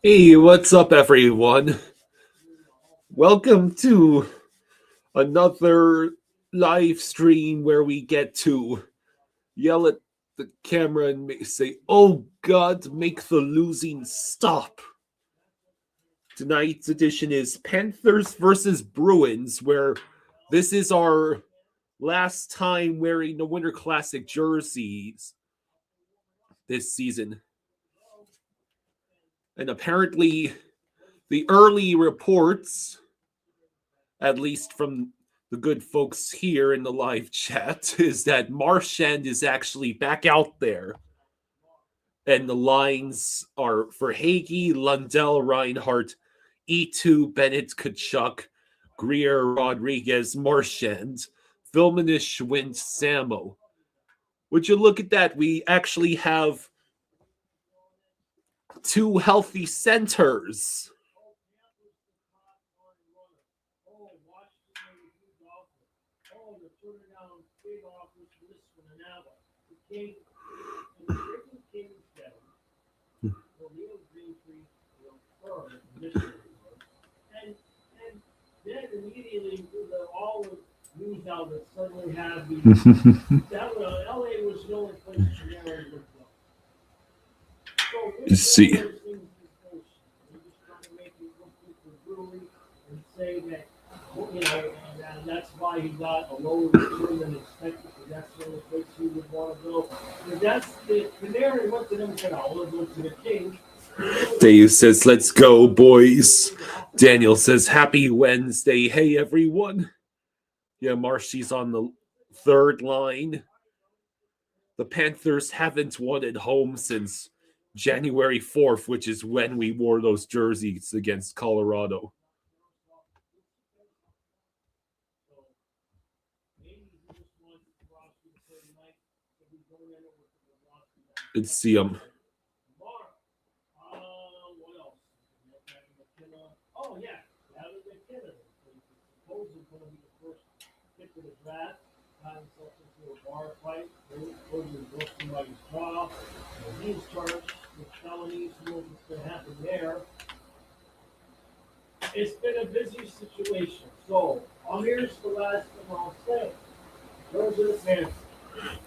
Hey, what's up, everyone? Welcome to another live stream where we get to yell at the camera and say, "Oh God, make the losing stop." Tonight's edition is Panthers versus Bruins, where this is our last time wearing the Winter Classic jerseys this season. And apparently, the early reports, at least from the good folks here in the live chat, is that Marchand is actually back out there. And the lines are for Hagee, Lundell, Reinhart, E2, Bennett, Kachuk, Greer, Rodriguez, Marchand, Vilmanish, Wind, Samo. Would you look at that? We actually have two healthy centers. That suddenly have the LA was the only place Panarin would go. You see. Just trying to make it look good for Brewery and say that, and that's why he got a lower return than expected, because that's the only place he would want to go. But that's the Panarin went to them and said, I want to go to the Kings. Dave says, "Let's go, boys." Daniel says, "Happy Wednesday. Hey, everyone." Yeah, Marshy's on the third line. The Panthers haven't won at home since January 4th, which is when we wore those jerseys against Colorado. Let's see them. Oh, yeah. That was McKinnon. Supposedly going to be the first pick of the draft. Got himself into a bar fight. Supposedly broke somebody's jaw. He's charged with felonies. Who knows what's going to happen there? It's been a busy situation. So, here's the last thing I'll say. Those are the Panthers.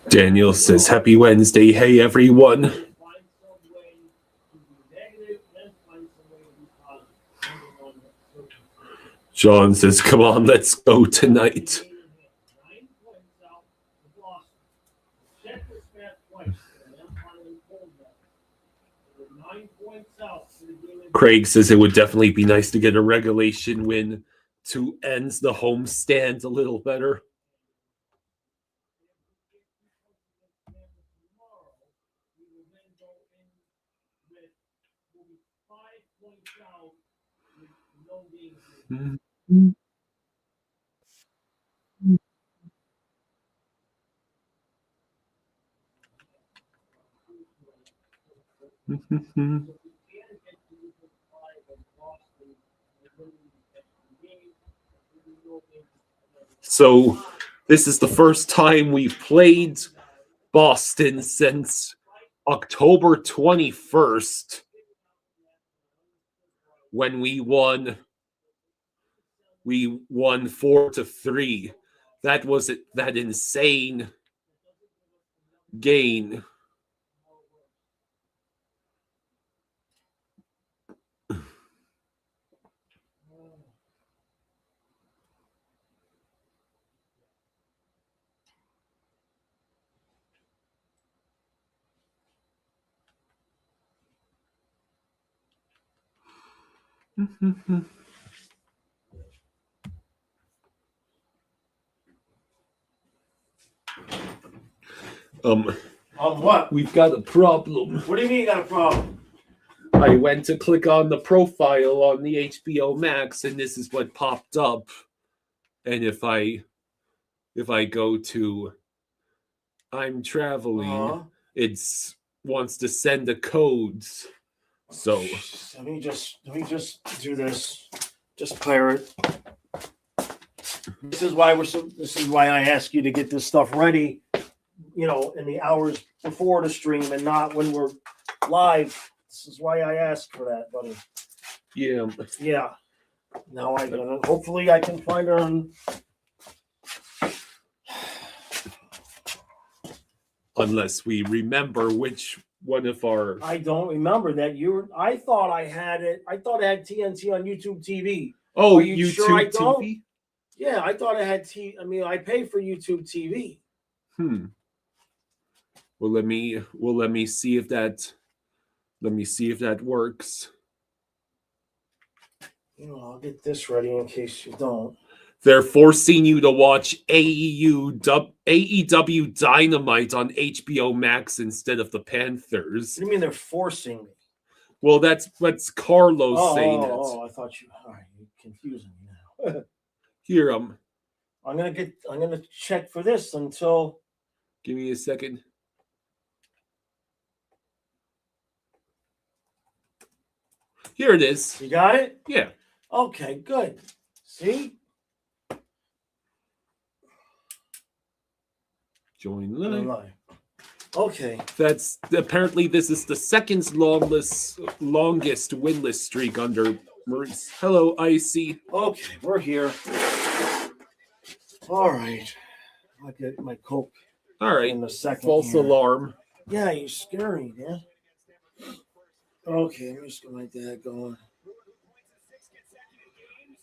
Daniel says, "Happy Wednesday. Hey, everyone." John says, "Come on, let's go tonight." Craig says it would definitely be nice to get a regulation win to end the homestand a little better. Mm-hmm. So this is the first time we've played Boston since October 21st, when we won 4-3. That was it, that insane game. What? We've got a problem. What do you mean you got a problem? I went to click on the profile on the HBO Max, and this is what popped up. And if I go to I'm traveling, it wants to send the codes. So let me just do this. Just clear it. This is why I ask you to get this stuff ready, in the hours before the stream and not when we're live This is why I asked for that, buddy. Yeah. Yeah. Now hopefully I can find her on. Unless we remember which one of our. I don't remember that I thought I had it. I thought I had TNT on YouTube TV. Oh, Are you YouTube sure I don't? TV? Yeah, I thought I had I pay for YouTube TV. Well, let me see if that. Let me see if that works. I'll get this ready in case you don't. They're forcing you to watch AEW Dynamite on HBO Max instead of the Panthers. What do you mean they're forcing me? Well, that's Carlos saying that. Oh, I thought you. All right, you're confusing me now. Here, I'm gonna check for this until. Give me a second. Here it is. You got it? Yeah. Okay, good. See? Join live. Okay. That's apparently this is the second longest winless streak under Maurice. Hello, Icy. Okay, we're here. All right. I'll get my Coke. All right. In a second. False alarm. Yeah, you're scary, man. Okay, let me just get my dad going.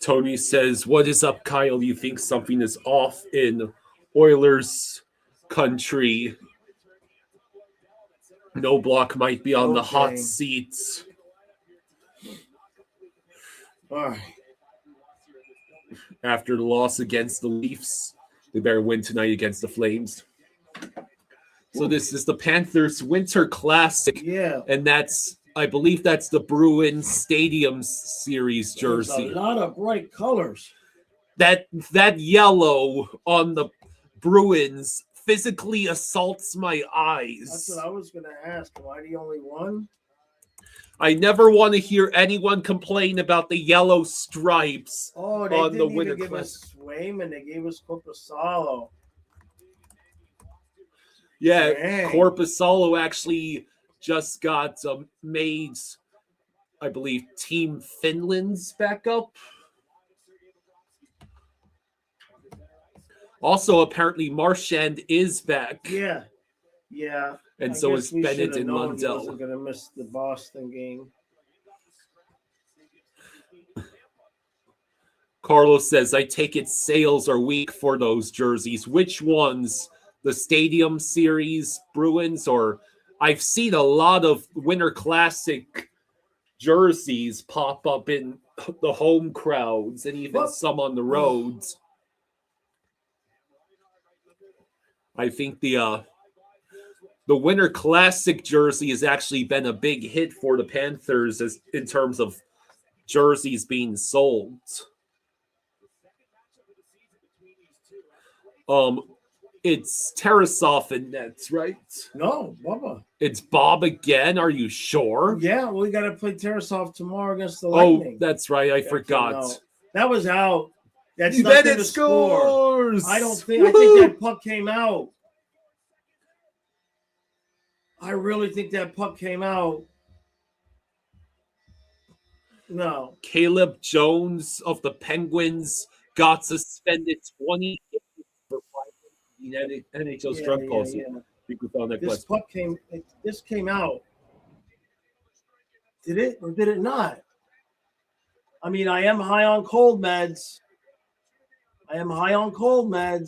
Tony says, "What is up, Kyle? You think something is off in Oilers country? No Block might be on the hot seats." All right. After the loss against the Leafs, they better win tonight against the Flames. So this is the Panthers Winter Classic. Yeah. And I believe that's the Bruins Stadium Series jersey. There's a lot of bright colors. That yellow on the Bruins physically assaults my eyes. That's what I was going to ask. Why the only one? I never want to hear anyone complain about the yellow stripes on the Winter Classic. They didn't even give us Swayman. They gave us Corpusalo. Yeah, Dang. Corpusalo actually just got made, I believe, Team Finland's backup. Also, apparently, Marchand is back. Yeah. And so is Bennett and Lundell. He wasn't going to miss the Boston game. Carlos says, I take it sales are weak for those jerseys. Which ones? The Stadium Series Bruins? Or I've seen a lot of Winter Classic jerseys pop up in the home crowds and even some on the roads. I think the Winter Classic jersey has actually been a big hit for the Panthers in terms of jerseys being sold. It's Tarasov in nets, right? No, Bubba. It's Bob again. Are you sure? Yeah, well, we got to play Tarasov tomorrow against the Lightning. Oh, that's right. I forgot. That was out. That's Bennett scores. I think that puck came out. I really think that puck came out. No. Caleb Jones of the Penguins got suspended 20 games for violating NHL's drug policy. This came out. Did it or did it not? I mean, I am high on cold meds.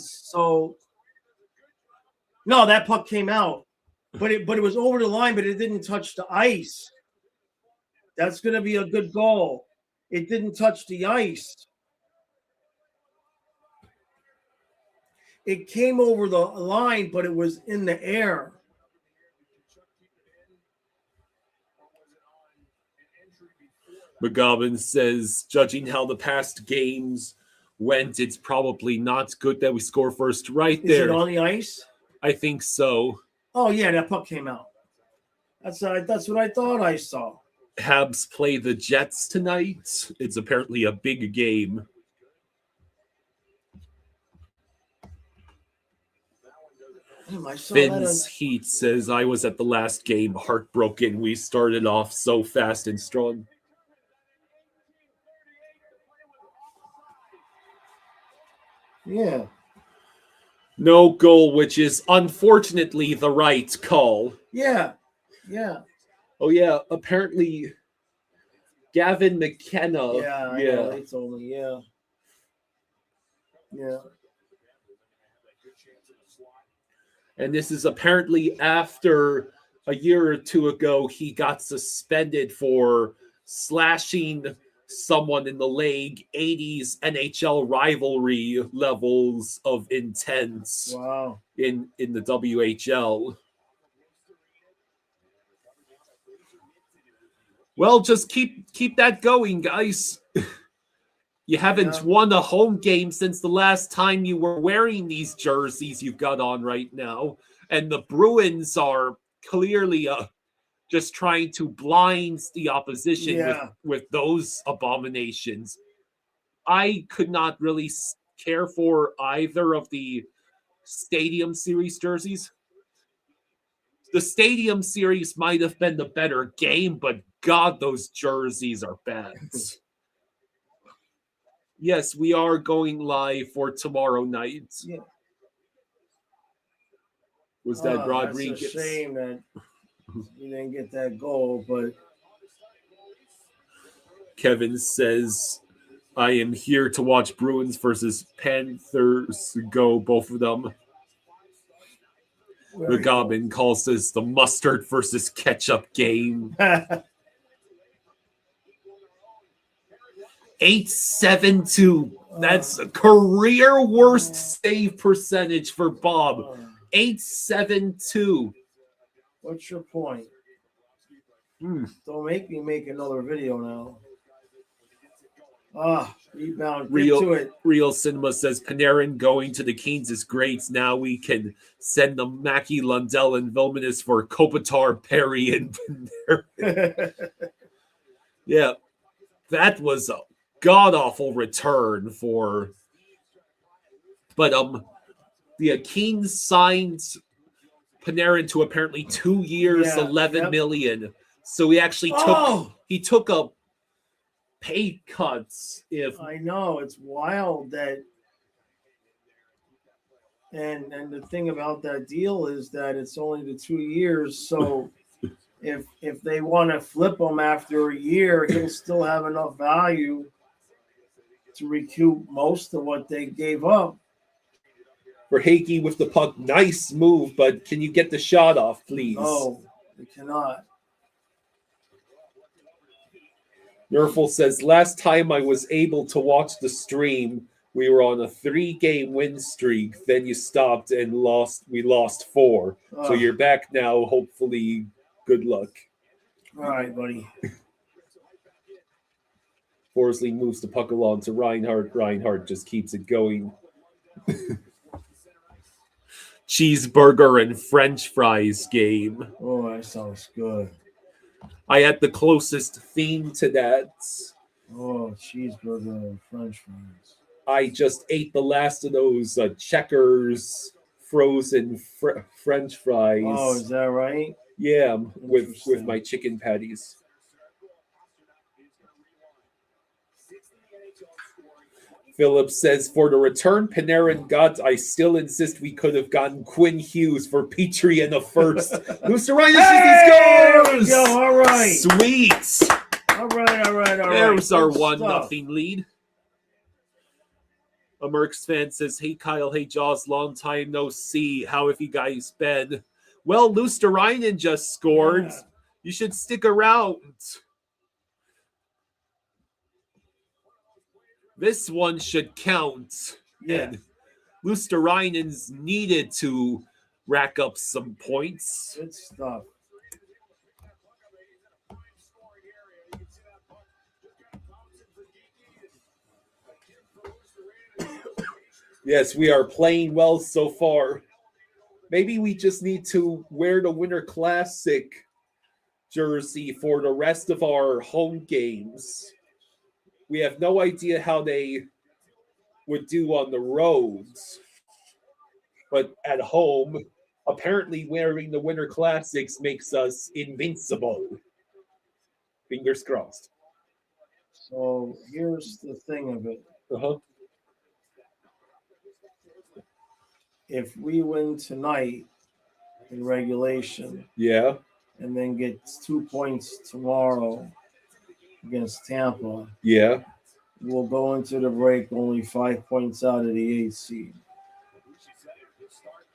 So no, that puck came out. But it was over the line, but it didn't touch the ice. That's going to be a good goal. It didn't touch the ice. It came over the line, but it was in the air. McGovern says, judging how the past games went, it's probably not good that we score first. Right there. Is it on the ice? I think so. Oh, yeah, that puck came out. That's what I thought I saw. Habs play the Jets tonight. It's apparently a big game. Damn, I saw that Finn's Heat says, I was at the last game heartbroken. We started off so fast and strong. Yeah. No goal, which is unfortunately the right call. Yeah. Yeah. Oh, yeah. Apparently, Gavin McKenna. Yeah. I know, they told me. Yeah. Yeah. And this is apparently after a year or two ago, he got suspended for slashing someone in the leg, 80s NHL rivalry levels of intense Wow. in the WHL. Well, just keep that going, guys. You haven't won a home game since the last time you were wearing these jerseys you've got on right now. And the Bruins are clearly just trying to blind the opposition with those abominations. I could not really care for either of the Stadium Series jerseys. The Stadium Series might have been the better game, but God, those jerseys are bad. Yes, we are going live for tomorrow night. Yeah. Was that Rodriguez? It's a shame that you didn't get that goal, but Kevin says, I am here to watch Bruins versus Panthers go, both of them. The Goblin calls this the mustard versus ketchup game. 872. That's a career worst save percentage for Bob. 872. What's your point? Don't make me make another video now. Rebound. Get to it. Real Cinema says Panarin going to the Kings is great. Now we can send them Mackie, Lundell, and Vilmanis for Kopitar, Perry, and Panarin. Yeah, that was a god-awful return for... But the Kings signed Panarin to apparently 2 years, $11 million. So he actually took a pay cuts. If I know, it's wild that, and the thing about that deal is that it's only the 2 years. So if they want to flip him after a year, he'll still have enough value to recoup most of what they gave up. Verhaeghe with the puck, nice move, but can you get the shot off, please? No, they cannot. Nerful says, last time I was able to watch the stream, we were on a 3-game win streak. Then you stopped and we lost 4. So you're back now. Hopefully, good luck. All right, buddy. Forsley moves the puck along to Reinhardt. Reinhardt just keeps it going. Cheeseburger and French fries game. Oh, that sounds good. I had the closest theme to that. Oh, cheeseburger and French fries. I just ate the last of those Checkers frozen French fries. Oh, is that right? Yeah, with my chicken patties. Phillips says, for the return Panarin got, I still insist we could have gotten Quinn Hughes for Petrie in the first. Luciarius scores! Yo, all right. Sweet. All right. There's our 1-0 lead. A Mercs fan says, hey, Kyle, hey, Jaws, long time no see. How have you guys been? Well, Luciarius just scored. Yeah. You should stick around. This one should count. Yeah. And Luciarius needed to rack up some points. Good stuff. Yes, we are playing well so far. Maybe we just need to wear the Winter Classic jersey for the rest of our home games. We have no idea how they would do on the roads. But at home, apparently wearing the Winter Classics makes us invincible. Fingers crossed. So here's the thing of it. Uh-huh. If we win tonight in regulation Yeah. and then get 2 points tomorrow against Tampa, Yeah. we'll go into the break only 5 points out of the 8th seed.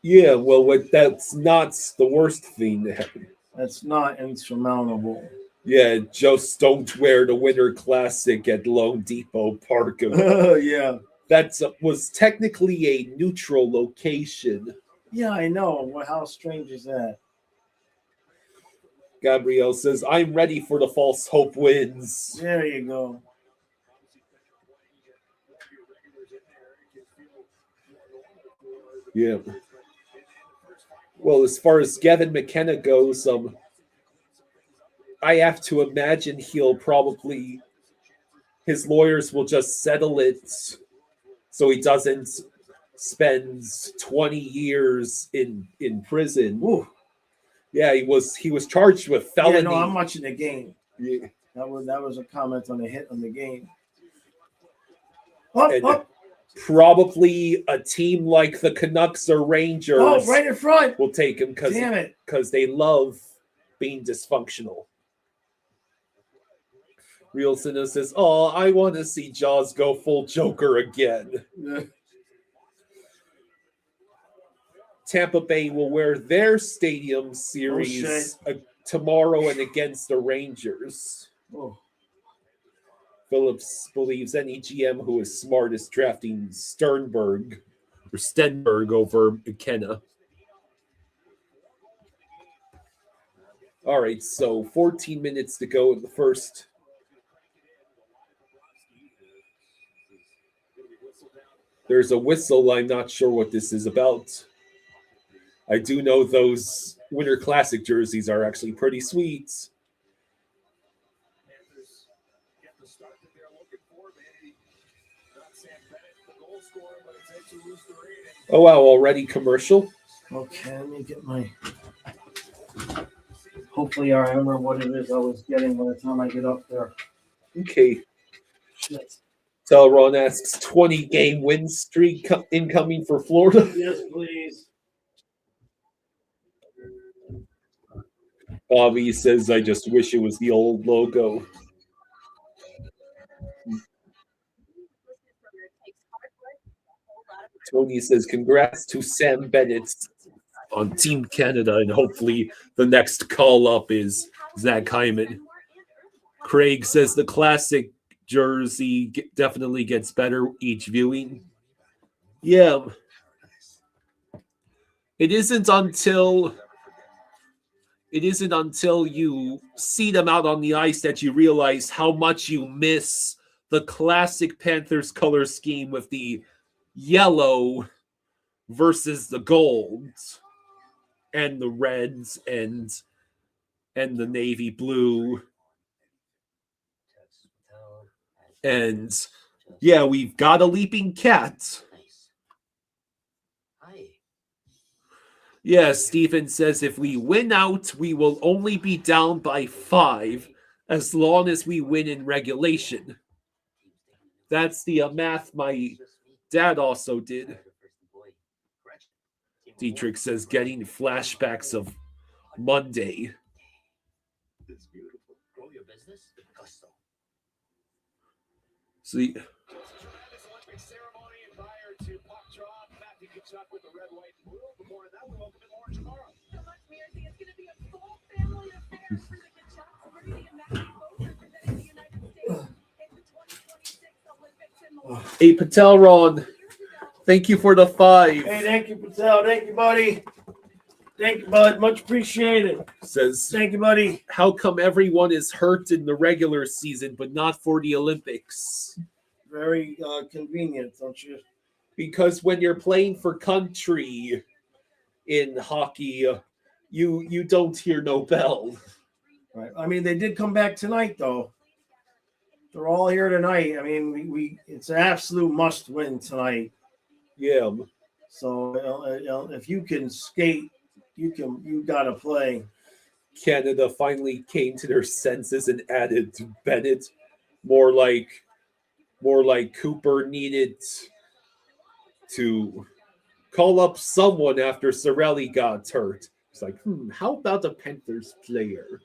Yeah, well, that's not the worst thing to happen. That's not insurmountable. Yeah, just don't wear the Winter Classic at Lone Depot Park. Yeah. That was technically a neutral location. Yeah, I know. Well, how strange is that? Gabrielle says, I'm ready for the false hope wins. There you go. Yeah. Well, as far as Gavin McKenna goes, I have to imagine his lawyers will just settle it so he doesn't spend 20 years in prison. Ooh. Yeah, he was charged with felony. Yeah, no, I'm watching the game. Yeah. That was a comment on the hit on the game. Probably a team like the Canucks or Rangers. Oh, right in front. Will take him because they love being dysfunctional. Real Sinner says, "Oh, I want to see Jaws go full Joker again." Yeah. Tampa Bay will wear their stadium series tomorrow and against the Rangers. Oh. Phillips believes any GM who is smart is drafting Stenberg over McKenna. All right, so 14 minutes to go in the first. There's a whistle. I'm not sure what this is about. I do know those Winter Classic jerseys are actually pretty sweet. Oh, wow, already commercial? Okay, let me get my... Hopefully I remember what it is I was getting by the time I get up there. Okay. Shit. Telron asks, 20-game win streak incoming for Florida? Yes, please. Bobby says, I just wish it was the old logo. Tony says, congrats to Sam Bennett on Team Canada, and hopefully the next call-up is Zach Hyman. Craig says the classic jersey definitely gets better each viewing. Yeah. It isn't until you see them out on the ice that you realize how much you miss the classic Panthers color scheme with the yellow versus the gold and the reds and the navy blue. And yeah, we've got a leaping cat. Yeah, Stephen says if we win out, we will only be down by 5 as long as we win in regulation. That's the math my dad also did. Dietrich says getting flashbacks of Monday. See. Hey, Patelron, thank you for the 5. Hey, thank you, Patel. Thank you, buddy. Thank you, bud. Much appreciated. Says, thank you, buddy. How come everyone is hurt in the regular season, but not for the Olympics? Very convenient, don't you? Because when you're playing for country in hockey, you don't hear no bell. Right. I mean, they did come back tonight, though. They're all here tonight. I mean, we it's an absolute must win tonight. Yeah. So if you can skate you gotta play. Canada finally came to their senses and added Bennett. More like Cooper needed to call up someone after Cirelli got hurt. It's like, how about a Panthers player?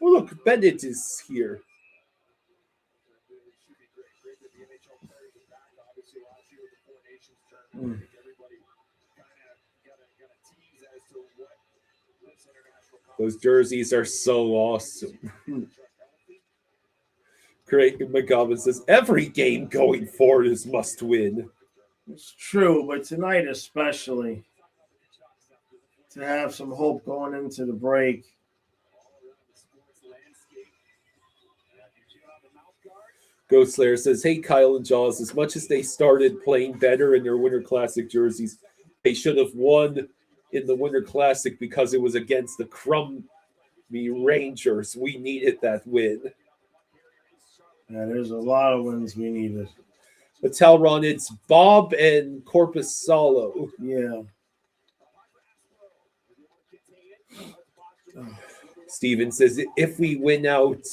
Oh, look, Bennett is here. Those jerseys are so awesome. Craig McGovern says, every game going forward is must win. It's true, but tonight especially, to have some hope going into the break. Ghost Slayer says, hey, Kyle and Jaws, as much as they started playing better in their Winter Classic jerseys, they should have won in the Winter Classic because it was against the crummy Rangers. We needed that win. Yeah, there's a lot of wins we needed. But Talron, it's Bob and Corpus Salo. Yeah. Steven says, if we win out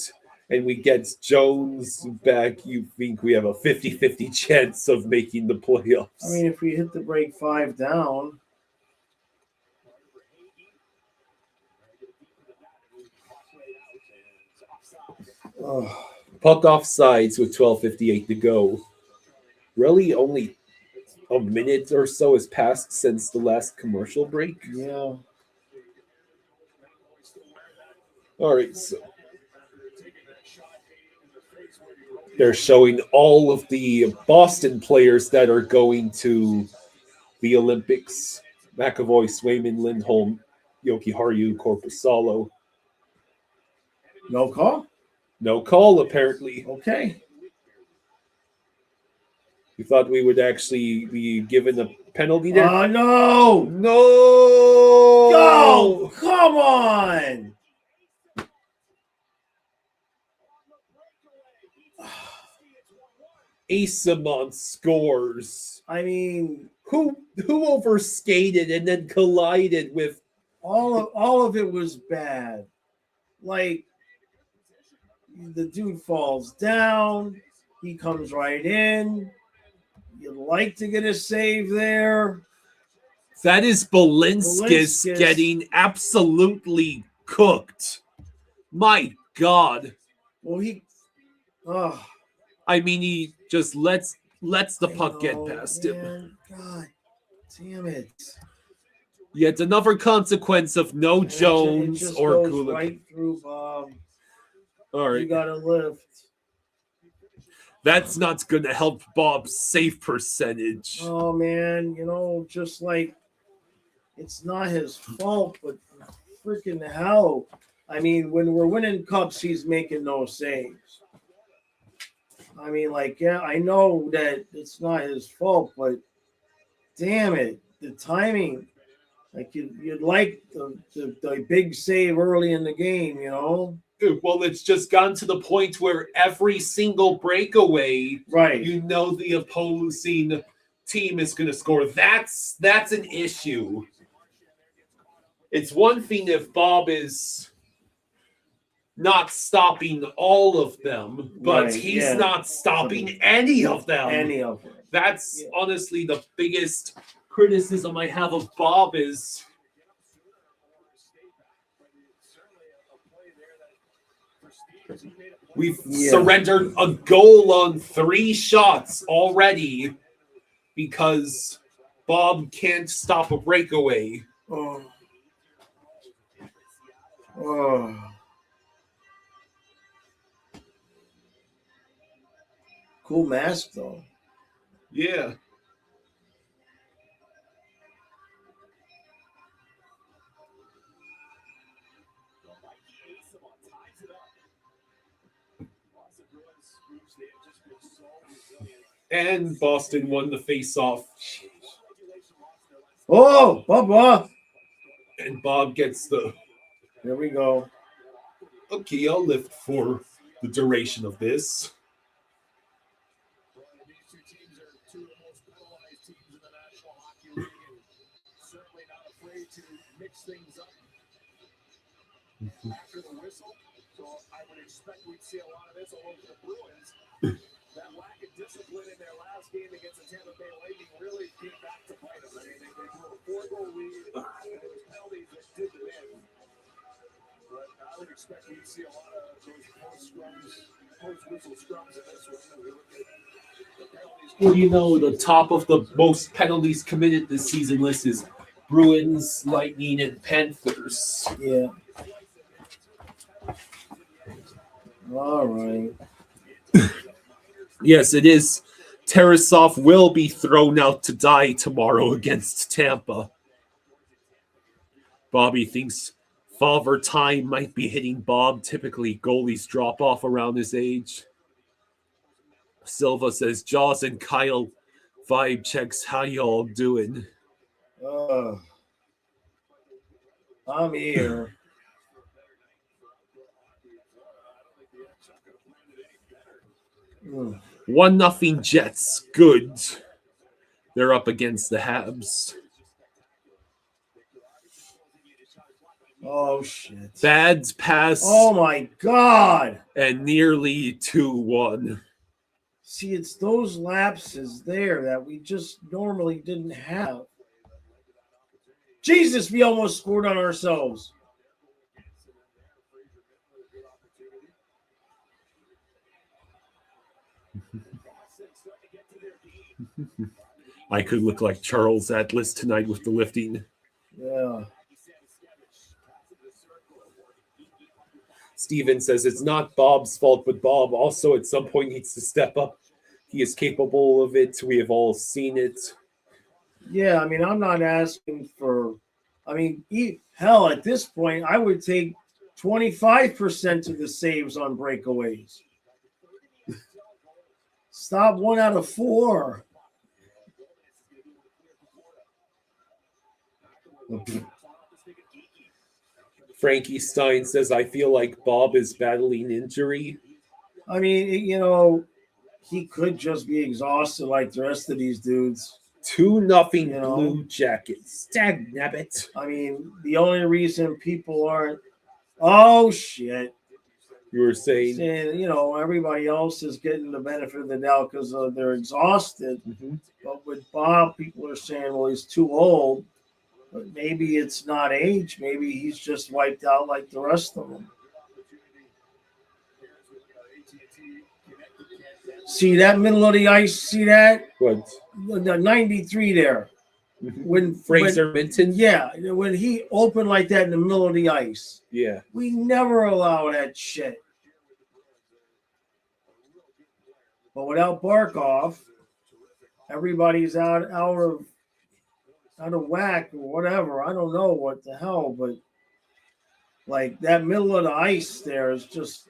and we get Jones back, you think we have a 50-50 chance of making the playoffs? I mean, if we hit the break 5 down. Puck off sides with 12:58 to go. Really only a minute or so has passed since the last commercial break. Yeah. All right, so they're showing all of the Boston players that are going to the Olympics. McAvoy, Swayman, Lindholm, Yoki Haru, Korpisalo. No call? No call, apparently. Okay. We thought we would actually be given a penalty there. No! No! Go! Come on! Asamon scores. I mean, who overskated and then collided with all of it was bad. Like, the dude falls down, he comes right in. You'd like to get a save there. That is Balinskis getting absolutely cooked. My God. Well, I mean, he just lets the puck get past him. God damn it. Yet another consequence of no Jones it or goes Kulik. right through Bob. All right. You got to lift. That's not going to help Bob's save percentage. Oh, man. Just like it's not his fault, but freaking hell. I mean, when we're winning cups, he's making no saves. I mean, I know that it's not his fault, but damn it, the timing. Like you'd like the big save early in the game, Well, it's just gotten to the point where every single breakaway, right? The opposing team is going to score. That's an issue. It's one thing if Bob is not stopping all of them, but he's not stopping any of them. That's honestly the biggest criticism I have of Bob is we've surrendered a goal on 3 shots already because Bob can't stop a breakaway. Oh. Cool mask, though. Yeah. And Boston won the face-off. Oh, Bubba. And Bob gets the... There we go. Okay, I'll lift for the duration of this. After the whistle, so I would expect we'd see a lot of this all over the Bruins. That lack of discipline in their last game against the Tampa Bay Lightning really came back to bite them. I mean, they blew a 4-goal lead, and it was penalties that did win. But I would expect we'd see a lot of those post-whistle scrums in this one. We look at the penalties. Well, you know, the top of the most penalties committed this season list is Bruins, Lightning, and Panthers. Yeah. All right. Yes, it is. Tarasov will be thrown out to die tomorrow against Tampa. Bobby thinks Father Time might be hitting Bob. Typically, goalies drop off around his age. Silva says, Jaws and Kyle vibe checks. How y'all doing? I'm here. Mm. 1-0 Jets. Good. They're up against the Habs. Oh, shit. Bad's pass. Oh, my God. And nearly 2-1. See, it's those lapses there that we just normally didn't have. Jesus, we almost scored on ourselves. I could look like Charles Atlas tonight with the lifting. Yeah. Steven says it's not Bob's fault, but Bob also at some point needs to step up. He is capable of it. We have all seen it. Yeah, I mean, I'm not asking for, I mean, hell, at this point, I would take 25% of the saves on breakaways. Stop 1 out of 4. Frankie Stein says, I feel like Bob is battling injury. I mean, you know, he could just be exhausted like the rest of these dudes. 2-0 Blue Jackets. Dagnabbit. I mean, the only reason people aren't, oh, shit. You were saying, you know, everybody else is getting the benefit of the doubt because they're exhausted. Mm-hmm. But with Bob, people are saying, well, he's too old. But maybe it's not age. Maybe he's just wiped out like the rest of them. See that middle of the ice? See that? What? The 93 there. Mm-hmm. When Fraser Minton? Yeah, when he opened like that in the middle of the ice. Yeah. We never allow that shit. But without Barkov, everybody's out of whack or whatever. I don't know what the hell, but like that middle of the ice there is just,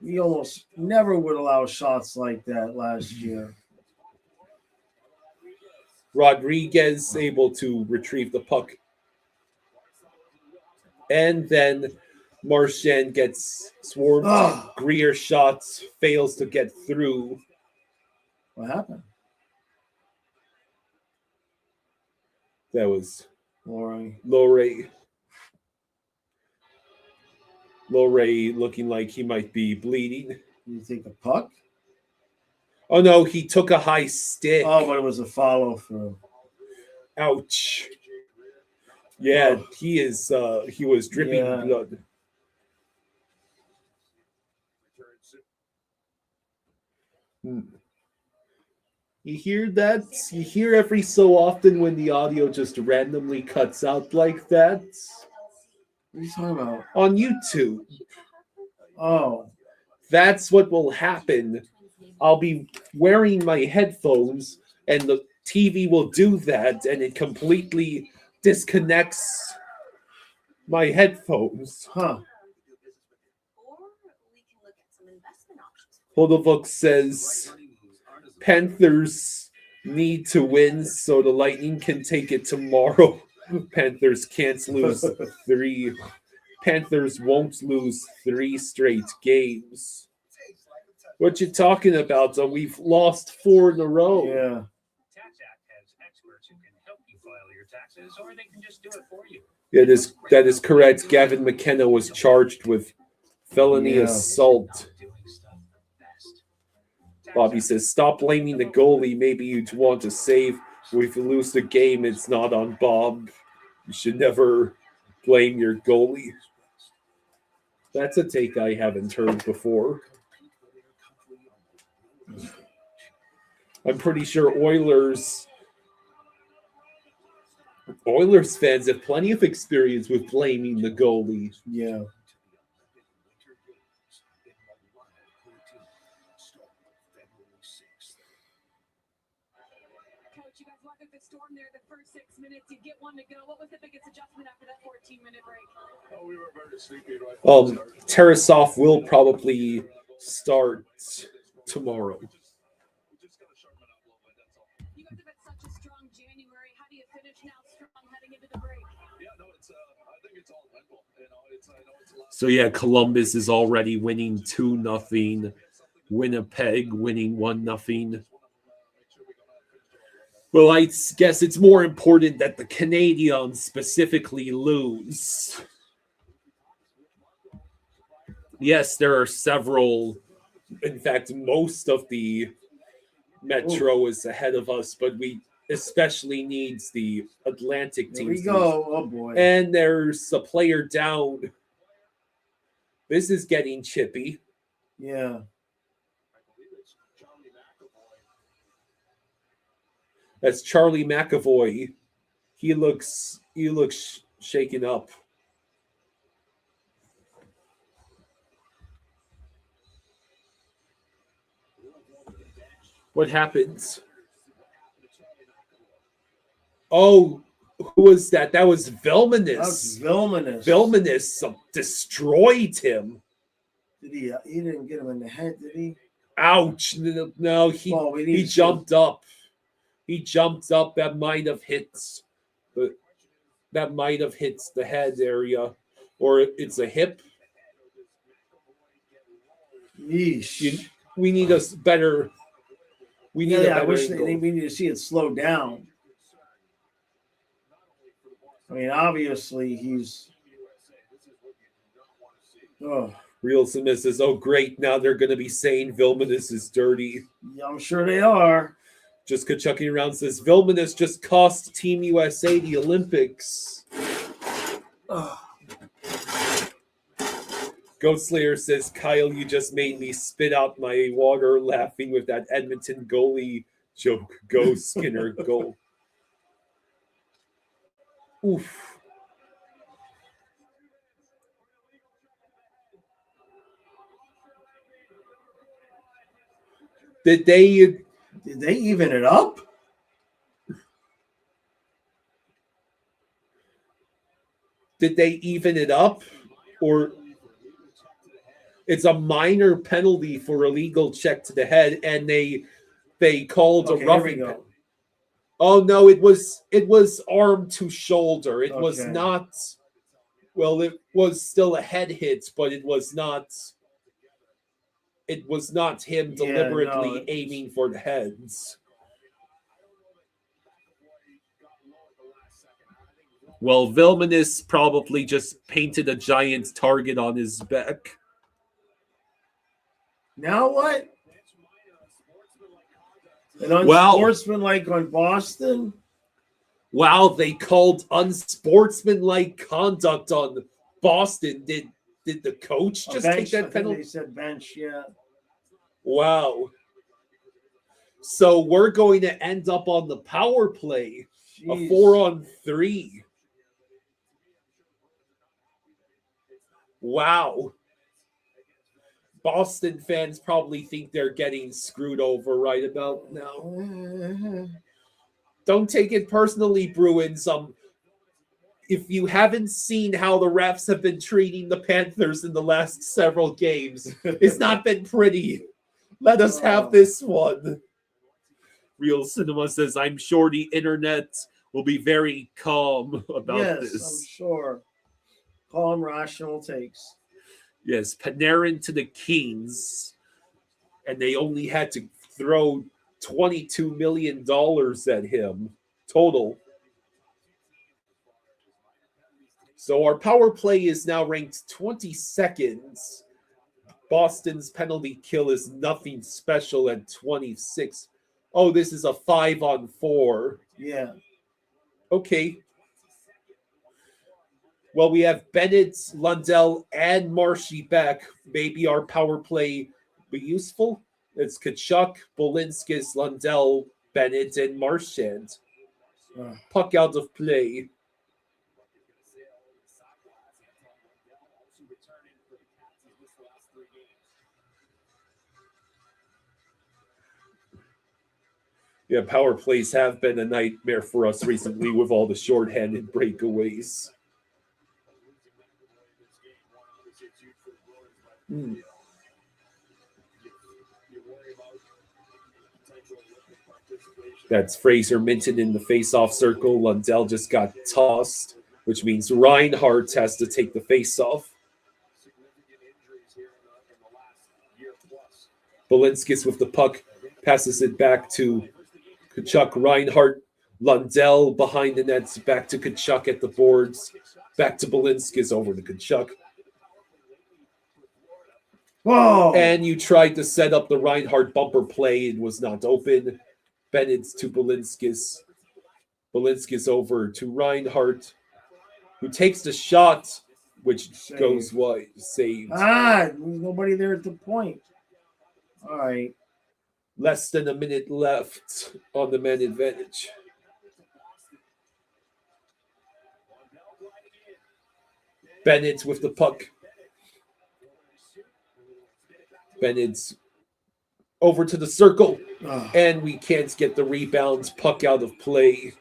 we almost never would allow shots like that last year. Rodriguez able to retrieve the puck. And then Marchand gets swarmed. Greer shots, fails to get through. What happened? That was Laurie. Laurie looking like he might be bleeding. Did you take the puck? Oh, no, he took a high stick. Oh, but it was a follow-through. Ouch. Yeah, he was dripping blood. You hear that? You hear every so often when the audio just randomly cuts out like that? What are you talking about? On YouTube. Oh. That's what will happen. I'll be wearing my headphones and the TV will do that and it completely disconnects my headphones. Huh. Hodovuk says Panthers need to win so the Lightning can take it tomorrow. Panthers can't lose 3. Panthers won't lose 3 straight games. What you talking about? So we've lost 4 in a row. Yeah. TaxAct has experts who can help you file your taxes, or they can just do it for you. Yeah, that is correct. Gavin McKenna was charged with felony assault. Bobby says, stop blaming the goalie. Maybe you want to save. If you lose the game, it's not on Bob. You should never blame your goalie. That's a take I haven't heard before. I'm pretty sure Oilers fans have plenty of experience with blaming the goalie. Yeah. Coach, you guys weathered the storm there the first 6 minutes. You get one to go. What was the biggest adjustment after that 14-minute break? Oh, we were very sleepy right Tarasov will probably start tomorrow. You guys have had such a strong January. How do you finish now strong heading into the break? Yeah, no, I think it's all mental. You know, I know it's a lot. So yeah, Columbus is already winning 2-0. Winnipeg winning 1-0. Well, I guess it's more important that the Canadiens specifically lose. Yes, there are several. In fact, most of the Metro is ahead of us, but we especially needs the Atlantic There teams. we go. Oh, boy. And there's a player down. This is getting chippy. Yeah. That's Charlie McAvoy. He looks shaken up. What happens? Oh, who was that? That was Vilmanis. That's Vilmanis. Vilmanis destroyed him. Did he? He didn't get him in the head, did he? Ouch! No, he jumped up. He jumped up. That might have hit the head area, or it's a hip. Yeesh. We need a better. We need a better I wish angle. we need to see it slow down. I mean, obviously he's. Oh, Real Smith says, "Oh, great! Now they're going to be saying Vilmanis is dirty." yeah, I'm sure they are. Just chucking around says Vilmanis just cost Team USA the Olympics. Oh. Goat Slayer says, Kyle, you just made me spit out my water laughing with that Edmonton goalie joke. Go Skinner, go. Oof. Did they even it up? Did they even it up? Or it's a minor penalty for illegal check to the head, and they called a roughing. Oh no, it was arm to shoulder. It was not. Well, it was still a head hit, but it was not. It was not him deliberately aiming for the heads. Well, Vilmanis probably just painted a giant target on his back. Now what? An unsportsmanlike on Boston? Wow, they called unsportsmanlike conduct on Boston. Did the coach just take that penalty? They said bench, yeah. Wow. So we're going to end up on the power play. Jeez. A 4-on-3. Wow. Boston fans probably think they're getting screwed over right about now. Don't take it personally, Bruins. If you haven't seen how the refs have been treating the Panthers in the last several games, it's not been pretty. Let us have this one. Real Cinema says, I'm sure the internet will be very calm about this. Yes, I'm sure. Calm, rational takes. Yes, Panarin to the Kings, and they only had to throw $22 million at him total. So our power play is now ranked 22nd. Boston's penalty kill is nothing special at 26. Oh, this is a 5-on-4. Yeah. Okay. Well, we have Bennett, Lundell, and Marshy back. Maybe our power play be useful. It's Kachuk, Bolinskis, Lundell, Bennett, and Marchand. Puck out of play. Yeah, power plays have been a nightmare for us recently with all the shorthanded breakaways. That's Fraser Minton in the face-off circle. Lundell just got tossed, which means Reinhardt has to take the face-off. Bolinskis with the puck passes it back to Kachuk. Reinhardt, Lundell behind the nets, back to Kachuk at the boards, back to Bolinskis over to Kachuk. Whoa! And you tried to set up the Reinhardt bumper play. It was not open. Bennett to Bolinskis. Bolinskis over to Reinhardt, who takes the shot, which goes wide. Saved. There's nobody there at the point. All right. Less than a minute left on the man advantage. Bennett with the puck. Bennett's over to the circle, and we can't get the rebound. Puck out of play.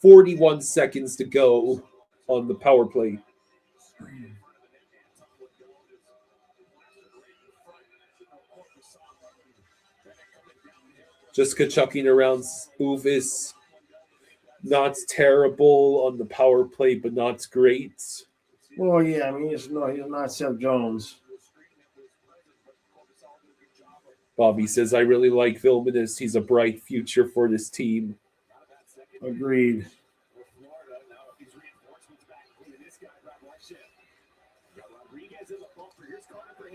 41 seconds to go on the power play. Just Kachucking around Uvis. Not terrible on the power play, but not great. Well, yeah, I mean, he's not Seth Jones. Bobby says, I really like Vilmanis. He's a bright future for this team. Agreed.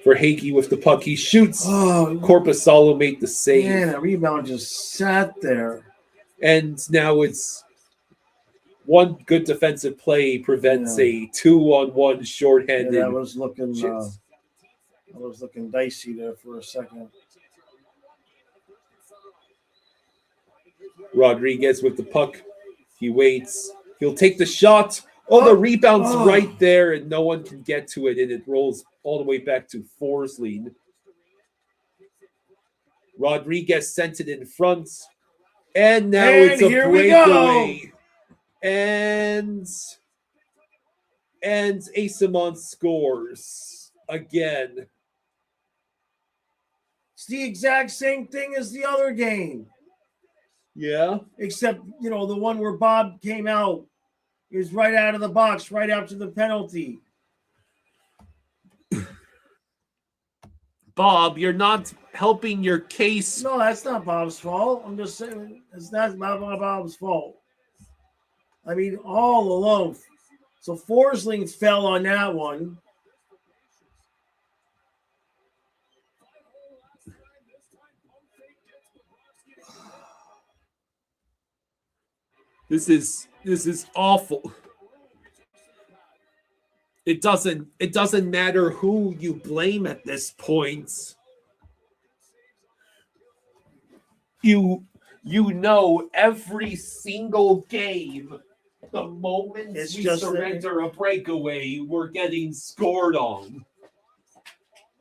For Hagee with the puck, he shoots. Korpisalo made the save. Man, that rebound just sat there. And now it's one good defensive play prevents a 2-on-1 shorthanded. Yeah, I was looking dicey there for a second. Rodriguez with the puck. He waits. He'll take the shot. The rebound's right there, and no one can get to it, and it rolls all the way back to Forsling. Rodriguez sent it in front, and now it's a breakaway. And Asimon scores again. It's the exact same thing as the other game. Yeah. Except, the one where Bob came out. He was right out of the box, right after the penalty. Bob, you're not helping your case. No, that's not Bob's fault. I'm just saying it's not Bob's fault. I mean, all alone. So Forsling fell on that one. This is awful. It doesn't matter who you blame at this point. You know every single game, the moment we surrender a breakaway, we're getting scored on.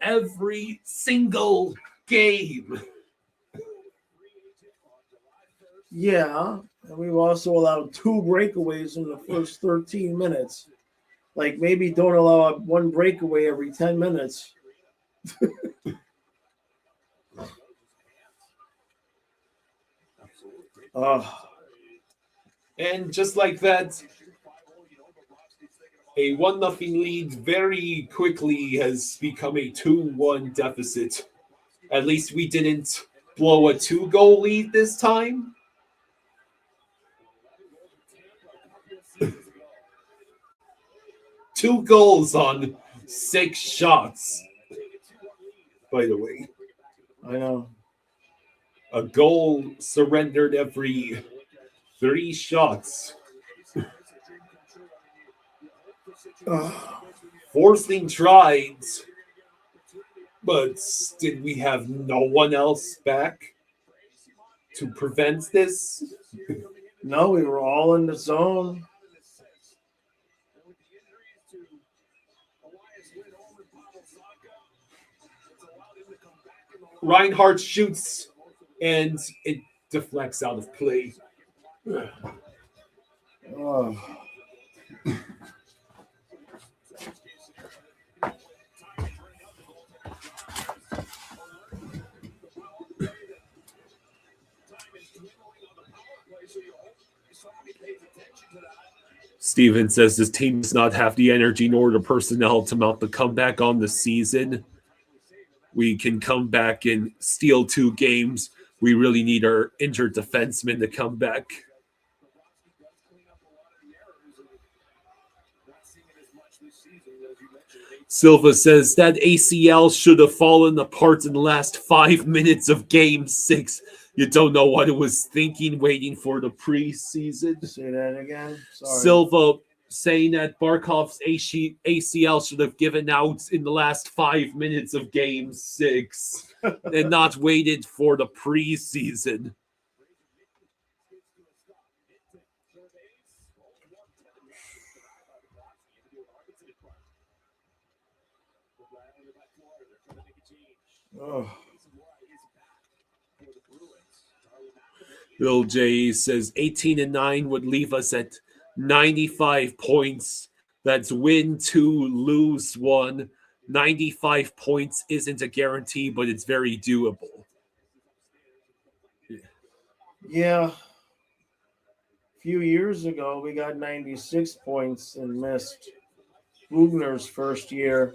Every single game. Yeah, and we've also allowed 2 breakaways in the first 13 minutes. Like, maybe don't allow one breakaway every 10 minutes. And just like that, a 1-0 lead very quickly has become a 2-1 deficit. At least we didn't blow a 2-goal lead this time. 2 goals on 6 shots. By the way, I know. a goal surrendered every 3 shots. Forcing tries, but did we have no one else back to prevent this? No, we were all in the zone. Reinhardt shoots, and it deflects out of play. Oh. Steven says this team does not have the energy nor the personnel to mount the comeback on the season. We can come back and steal 2 games. We really need our injured defensemen to come back. Silva says that ACL should have fallen apart in the last 5 minutes of Game 6. You don't know what it was thinking waiting for the preseason. Say that again. Sorry. Silva saying that Barkov's ACL should have given out in the last 5 minutes of Game 6 and not waited for the preseason. Oh. Bill J says 18-9 would leave us at 95 points. That's win 2, lose 1. 95 points isn't a guarantee, but it's very doable. Yeah. A few years ago, we got 96 points and missed Bugner's first year.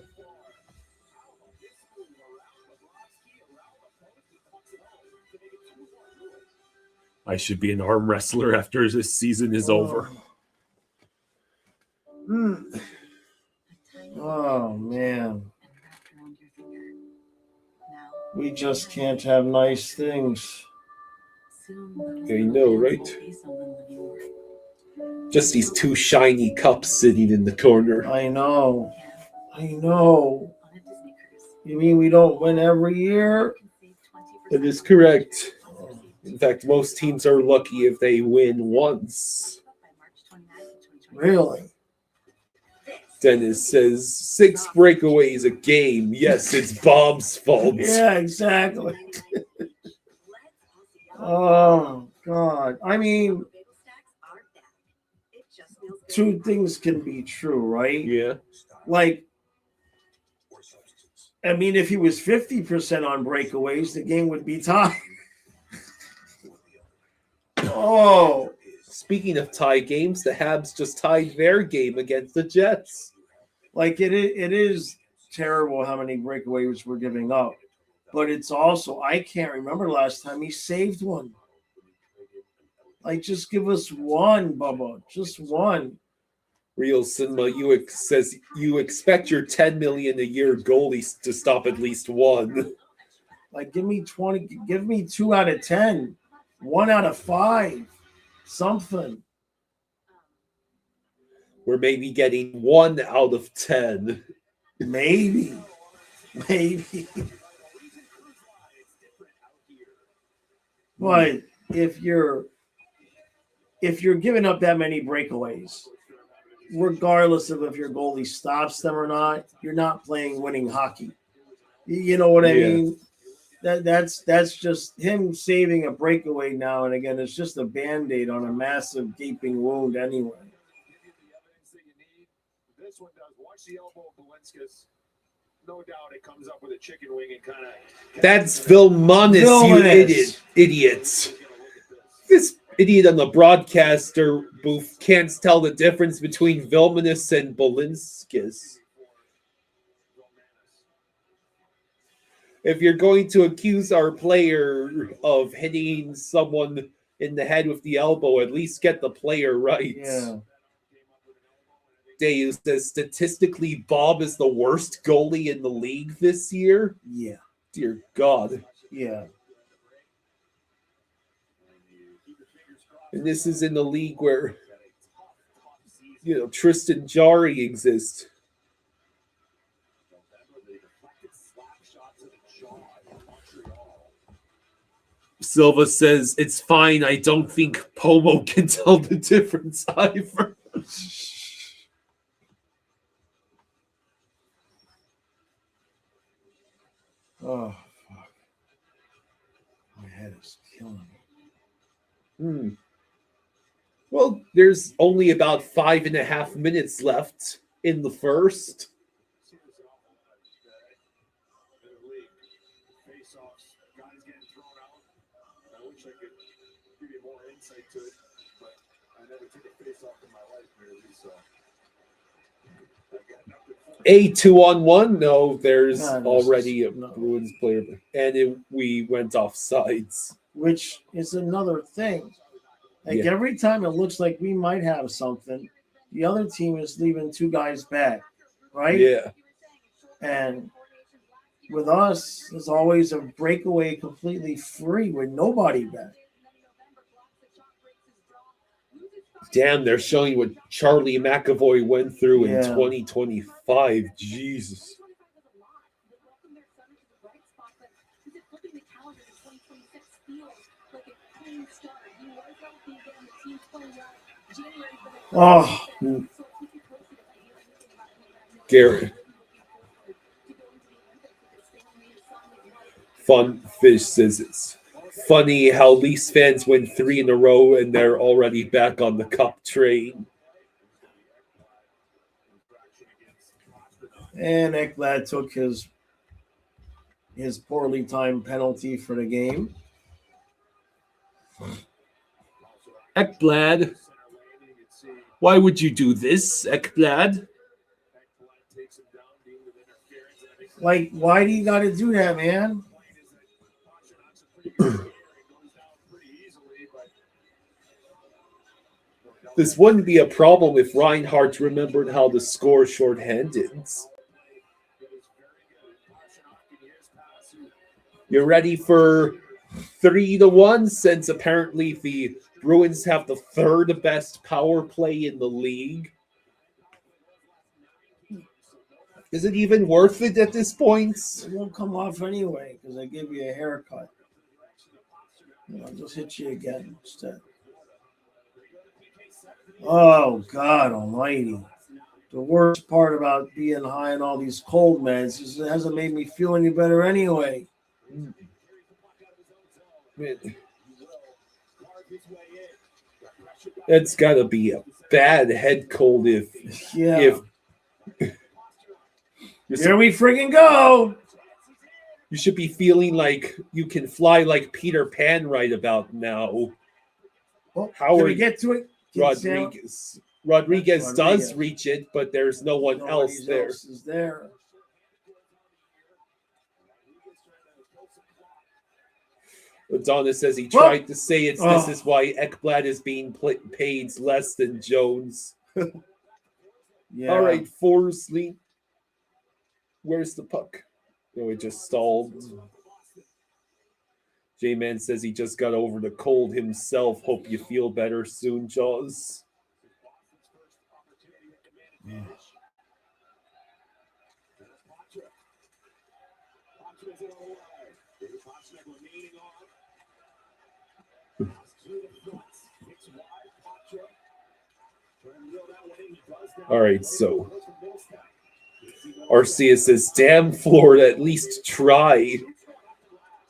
I should be an arm wrestler after this season is over. Oh, man. We just can't have nice things. I know, right? Just these 2 shiny cups sitting in the corner. I know. You mean we don't win every year? That is correct. In fact, most teams are lucky if they win once. Really? Dennis says 6 breakaways a game. Yes, it's Bob's fault. Yeah, exactly. Oh, God. I mean, 2 things can be true, right? Yeah. Like, I mean, if he was 50% on breakaways, the game would be tied. Oh. Speaking of tie games, the Habs just tied their game against the Jets. Like, it is terrible how many breakaways we're giving up. But it's also, I can't remember last time he saved one. Like, just give us one, Bubba. Just one. Real Cinema says you expect your $10 million a year goalies to stop at least one. Like, give me 20, give me 2 out of 10, 1 out of 5, something. We're maybe getting 1 out of 10. Maybe. But if you're giving up that many breakaways, regardless of if your goalie stops them or not, you're not playing winning hockey. You know what I mean? That's just him saving a breakaway now and again. It's just a Band-Aid on a massive gaping wound anyway. This one does. Watch the elbow of Balinskis. No doubt it comes up with a chicken wing and kind of... That's Vilmonis, you idiots. This idiot on the broadcaster booth can't tell the difference between Vilmonis and Balinskis. If you're going to accuse our player of hitting someone in the head with the elbow, at least get the player right. Yeah. Day who says statistically Bob is the worst goalie in the league this year. Yeah. Dear God. Yeah. And this is in the league where, Tristan Jarry exists. Silva says, it's fine. I don't think Pomo can tell the difference either. Oh, fuck. My head is killing me. Well, there's only about 5.5 minutes left in the first. A 2-on-1? No, there's already a Bruins player, and we went off sides. Which is another thing. Like every time it looks like we might have something, the other team is leaving two guys back, right? Yeah. And with us, there's always a breakaway completely free with nobody back. Damn, they're showing what Charlie McAvoy went through in 2025. Jesus. Oh, Garrett. Fun Fish says it's funny how Leafs fans win 3 in a row and they're already back on the cup train. And Ekblad took his poorly timed penalty for the game. Ekblad. Why would you do this, Ekblad? Like, why do you got to do that, man? This wouldn't be a problem if Reinhardt remembered how to score shorthanded. You're ready for 3-1, since apparently the Bruins have the third best power play in the league. Is it even worth it at this point? It won't come off anyway because I give you a haircut. I'll just hit you again instead. Oh, God almighty. The worst part about being high on all these cold meds is it hasn't made me feel any better anyway. It's got to be a bad head cold if Here we friggin' go. You should be feeling like you can fly like Peter Pan right about now. Oh, can we get to it? Rodriguez does reach it, but there's no one else there. Is there. Adonis says he tried to say this is why Ekblad is being paid less than Jones. All right, Forsley. Where's the puck? Oh, it just stalled. J-Man says he just got over the cold himself. Hope you feel better soon, Jaws. All right, so Arcia says, damn, Florida, at least try.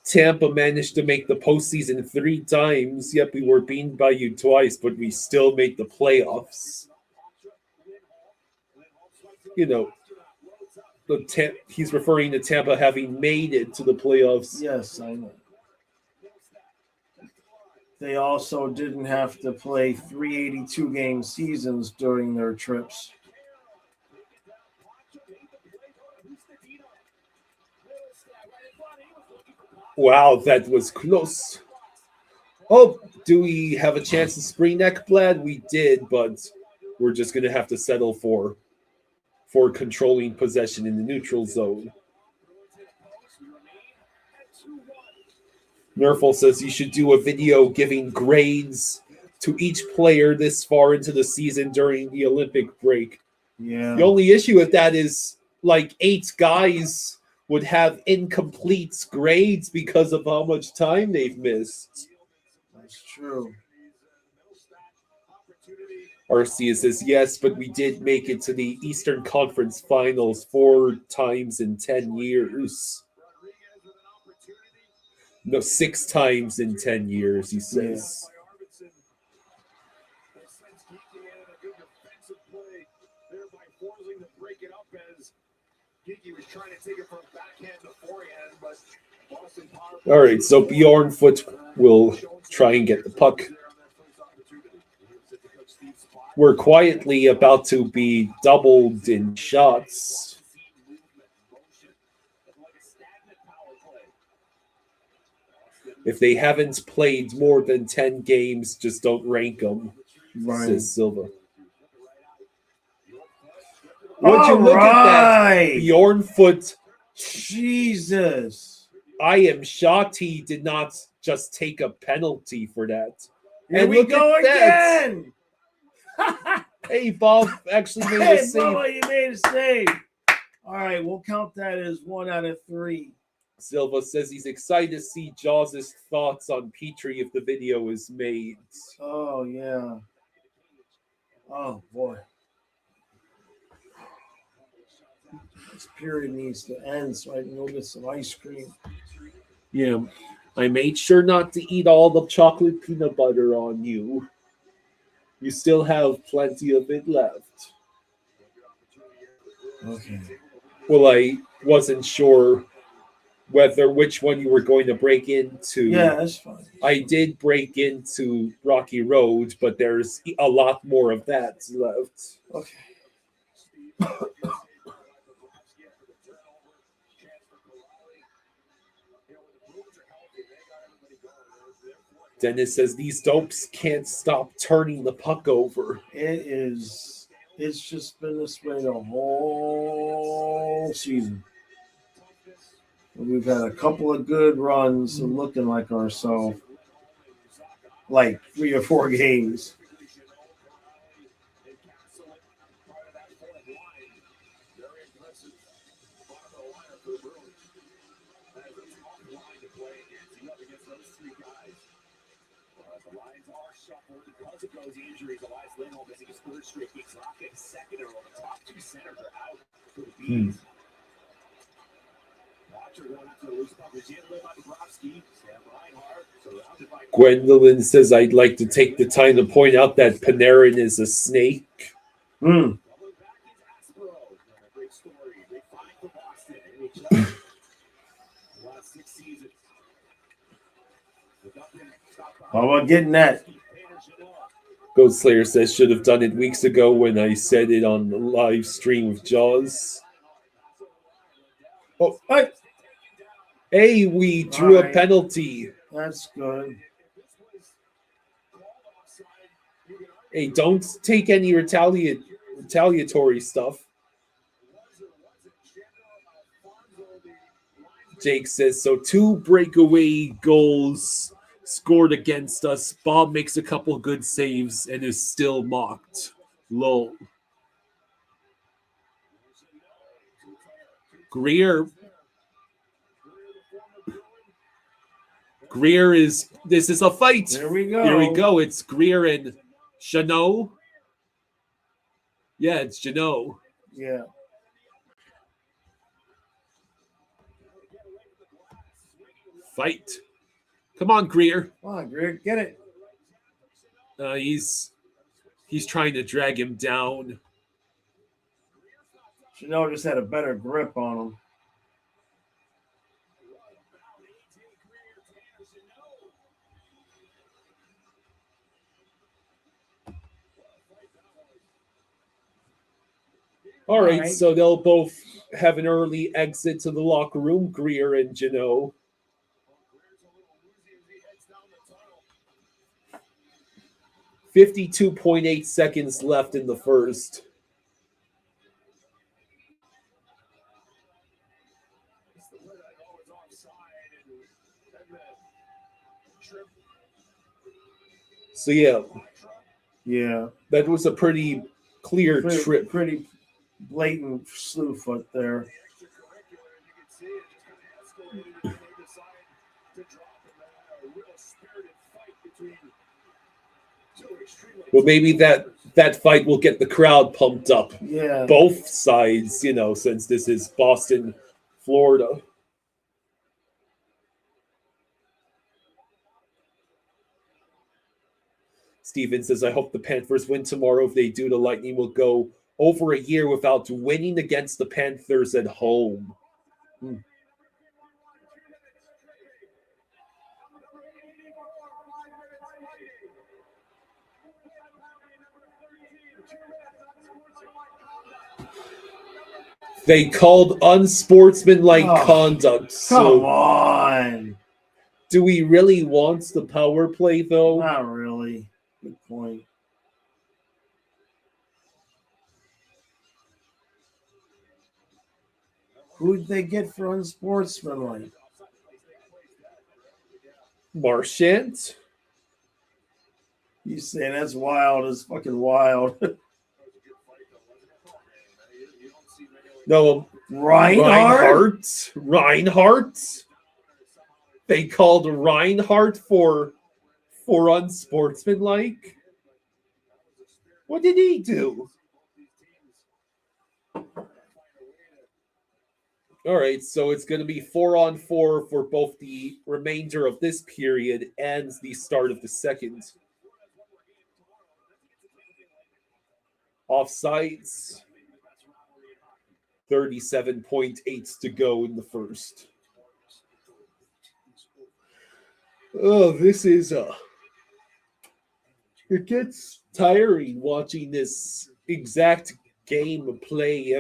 Tampa managed to make the postseason 3 times. Yep, we were beaten by you twice, but we still made the playoffs. You know, he's referring to Tampa having made it to the playoffs. Yes, I know. They also didn't have to play 382-game seasons during their trips. Wow, that was close. Oh, do we have a chance to spring Ekblad? We did, but we're just going to have to settle for controlling possession in the neutral zone. Nerfel says you should do a video giving grades to each player this far into the season during the Olympic break. Yeah. The only issue with that is like 8 guys would have incomplete grades because of how much time they've missed. That's true. Arcia says yes, but we did make it to the Eastern Conference Finals 4 times in 10 years. No, 6 times in 10 years, he says. All right, so Bjornfoot will try and get the puck. We're quietly about to be doubled in shots. If they haven't played more than 10 games, just don't rank them, says Silva. Would you look at that? Bjornfoot. Jesus. I am shocked he did not just take a penalty for that. Here and we look go at that. again. Hey, Bob actually made a Hey, save. Bubba, you made a save. All right, we'll count that as 1 out of 3. Silva says he's excited to see Jaws' thoughts on Petrie if the video is made. Oh, yeah. Oh, boy. This period needs to end so I can go get some ice cream. Yeah, I made sure not to eat all the chocolate peanut butter on you. You still have plenty of it left. Okay. Well, I wasn't sure which one you were going to break into. Yeah, that's fine. I did break into Rocky Road, but there's a lot more of that left. Okay. Dennis says these dopes can't stop turning the puck over. It's just been this way the whole season. We've had a couple of good runs of looking like ourselves, like 3 or 4 games. Because of those injuries, Elias Lindholm missing his 3rd straight game. Rocket second in a row. The top 2 centers are out for the Bees. Gwendolyn says, I'd like to take the time to point out that Panarin is a snake. How about getting that? Ghost Slayer says, should have done it weeks ago when I said it on the live stream with Jaws. Oh, hey, we drew a penalty. That's good. Hey, don't take any retaliatory stuff. Jake says, so 2 breakaway goals scored against us. Bob makes a couple good saves and is still mocked. Lol. Greer is, this is a fight. There we go. Here we go. It's Greer and Chanot. Yeah, it's Chanot. Yeah. Fight. Come on, Greer. Come on, Greer, get it. He's trying to drag him down. Chanel just had a better grip on him. All right, so they'll both have an early exit to the locker room, Greer and Janot. 52.8 seconds left in the first. So Yeah. that was a pretty clear trip. Pretty blatant slew foot there. Well, maybe that fight will get the crowd pumped up. Yeah. Both sides, since this is Boston, Florida. Steven says, I hope the Panthers win tomorrow. If they do, the Lightning will go over a year without winning against the Panthers at home. They called unsportsmanlike conduct. Come on. Do we really want the power play, though? Not really. Good point. Who'd they get for unsportsmanlike? Marchand? You saying that's wild? It's fucking wild. No, Reinhardt. They called Reinhardt for unsportsmanlike. What did he do? All right, so it's going to be 4-on-4 for both the remainder of this period and the start of the second. Offsides. 37.8 to go in the first. Oh, this is it gets tiring watching this exact game play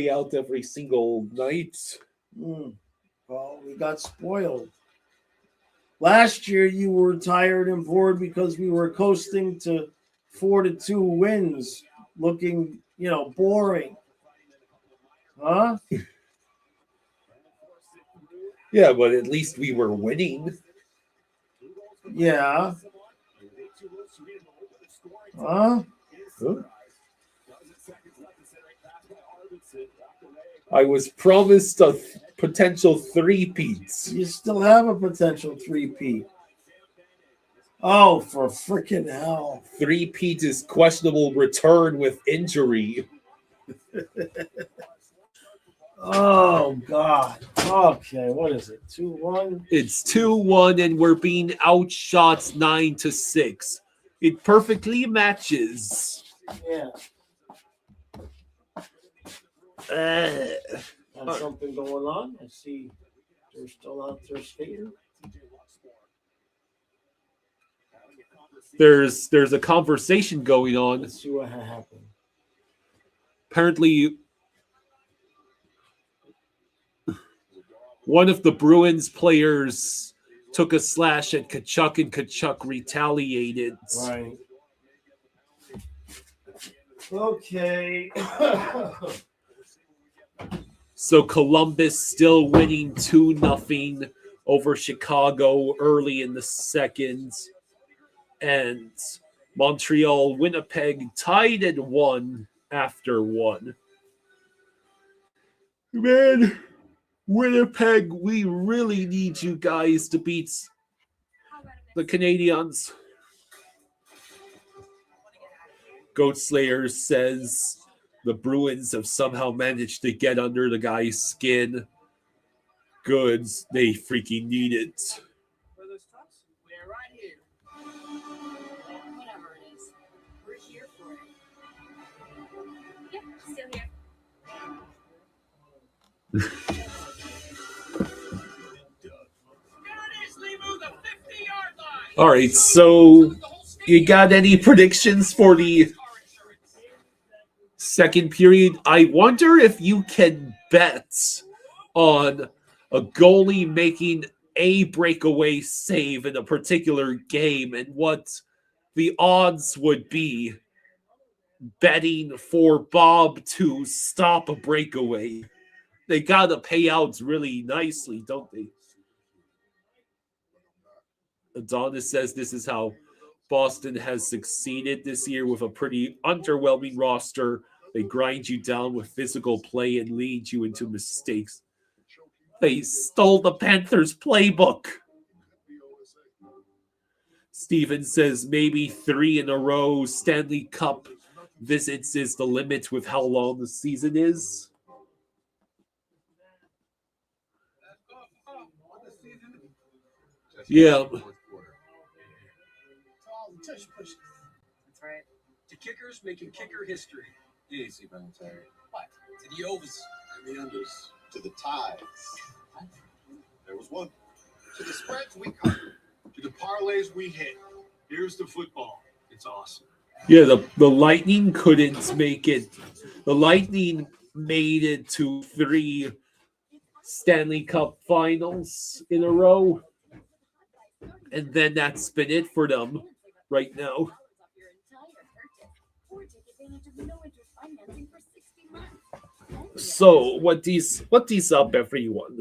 out every single night. Well, we got spoiled. Last year you were tired and bored because we were coasting to 4-2 wins, looking, boring. Huh? Yeah, but at least we were winning. Yeah. Huh? I was promised a potential three-peats. You still have a potential three-peat. Oh, for freaking hell. Three-peat is questionable return with injury. Oh, God. Okay, what is it? 2-1? It's 2-1, and we're being outshot 9-6. It perfectly matches. Yeah. Got something going on. I see they're still out there skating. There's a conversation going on. Let's see what happened. Apparently, one of the Bruins players took a slash at Kachuk, and Kachuk retaliated. Right. Okay. So Columbus still winning 2-0 over Chicago early in the second. And Montreal, Winnipeg tied at 1 after 1. Man, Winnipeg, we really need you guys to beat the Canadiens. Goat Slayer says the Bruins have somehow managed to get under the guy's skin. Goods, they freaking need it. Where are those trucks? We're right here. Whatever it is. We're here for it. Yep, still here. All right, so you got any predictions for the second period? I wonder if you can bet on a goalie making a breakaway save in a particular game and what the odds would be betting for Bob to stop a breakaway. They got to pay out really nicely, don't they? Adonis says this is how Boston has succeeded this year with a pretty underwhelming roster. They grind you down with physical play and lead you into mistakes. They stole the Panthers playbook. Steven says maybe 3 in a row Stanley Cup visits is the limit with how long the season is. Yeah. That's right. To kickers making kicker history. Easy, Terry. What? To the overs and the unders. To the ties. What? There was one. To the spreads we covered. To the parlays we hit. Here's the football. It's awesome. Yeah, the Lightning couldn't make it. The Lightning made it to 3 Stanley Cup finals in a row. And then that's been it for them right now. So what these up, everyone?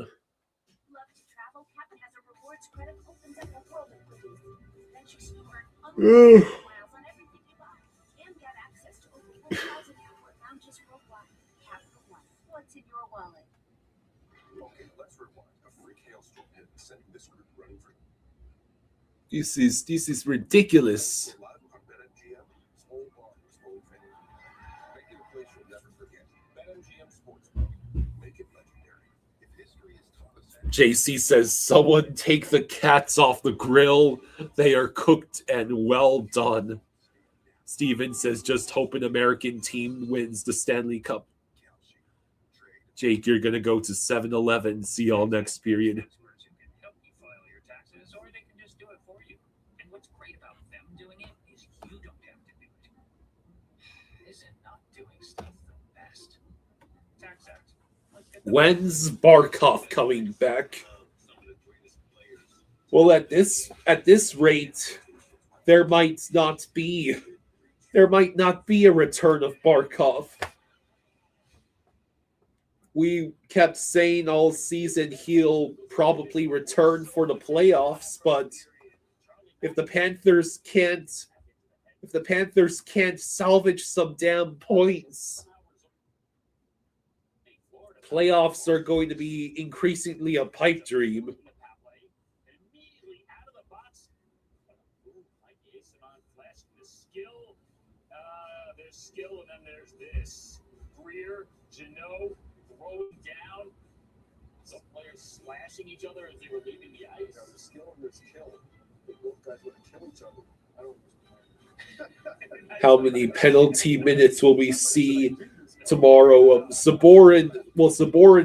What's in your wallet? Okay, let's rewind. A freak hailstorm hit, sending this group running for. This is ridiculous. Live on BetMGM, whole bar was whole fan. Make it a place you'll never forget. BetMGM Sportsbook. Make it legendary. If history is taught us that. JC says, someone take the cats off the grill. They are cooked and well done. Steven says, just hope an American team wins the Stanley Cup. Jake, you're going to go to 7-Eleven. See y'all next period. Help you file your taxes, or they can just do it for you. And what's great about them doing it is you don't have to do it. Isn't not doing stuff the best? Tax Act. Let's get the When's Barkov coming back? Well, at this rate, there might not be a return of Barkov. We kept saying all season he'll probably return for the playoffs, but if the Panthers can't salvage some damn points, playoffs are going to be increasingly a pipe dream. immediately out of the box. Like Jason on flashing the skill. There's skill, and then there's this. Greer, Janot, throwing down. Some players slashing each other as they were leaving the ice. The skill and there's kill. They both guys want to kill each other. I don't. How many penalty minutes will we see tomorrow? Saborin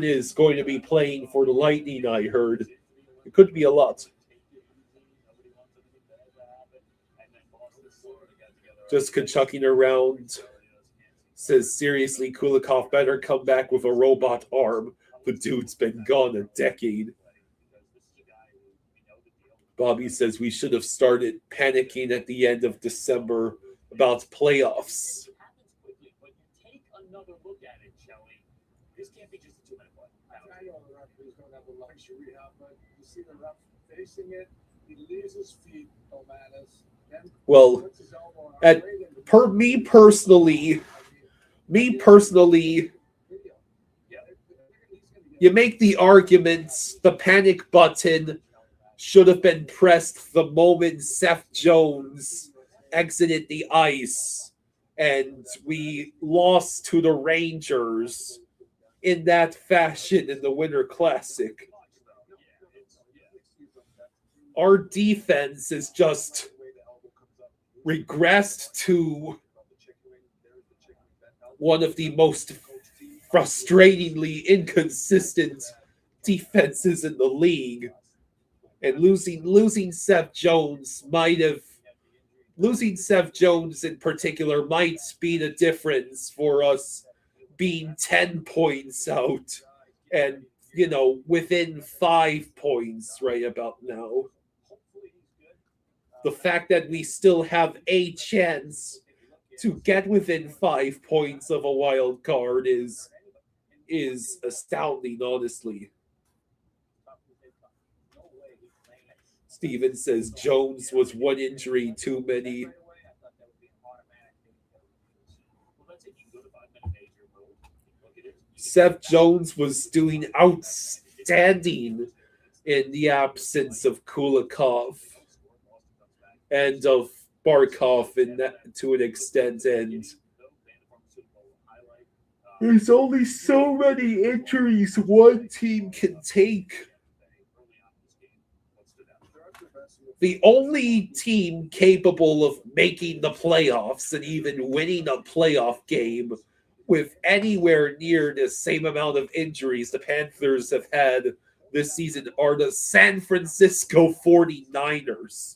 is going to be playing for the Lightning, I heard. It could be a lot. Just chucking around. Says, seriously, Kulikov better come back with a robot arm. The dude's been gone a decade. Bobby says we should have started panicking at the end of December about playoffs. But take another look at it, Shelley. This can't be just a 2-minute play. I know the referees don't have the luxury of, but you see the ref facing it. He leaves his feet, O'Manus. Well, me personally, you make the argument the panic button should have been pressed the moment Seth Jones exited the ice and we lost to the Rangers in that fashion in the Winter Classic. Our defense is just regressed to one of the most frustratingly inconsistent defenses in the league. And losing Seth Jones in particular might be the difference for us being 10 points out and, within 5 points right about now. the fact that we still have a chance to get within 5 points of a wild card is astounding, honestly. Steven says Jones was one injury too many. Seth Jones was doing outstanding in the absence of Kulikov and of Barkov to an extent, and there's only so many injuries one team can take. The only team capable of making the playoffs and even winning a playoff game with anywhere near the same amount of injuries the Panthers have had this season are the San Francisco 49ers.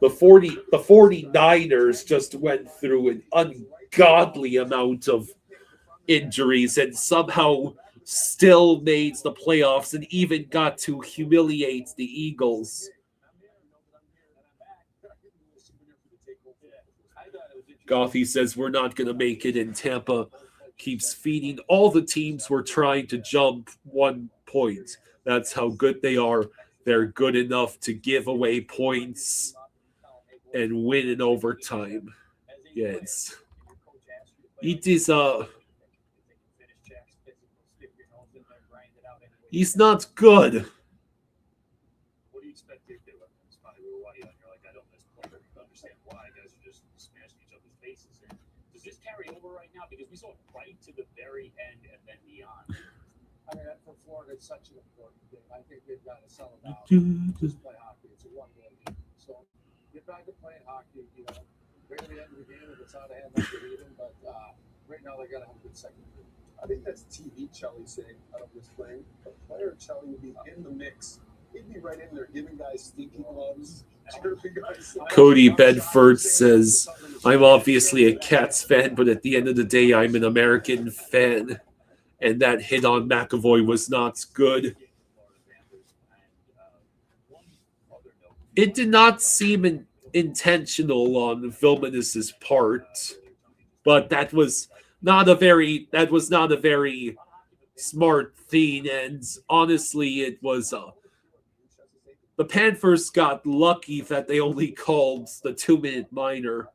The 49ers just went through an ungodly amount of injuries and somehow still made the playoffs and even got to humiliate the Eagles. Goffey says we're not going to make it, and Tampa keeps feeding all the teams we're trying to jump 1 point. That's how good they are. They're good enough to give away points and win in overtime. Yes. It is he's not good. What do you expect if they were white on? You're like, I don't understand why guys are just smashing each other's faces here. Does this carry over right now? Because we saw it right to the very end and then beyond. I mean, for Florida, it's such an important game. I think they've got to settle down. Just play hockey. It's a one-goal game. So get back to playing hockey. You know, right at the end of the game, if it's out of hand, that's even. But right now, they got to have a good second period. I think that's TV Chelly saying out of this playing. A player Chelly would be in the mix. He'd be right in there giving guys stinky gloves. Cody Bedford says, I'm obviously a Cats fan, but at the end of the day, I'm an American fan. And that hit on McAvoy was not good. It did not seem intentional on Vilmanis's part, but that was not a very smart thing. And honestly, it was the Panthers got lucky that they only called the 2-minute minor.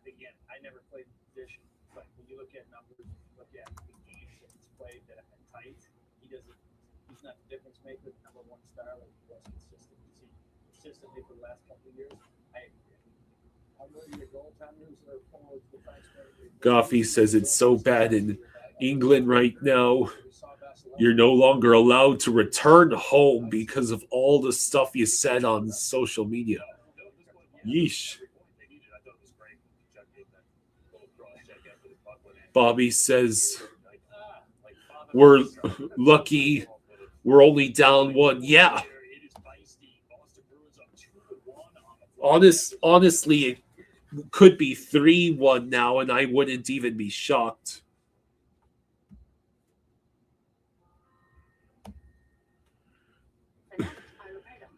Again, I never played position, but when you look at numbers, look at the games that he's played that have been tight, he's not the difference maker, the number one star like he was consistently for the last couple of years. I'm ready to go. Time news are forward defense. Goffey says it's so bad in England right now. You're no longer allowed to return home because of all the stuff you said on social media. Yeesh. Bobby says we're lucky we're only down 1. Yeah. Honestly, it could be 3-1 now, and I wouldn't even be shocked. Pregame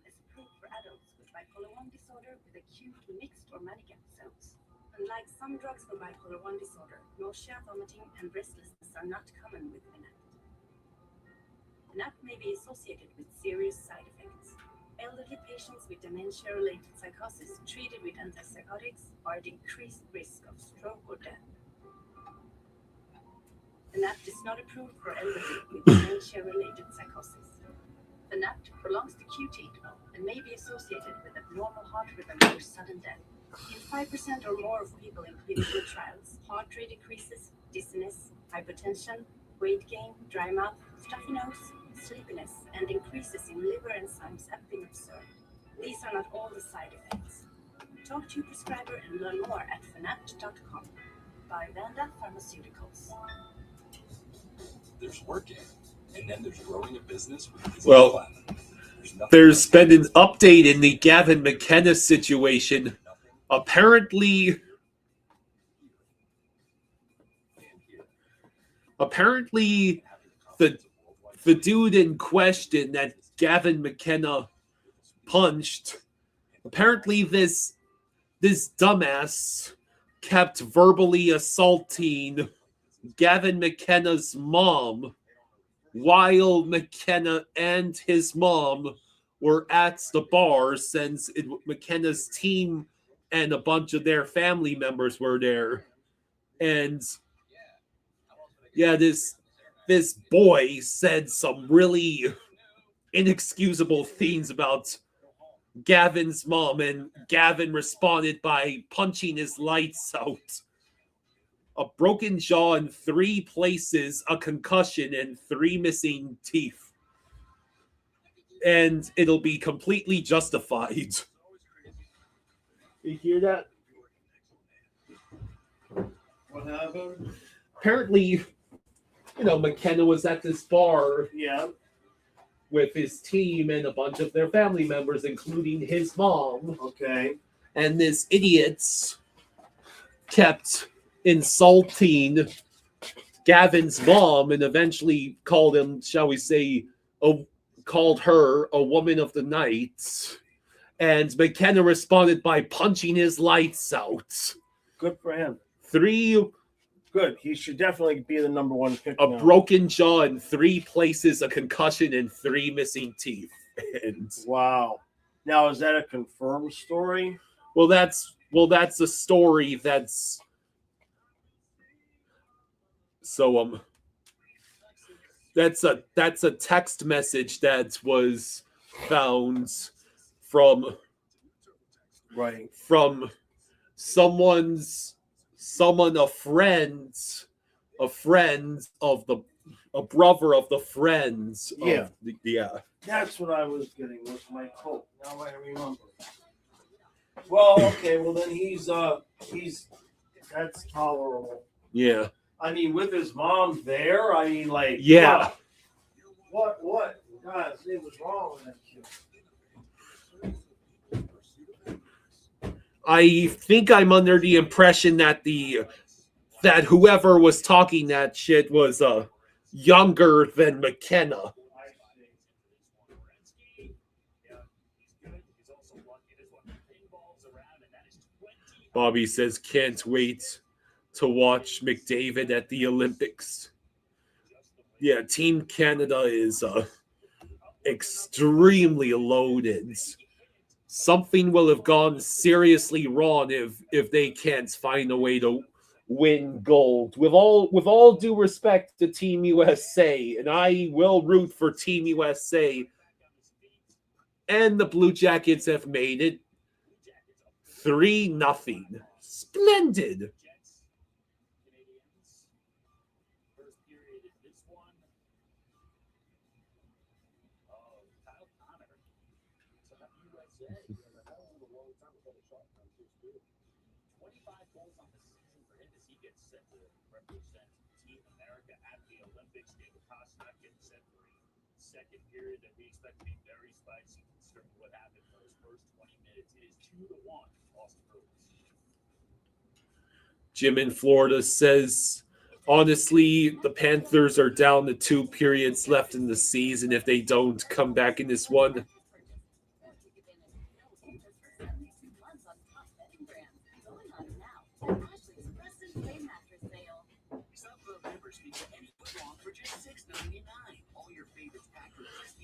is approved for adults with bipolar 1 disorder with acute mixed or manic episodes. Unlike some drugs for bipolar 1 disorder, nausea, vomiting, and restlessness are not common with Fanapt. Fanapt may be associated with serious side effects. Elderly patients with dementia-related psychosis treated with antipsychotics are at increased risk of stroke or death. Fanapt is not approved for elderly with dementia-related psychosis. Fanapt prolongs the QT interval and may be associated with abnormal heart rhythm or sudden death. In 5% or more of people in clinical trials, heart rate decreases, dizziness, hypertension, weight gain, dry mouth, stuffy nose, sleepiness, and increases in liver enzymes have been observed. These are not all the side effects. Talk to your prescriber and learn more at fanapt.com. By Vanda Pharmaceuticals. There's working, and then there's growing a business with Well, there's been an update in the Gavin McKenna situation. Apparently, the dude in question that Gavin McKenna punched, apparently this dumbass kept verbally assaulting Gavin McKenna's mom while McKenna and his mom were at the bar, since McKenna's team and a bunch of their family members were there. And yeah, this boy said some really inexcusable things about Gavin's mom, and Gavin responded by punching his lights out. A broken jaw in 3 places, a concussion, and 3 missing teeth. And it'll be completely justified. You hear that? What happened? Apparently, McKenna was at this bar Yeah. with his team and a bunch of their family members, including his mom. Okay. And this idiots kept insulting Gavin's mom and eventually called her a woman of the night. And McKenna responded by punching his lights out. Good for him. 3 Good. He should definitely be the number 1 pick. a broken jaw in 3 places, a concussion, and 3 missing teeth. And Wow. Now, is that a confirmed story? well, that's a story that's so that's a text message that was found from a brother of the friends. Yeah. Yeah. That's what I was getting with my coat. Now I remember. Well, okay. Well, then he's that's tolerable. Yeah. I mean, with his mom there, I mean, like, Yeah. What? God, it was wrong with that kid. I think I'm under the impression that whoever was talking that shit was younger than McKenna. Bobby says can't wait to watch McDavid at the Olympics. Yeah, Team Canada is extremely loaded. Something will have gone seriously wrong if they can't find a way to win gold. With all due respect to Team USA, and I will root for Team USA, and the Blue Jackets have made it 3-0. Splendid. Second period that we expect to be very spicy, considering what happened for those first 20 minutes. It is 2-1. Austin Bruins. Jim in Florida says, honestly, the Panthers are down to 2 periods left in the season if they don't come back in this one.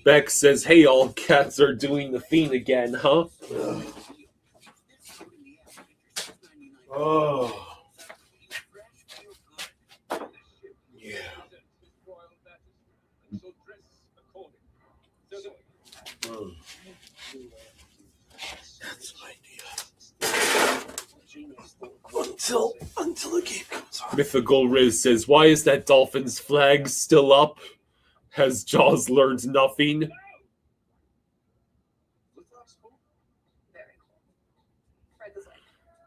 Beck says, hey, all cats are doing the thing again, huh? Oh. Yeah. That's an idea. Until the game comes on. Mythical Riz says, why is that Dolphins flag still up? Has Jaws learned nothing?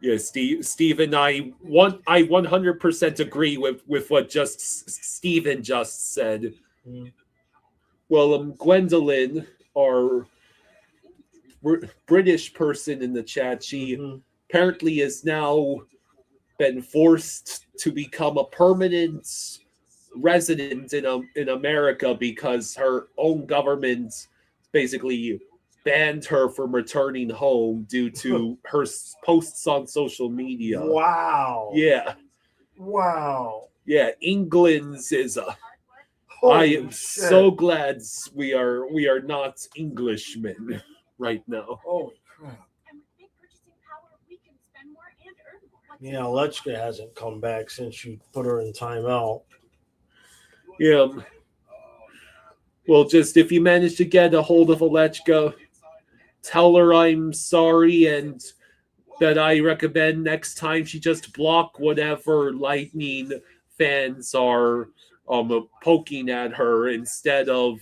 Yeah, Steven, I 100% agree with what Steven just said. Well, Gwendolyn, our British person in the chat. She Mhm. apparently has now been forced to become a permanent resident in America because her own government basically banned her from returning home due to her posts on social media. Wow. Yeah, Wow. yeah. England's is a. Holy I am shit. so glad we are not Englishmen right now. Holy crap. And with big purchasing power, we can spend more and earn more. Yeah, Lechka hasn't come back since you put her in timeout. Yeah. Well, just if you manage to get a hold of Alechka, tell her I'm sorry and that I recommend next time she just block whatever Lightning fans are poking at her instead of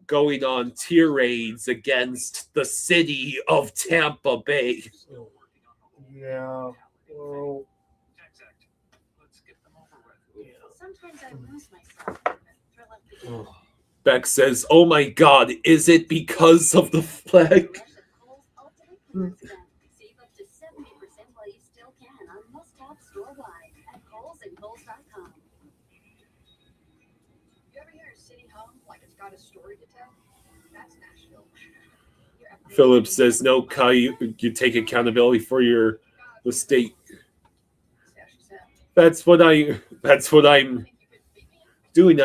going on tirades against the city of Tampa Bay. Yeah. Well, Sometimes I lose myself in the thrill of the game. Beck says, "Oh my God, is it because of the flag?" Kohl's Ultimate Clearance Event. Save up to 70% while you still can on must-have store-wide at Kohl's and Kohl's.com. You ever hear a city hum like it's got a story to tell? That's Nashville. Phillips says, "No, Kai, you take accountability for your mistake." That's what I'm doing.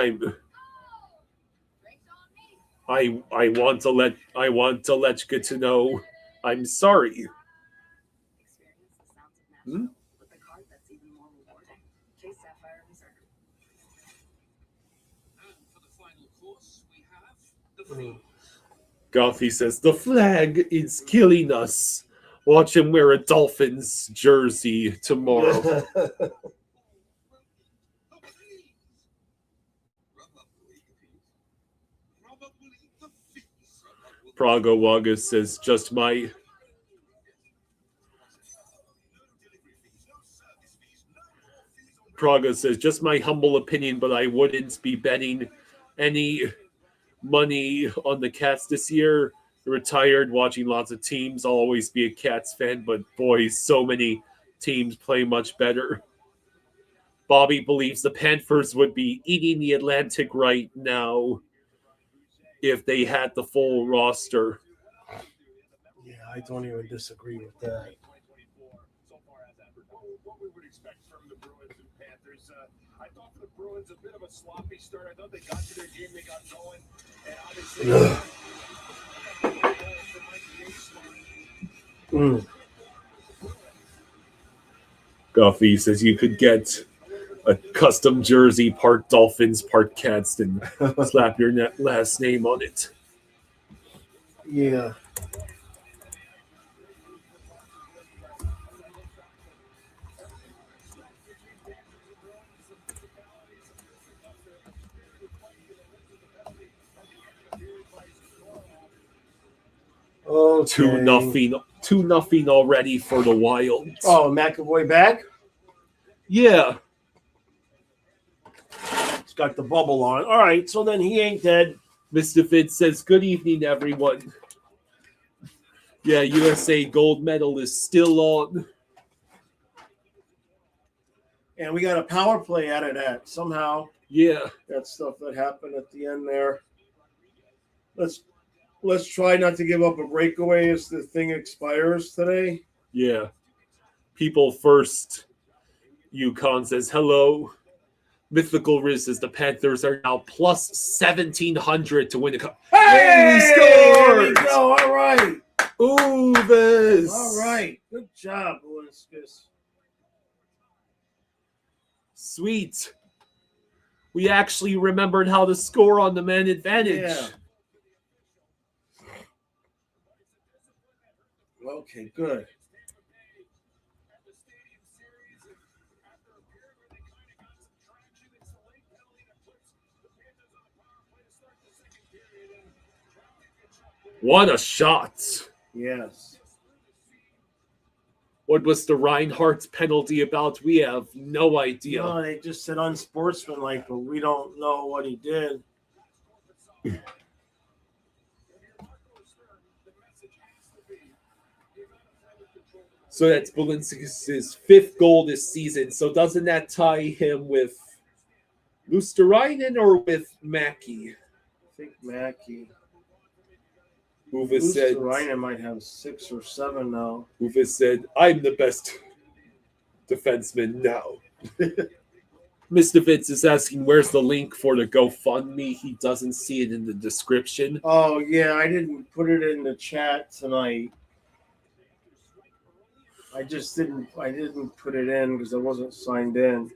I want to let Lechka to know I'm sorry. Experience the sounds of Nashville with the card that's even more rewarding. Chase Sapphire Reserve. And for the final course, we have the Freeze. Goffy says, "The flag is killing us. Watch him wear a Dolphins jersey tomorrow." Praga Waga says, "Just my..." Praga says, "Just my humble opinion, but I wouldn't be betting any money on the Cats this year. Retired, watching lots of teams. I'll always be a Cats fan, but boy, so many teams play much better." Bobby believes the Panthers would be eating the Atlantic right now if they had the full roster. Yeah, I don't even disagree with that. What we would expect from the Bruins and Panthers. I thought for the Bruins a bit of a sloppy start. I thought they got to their game, they got going, and obviously. Goffy says you could get a custom jersey, part Dolphins, part Cats, and slap your last name on it. Yeah. Okay. 2-0 already for the Wild. Oh, McAvoy back? Yeah. He's got the bubble on. All right, so then he ain't dead. Mr. Fitz says, "Good evening, everyone." Yeah, USA gold medal is still on. And we got a power play out of that somehow. Yeah. That stuff that happened at the end there. Let's try not to give up a breakaway as the thing expires today. Yeah. People first. Yukon says, "Hello." Mythical Riz says the Panthers are now plus 1,700 to win the cup. Hey, we scored! There we go. All right. Ooh, this. All right. Good job, Lewinskas. Sweet. We actually remembered how to score on the man advantage. Yeah. Okay, good. What a shot. Yes. What was the Reinhardt's penalty about? We have no idea. No, they just said unsportsmanlike, but we don't know what he did. So that's Balinskis' 5th goal this season. So doesn't that tie him with Luosterainen or with Mackey? I think Mackey. Uva said, Luosterainen might have 6 or 7 now. Uva said, I'm the best defenseman now. Mr. Fitz is asking where's the link for the GoFundMe. He doesn't see it in the description. Oh, yeah, I didn't put it in the chat tonight. I didn't put it in because I wasn't signed in.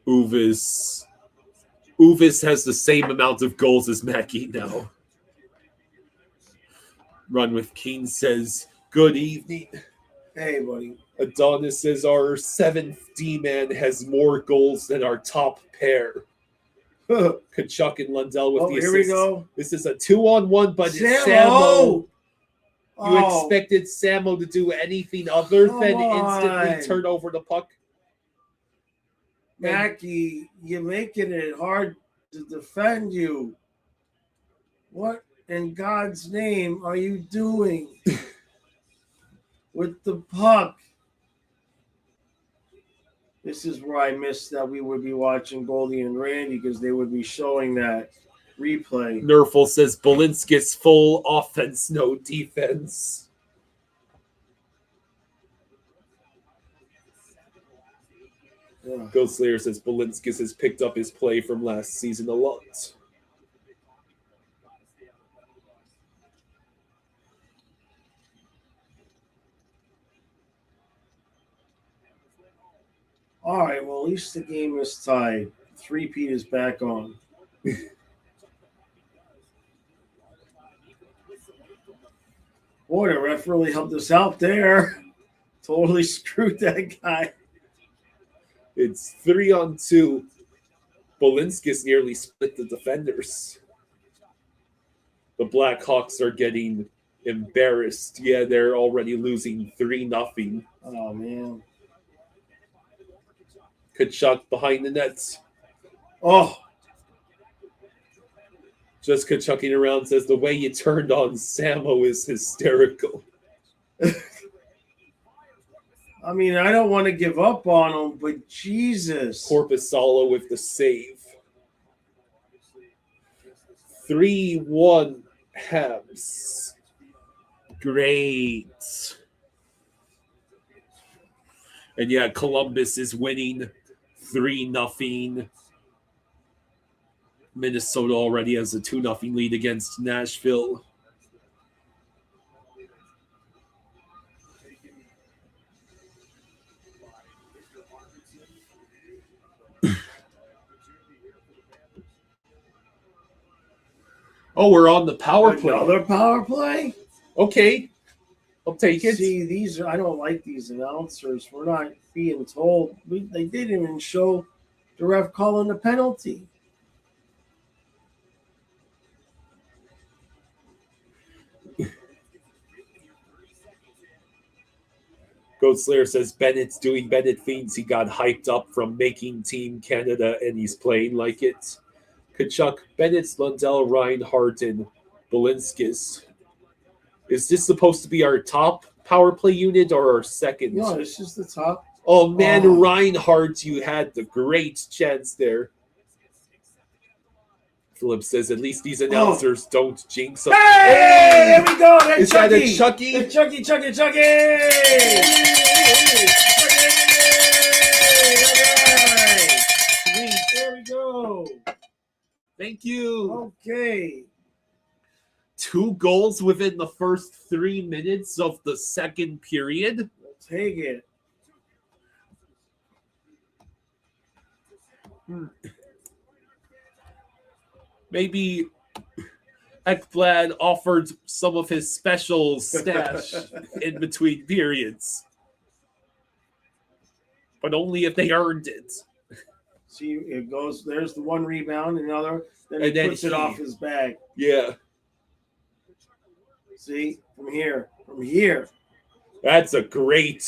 Uvis has the same amount of goals as Mackey now. Run with King says, good evening. Hey, buddy. Adonis says our 7th D-man has more goals than our top pair. Kachuk and Lundell with the here assist. we go. This is a 2-on-1, but it's Samo! You expected Samo to do anything other than instantly on. turn over the puck? Mackey, you're making it hard to defend you. What in God's name are you doing with the puck? This is where I missed that we would be watching Goalie and Randy because they would be showing that replay. Nerful says Balinskis full offense, no defense. Yeah. Ghost Slayer says Balinskis has picked up his play from last season a lot. All right, well, at least the game is tied. 3-peat is back on. Boy, the ref really helped us out there. Totally screwed that guy. It's 3-on-2. Balinskis nearly split the defenders. The Blackhawks are getting embarrassed. Yeah, they're already losing 3-0. Oh, man. Kachuk behind the nets. Oh, Just Kachucking around says the way you turned on Samo is hysterical. I mean, I don't want to give up on him, but Jesus. Corpusalo with the save. 3-1 Habs. Great. And yeah, Columbus is winning 3-0. Minnesota already has a 2-0 lead against Nashville. Oh, we're on the power play. Another power play? Okay. I'll take it. See, I don't like these announcers. We're not being told. They didn't even show the ref calling the penalty. Goat Slayer says Bennett's doing Bennett things. He got hyped up from making Team Canada, and he's playing like it. Kachuk, Bennett's, Lundell, Reinhardt, and Balinskis. Is this supposed to be our top power play unit or our second? No, this is the top. Oh, man, Oh. Reinhardt, you had the great chance there. Philip says at least these announcers don't jinx us. Hey, here we go. That's Is that a Chucky? It's Chucky. Sweet. There we go. Thank you. Okay. 2 goals within the first 3 minutes of the second period. We'll take it. Maybe Ekblad offered some of his special stash in between periods. But only if they earned it. See, it goes. There's the one rebound, another. Then And he then puts it off his bag. Yeah. See, from here. That's a great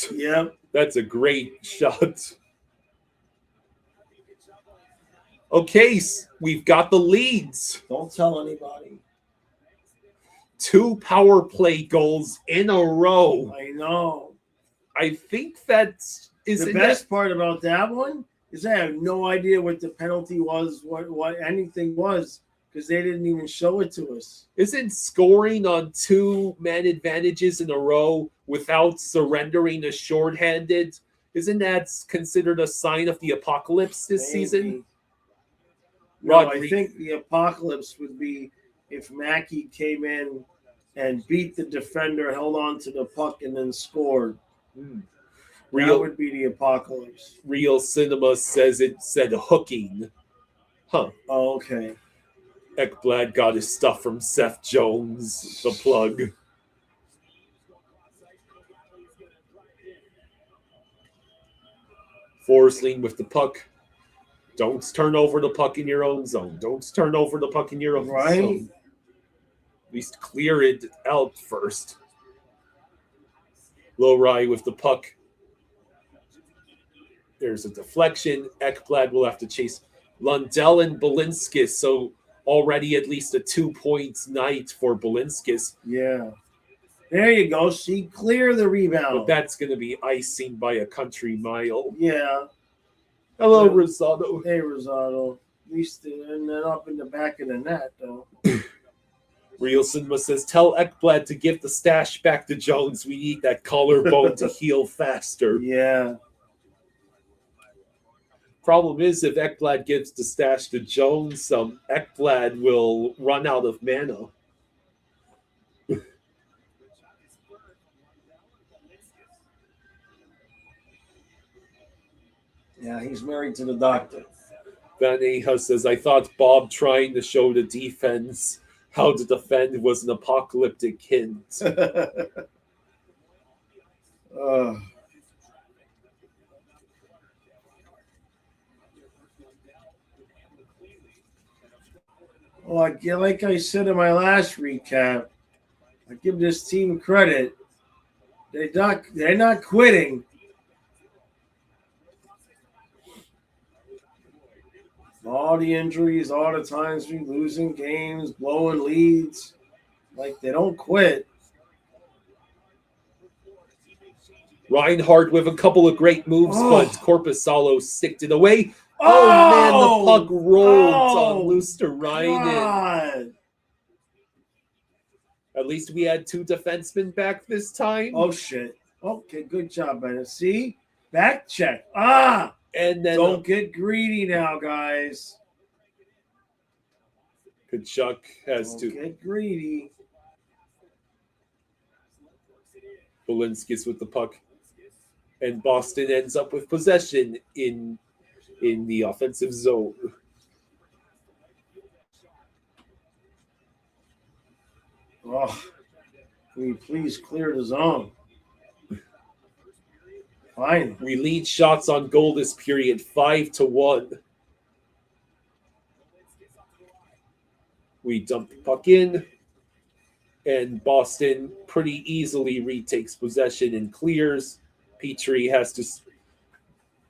shot. Okay, we've got the leads. Don't tell anybody. 2 power play goals in a row. I know. I think that's The best part about that one is I have no idea what the penalty was, what anything was, because they didn't even show it to us. Isn't scoring on 2 man advantages in a row without surrendering a shorthanded? Isn't that considered a sign of the apocalypse this season? No, I think the apocalypse would be if Mackey came in and beat the defender, held on to the puck, and then scored. That would be the apocalypse. Real Cinema says it said hooking. Huh. Oh, okay. Ekblad got his stuff from Seth Jones, the plug. Forsling with the puck. Don't turn over the puck in your own zone. Don't turn over the puck in your own zone. At least clear it out first. Lowry with the puck. There's a deflection. Ekblad will have to chase Lundell and Balinskis. So already at least a 2-point night for Balinskis. Yeah. There you go. See, clear the rebound. But that's going to be icing by a country mile. Yeah. Hello, Rosado. Hey, Rosado. At least and then up in the back of the net, though. Real Cinema says, tell Ekblad to give the stash back to Jones. We need that collarbone to heal faster. Yeah. Problem is, if Ekblad gives the stash to Jones, Ekblad will run out of mana. Yeah, he's married to the doctor. Van Aja says, I thought Bob trying to show the defense how to defend was an apocalyptic hint. Like I said in my last recap, I give this team credit. They're not quitting. All the injuries, all the times we losing games, blowing leads, like they don't quit. Reinhardt with a couple of great moves, but Korpisalo sticked it away. Oh, man, the puck rolled on Luosterainen. At least we had 2 defensemen back this time. Oh, shit. Okay, good job, Bennett. See? Back check. And then don't get greedy now, guys. Kachuk has to get greedy. Balinskis with the puck. And Boston ends up with possession in the offensive zone. Oh, can we please clear the zone? Fine. We lead shots on goal this period 5-1. We dump the puck in, and Boston pretty easily retakes possession and clears. Petrie has to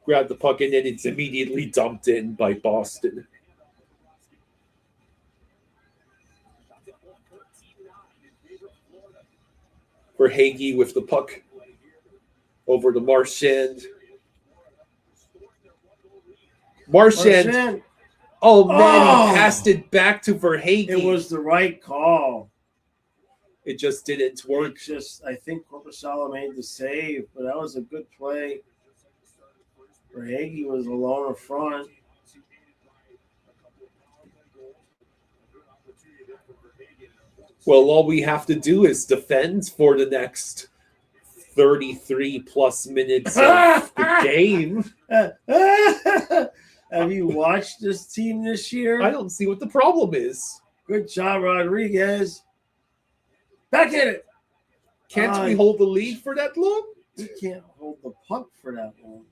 grab the puck, and then it's immediately dumped in by Boston. For Hagee with the puck. Over to Marchand. Marchand. Oh, man, he passed it back to Verhaeghe. It was the right call. It just didn't work. I think Korpisalo made the save, but that was a good play. Verhaeghe was alone up front. Well, all we have to do is defend for the next 33 plus minutes of the game. Have you watched this team this year? I don't see what the problem is. Good job, Rodriguez. Back at it. Can't we hold the lead for that long? We can't hold the puck for that long.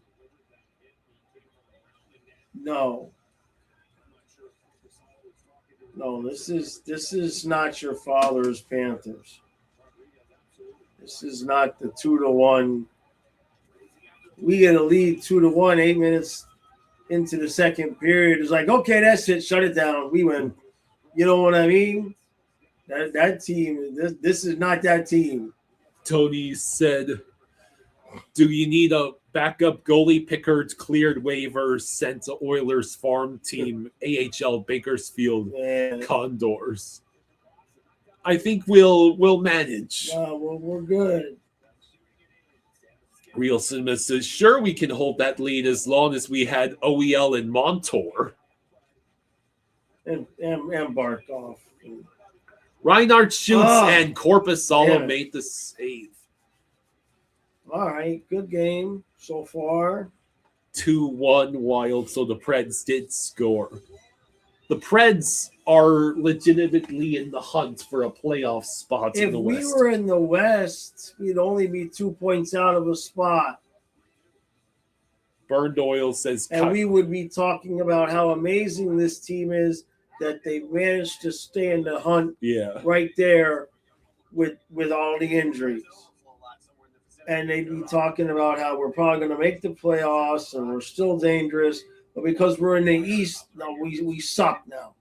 No. No, this is not your father's Panthers. This is not the 2-1. We get a lead 2-1, 8 minutes into the second period. It's like, okay, that's it. Shut it down. We win. You know what I mean? That team. This is not that team. Tony said, do you need a backup goalie? Pickard's cleared waivers, sent to Oilers farm team, AHL Bakersfield Man. Condors. I think we'll manage. Well, we're good. Real Cinema says, sure, we can hold that lead as long as we had OEL and Montour. And Barkov. Reinhardt shoots and Korpisalo yeah. made the save. All right, good game so far. 2-1 Wild, so the Preds did score. The Preds are legitimately in the hunt for a playoff spot in the West. If we were in the West, we'd only be 2 points out of a spot. Burned Oil says... And we would be talking about how amazing this team is, that they managed to stay in the hunt right there with all the injuries. And they'd be talking about how we're probably going to make the playoffs and we're still dangerous. But because we're in the East, no, we suck now.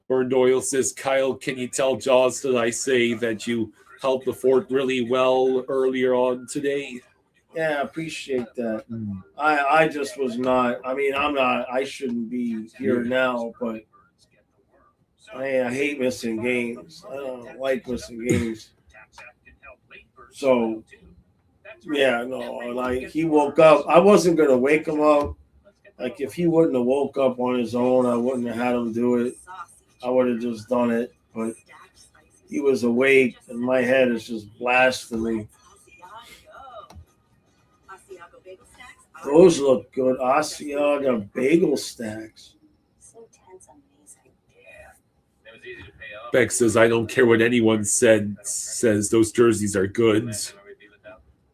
Burned Oil says, Kyle, can you tell Jaws that I say that you helped the fort really well earlier on today? Yeah, I appreciate that. I just was not. I mean, I shouldn't be here now, but I hate missing games. I don't like missing games. So, yeah, no, like he woke up. I wasn't going to wake him up. Like if he wouldn't have woke up on his own, I wouldn't have had him do it. I would have just done it. But he was awake, and my head is just blasphemy. Those look good. Asiaga bagel stacks. Beck says, I don't care what anyone says those jerseys are good.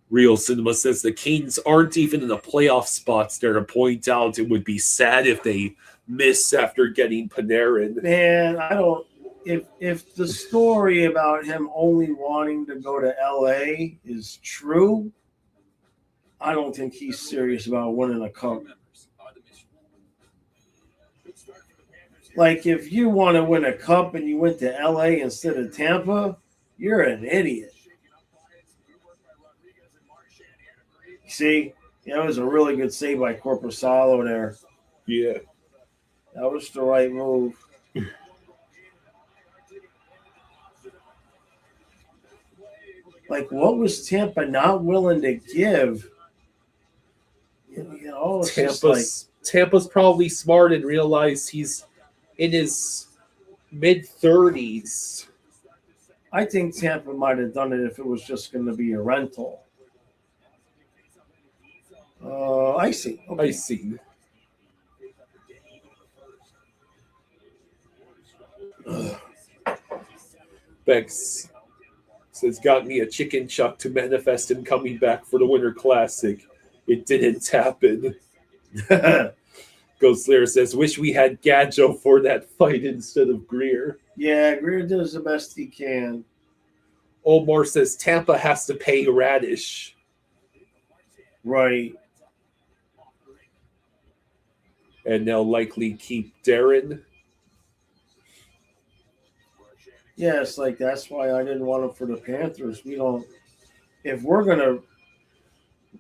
Real Cinema says the Canes aren't even in the playoff spots there to point out it would be sad if they miss after getting Panarin. Man, I don't. If the story about him only wanting to go to LA is true, I don't think he's serious about winning a cup. Like, if you want to win a cup and you went to LA instead of Tampa, you're an idiot. See, that was a really good save by Korpisalo there. Yeah. That was the right move. Like, what was Tampa not willing to give? You know, Tampa's probably smart and realized he's in his mid-30s. I think Tampa might have done it if it was just going to be a rental. I see. Okay. I see. Bex says, got me a chicken chuck to manifest him coming back for the Winter Classic. It didn't happen. Ghost Slayer says, wish we had Gadjo for that fight instead of Greer. Yeah, Greer does the best he can. Omar says, Tampa has to pay Radish. Right. And they'll likely keep Darren. Yeah, it's like that's why I didn't want him for the Panthers. We don't. If we're gonna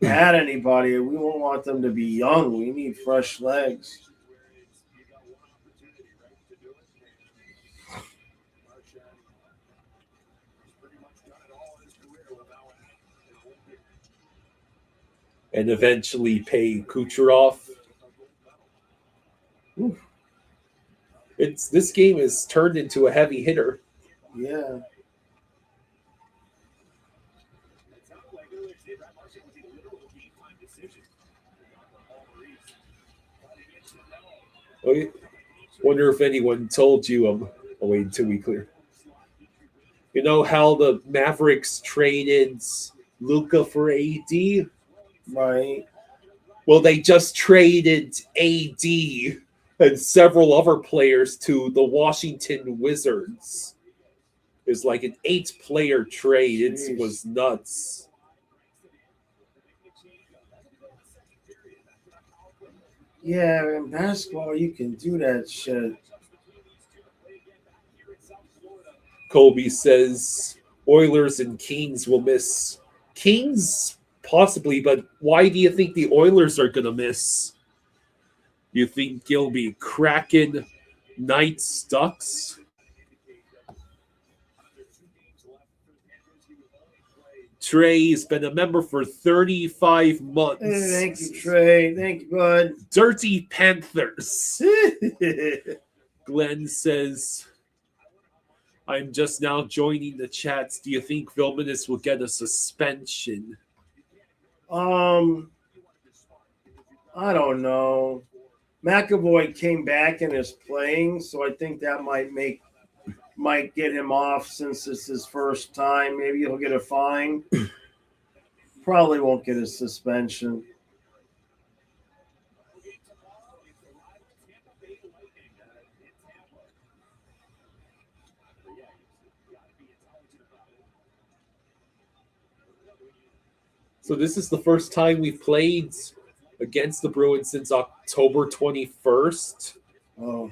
add anybody, we won't want them to be young. We need fresh legs. And eventually pay Kucherov. Oof. This game is turned into a heavy hitter. Yeah. Oh, wonder if anyone told you. Oh, wait until we clear. You know how the Mavericks traded Luka for AD? Right. Well, they just traded AD and several other players to the Washington Wizards. It's like an 8-player trade. It was nuts. Yeah, in basketball, you can do that shit. Colby says Oilers and Kings will miss. Kings possibly, but why do you think the Oilers are going to miss? You think it'll be Kraken, Knights, Ducks? Trey's been a member for 35 months. Thank you, Trey. Thank you, bud. Dirty Panthers. Glenn says, I'm just now joining the chats. Do you think Vilmanis will get a suspension? I don't know. McAvoy came back and is playing, so I think that might get him off since it's his first time. Maybe he'll get a fine. Probably won't get a suspension. So this is the first time we've played against the Bruins since October 21st. Oh.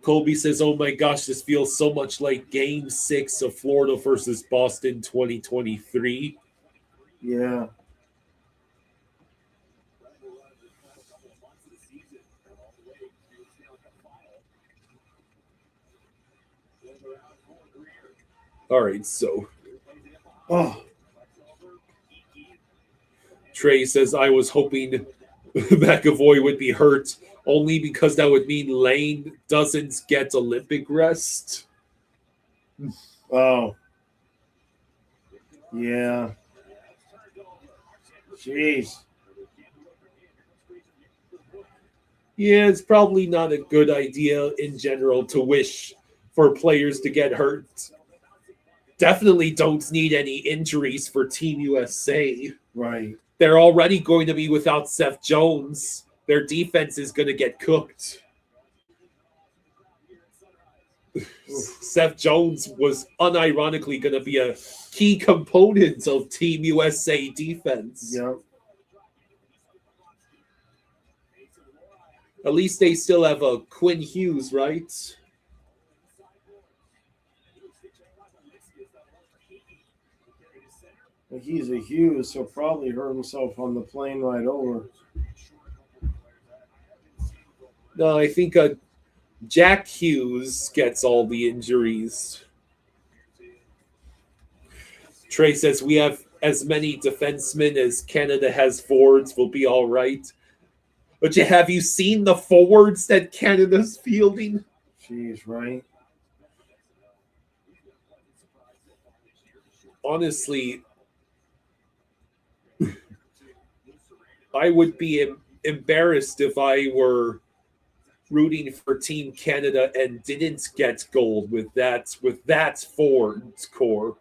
Colby says, oh my gosh, this feels so much like Game 6 of Florida versus Boston 2023. Yeah. All right, so Trey says, I was hoping McAvoy would be hurt only because that would mean Lane doesn't get Olympic rest. Oh. Yeah. Jeez. Yeah, it's probably not a good idea in general to wish for players to get hurt. Definitely don't need any injuries for Team USA. Right. They're already going to be without Seth Jones. Their defense is going to get cooked. Seth Jones was unironically going to be a key component of Team USA defense. Yeah. At least they still have a Quinn Hughes, right? He's a Hughes, so probably hurt himself on the plane ride over. No, I think Jack Hughes gets all the injuries. Trey says we have as many defensemen as Canada has forwards. We'll be all right. But have you seen the forwards that Canada's fielding? Jeez, right? Honestly, I would be embarrassed if I were rooting for Team Canada and didn't get gold with that forward core.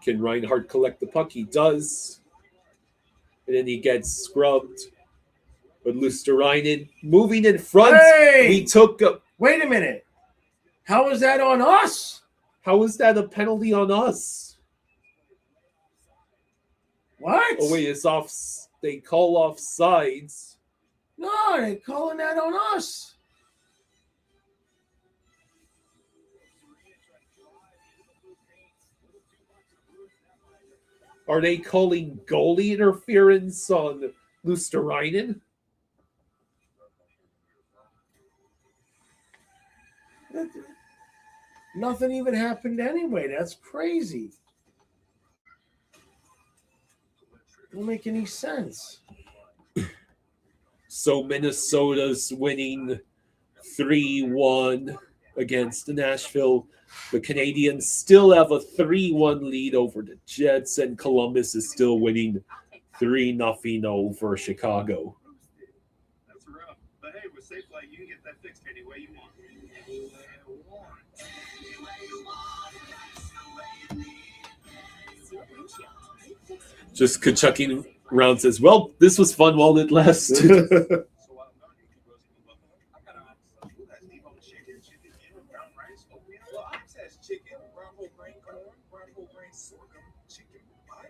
Can Reinhardt collect the puck? He does. And then he gets scrubbed. But Luosterainen moving in front. Hey! We took a... Wait a minute. How is that on us? How is that a penalty on us? What? Oh, wait, it's off. They call off sides. No, they're calling that on us. Are they calling goalie interference on Luosterainen? Nothing even happened anyway. That's crazy. Don't make any sense. So Minnesota's winning 3-1 against Nashville. The Canadians still have a 3-1 lead over the Jets, and Columbus is still winning 3-0 over Chicago. That's rough. But hey, with Safe Flight, you can get that fixed any way you want. Just Kachucking around says, well, this was fun while it lasted. Chicken, brown whole grain corn, brown whole grain sorghum, chicken, pie,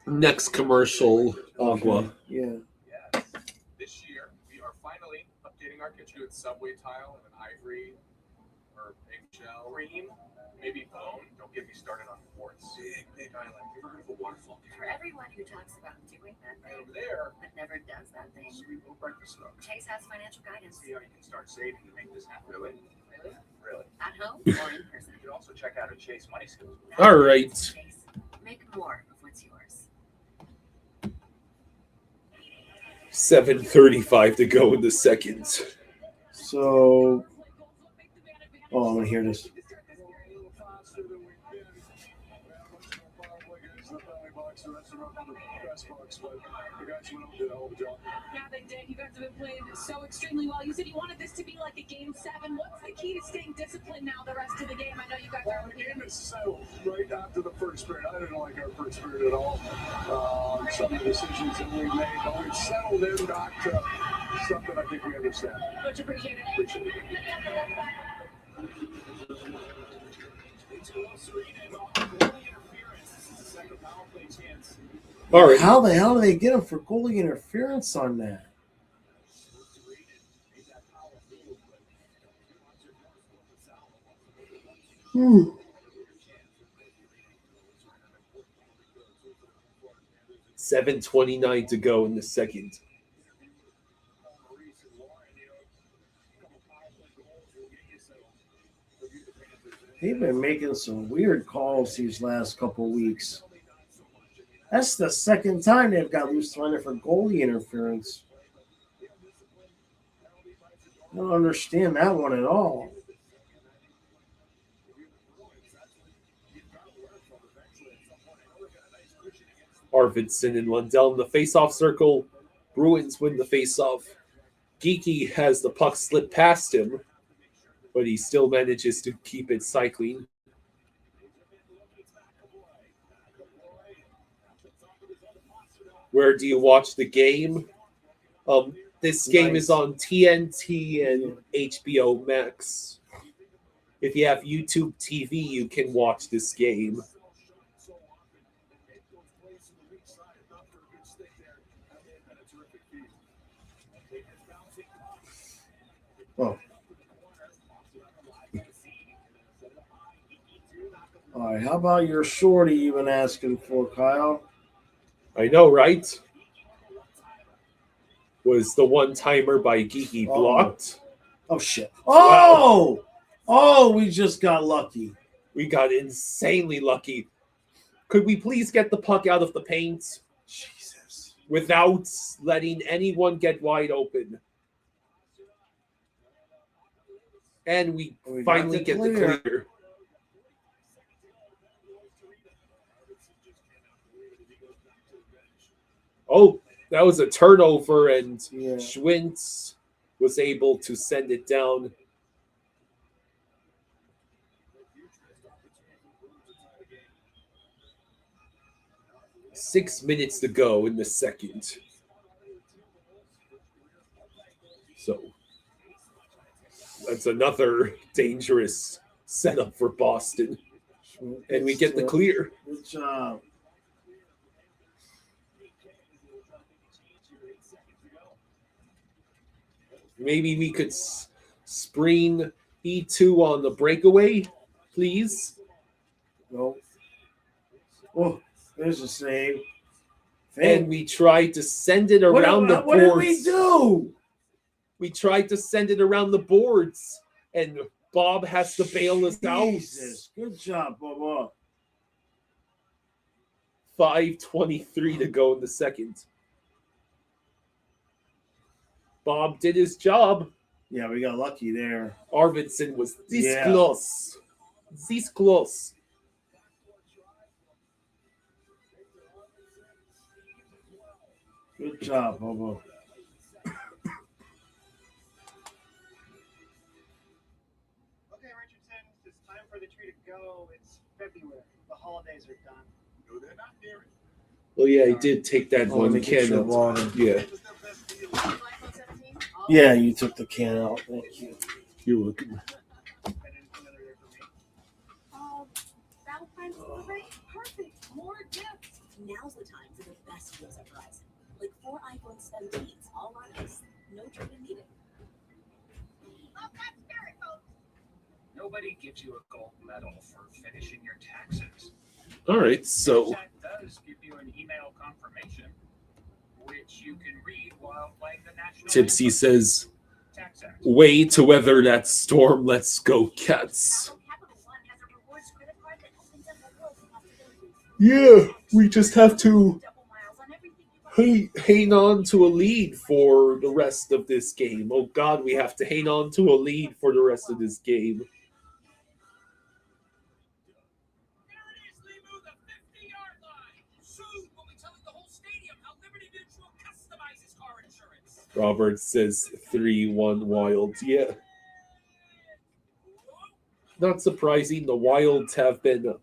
Next commercial, Agua. Yeah. Yes. This year, we are finally updating our kitchen with subway tile and an ivory or eggshell cream, maybe bone. Don't get me started on quartz. Big island. You ever heard of a waterfall? For everyone who talks about doing that Right thing, over there, but never does that thing, sweet little breakfast nook. Chase has financial guidance. See how you can start saving to make this happen. Really? Really? Really. At home or in person. You can also check out our Chase Money Skills. All right. Chase, make more of what's yours. 7:35 to go in the second. So, I'm gonna hear this. Yeah, they did. You guys have been playing so extremely well. You said you wanted this to be like a game 7. What's the key to staying disciplined now the rest of the game? I know you guys are. The game is settled right after the first period. I didn't like our first period at all. Some of the decisions that we made, but we settled in back to something I think we understand. Much appreciated. Appreciate it. All right. How the hell do they get him for goalie interference on that? Hmm. 7:29 to go in the second. They've been making some weird calls these last couple weeks. That's the second time they've got loose running for goalie interference. I don't understand that one at all. Arvidsson and Lundell in the faceoff circle. Bruins win the faceoff. Geeky has the puck slip past him, but he still manages to keep it cycling. Where do you watch the game? This game is on TNT and HBO Max. If you have YouTube TV, you can watch this game. Oh. All right, how about your shorty you've been asking for, Kyle? I know, right? Was the one-timer by Geeky blocked? Oh, shit. Oh! Oh, we just got lucky. We got insanely lucky. Could we please get the puck out of the paint? Jesus. Without letting anyone get wide open. And we finally get the clear. Oh, that was a turnover, and Schwintz was able to send it down. Six minutes to go in the second. So that's another dangerous setup for Boston. And we get the clear. Good job. Maybe we could spring E2 on the breakaway, please. No. Oh, there's a save. And we tried to send it around the boards. What did we do? We tried to send it around the boards, and Bob has to bail us out. Jesus. Good job, Bob. 5:23 to go in the second. Bob did his job. Yeah, we got lucky there. Arvidsson was this close. This close. Good job, Bobo. Okay, Richardson, it's time for the tree to go. It's February. The holidays are done. No, they're not near it. Well, yeah, he did take that one let me get can your out. water. Yeah, Yeah, you took the can out. Thank you. you're welcome. Valentine's delivery? Perfect. More gifts. Now's the time for the best deals at Verizon. Like 4 iPhone 17s, all on ice. No trade-in needed. Nobody gives you a gold medal for finishing your taxes. All right, so That does give you an email confirmation, which you can read while playing the national Tipsy anthem. says, Tax Act. way to weather that storm. Let's go, Cats. Yeah, we just have to hang on to a lead for the rest of this game. Oh, God, we have to hang on to a lead for the rest of this game. There it is. They move the 50-yard line. Soon we'll be telling the whole stadium how Liberty Mutual customizes car insurance. Robert says 3-1 Wild. Yeah. Not surprising. The Wilds have been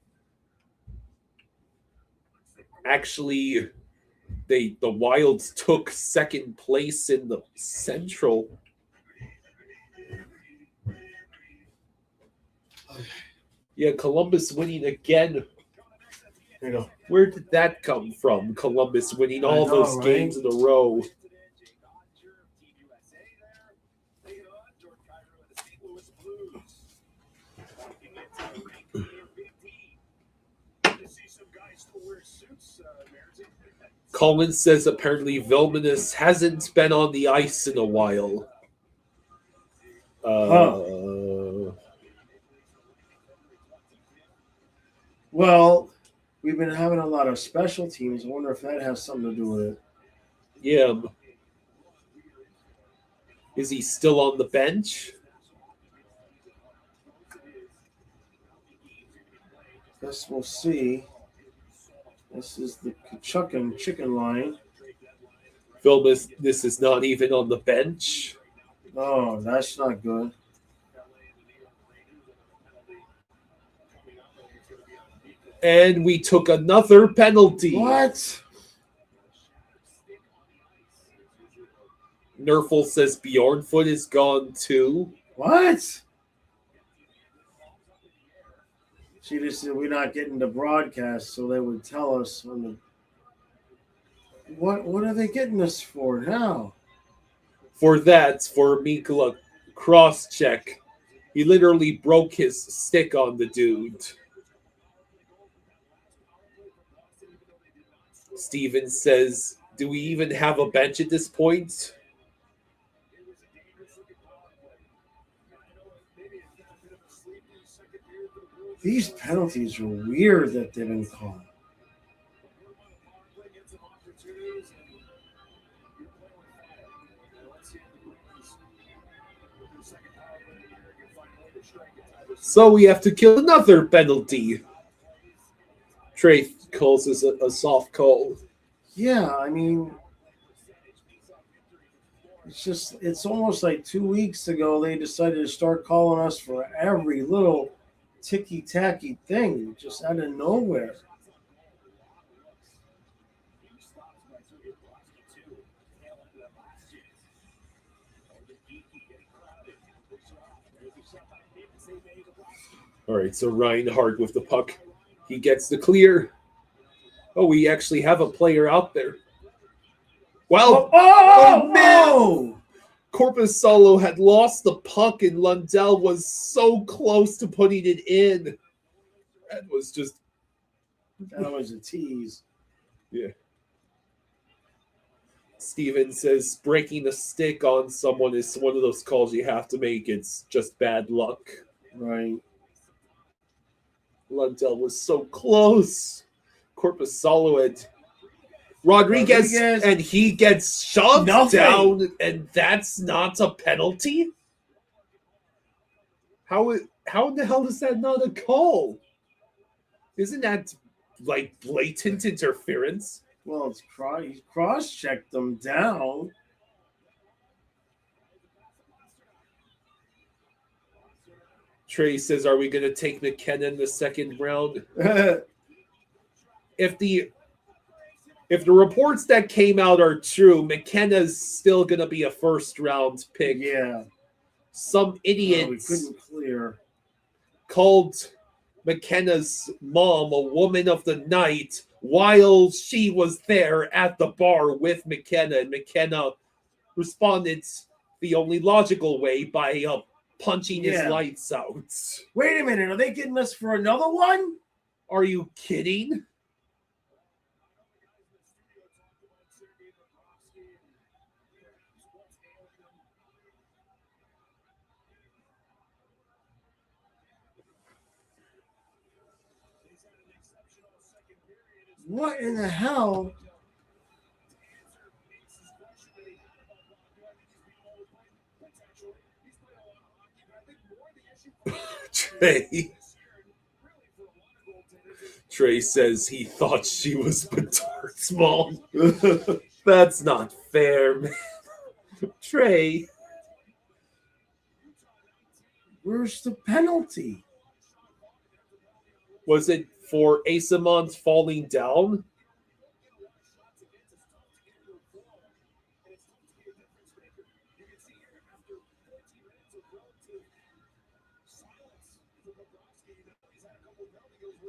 actually the Wilds took second place in the Central. Yeah, Columbus winning again. You know, Where did that come from? Columbus winning all those games in a row. Collins says apparently Vilmanus hasn't been on the ice in a while. well, we've been having a lot of special teams. I wonder if that has something to do with it. Yeah. Is he still on the bench? Guess we'll see. This is the Kachuk chicken line. Vilmas, this is not even on the bench. Oh, that's not good. And we took another penalty. What? Nerfel says Bjornfoot is gone too. What? See, this is, we're not getting the broadcast, so they would tell us on the. What are they getting us for now? For Mikula cross check. He literally broke his stick on the dude. Steven says, do we even have a bench at this point? These penalties are weird that they've been called. So we have to kill another penalty. Trey calls this a soft call. Yeah, I mean, it's almost like 2 weeks ago they decided to start calling us for every little ticky-tacky thing, just out of nowhere. All right, so Reinhardt with the puck. He gets the clear. Oh, we actually have a player out there. Well, man! Korpisalo had lost the puck, and Lundell was so close to putting it in. That was just... That was a tease. Yeah. Steven says breaking a stick on someone is one of those calls you have to make. It's just bad luck. Right. Lundell was so close. Korpisalo had Rodriguez, and he gets shoved down, and that's not a penalty? How in the hell is that not a call? Isn't that like blatant interference? Well, he cross-checked them down. Trey says, are we going to take McKenna in the second round? If the reports that came out are true, McKenna's still going to be a first-round pick. Yeah. Some idiots we couldn't clear. called McKenna's mom a woman of the night while she was there at the bar with McKenna, and McKenna responded the only logical way by punching his Yeah. lights out. Wait a minute, are they getting us for another one? Are you kidding? What in the hell? Trey says he thought she was petard small. That's not fair, man. Trey. Where's the penalty? Was it for Asimont falling down?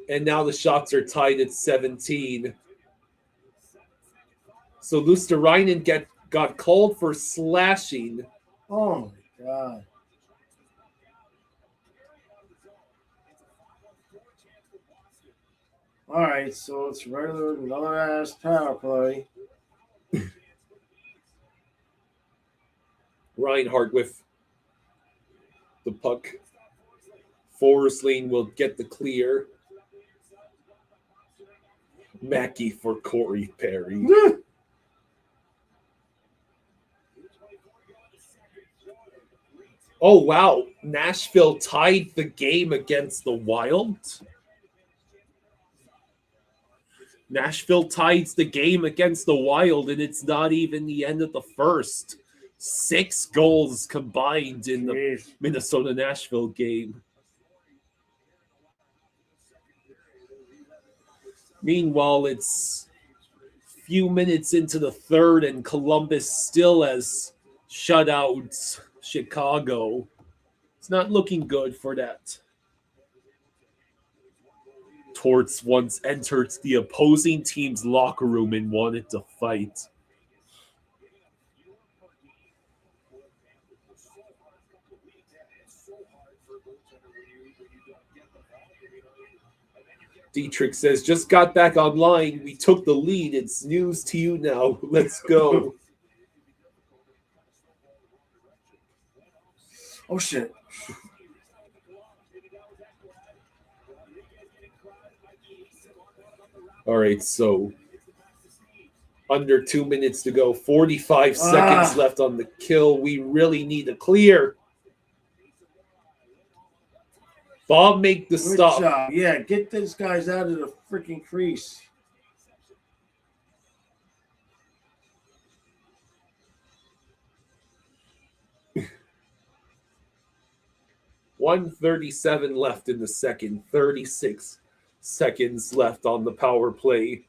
And now the shots are tied at 17. So Luosterainen got called for slashing. Oh my God. All right, so it's regular, another ass power play. Reinhardt with the puck. Forsling will get the clear. Mackey for Corey Perry. Oh, wow. Nashville tied the game against the Wild. Nashville ties the game against the Wild, and it's not even the end of the first. 6 goals combined in the Minnesota-Nashville game. Meanwhile, it's a few minutes into the third, and Columbus still has shutouts Chicago. It's not looking good for that. Torts once entered the opposing team's locker room and wanted to fight. Dietrich says, just got back online. We took the lead. It's news to you now. Let's go. Oh, shit. All right, so under 2 minutes to go. 45 seconds left on the kill. We really need a clear. Bob, make the Good stop. job. Yeah, get these guys out of the freaking crease. .137 left in the second. 36 seconds left on the power play.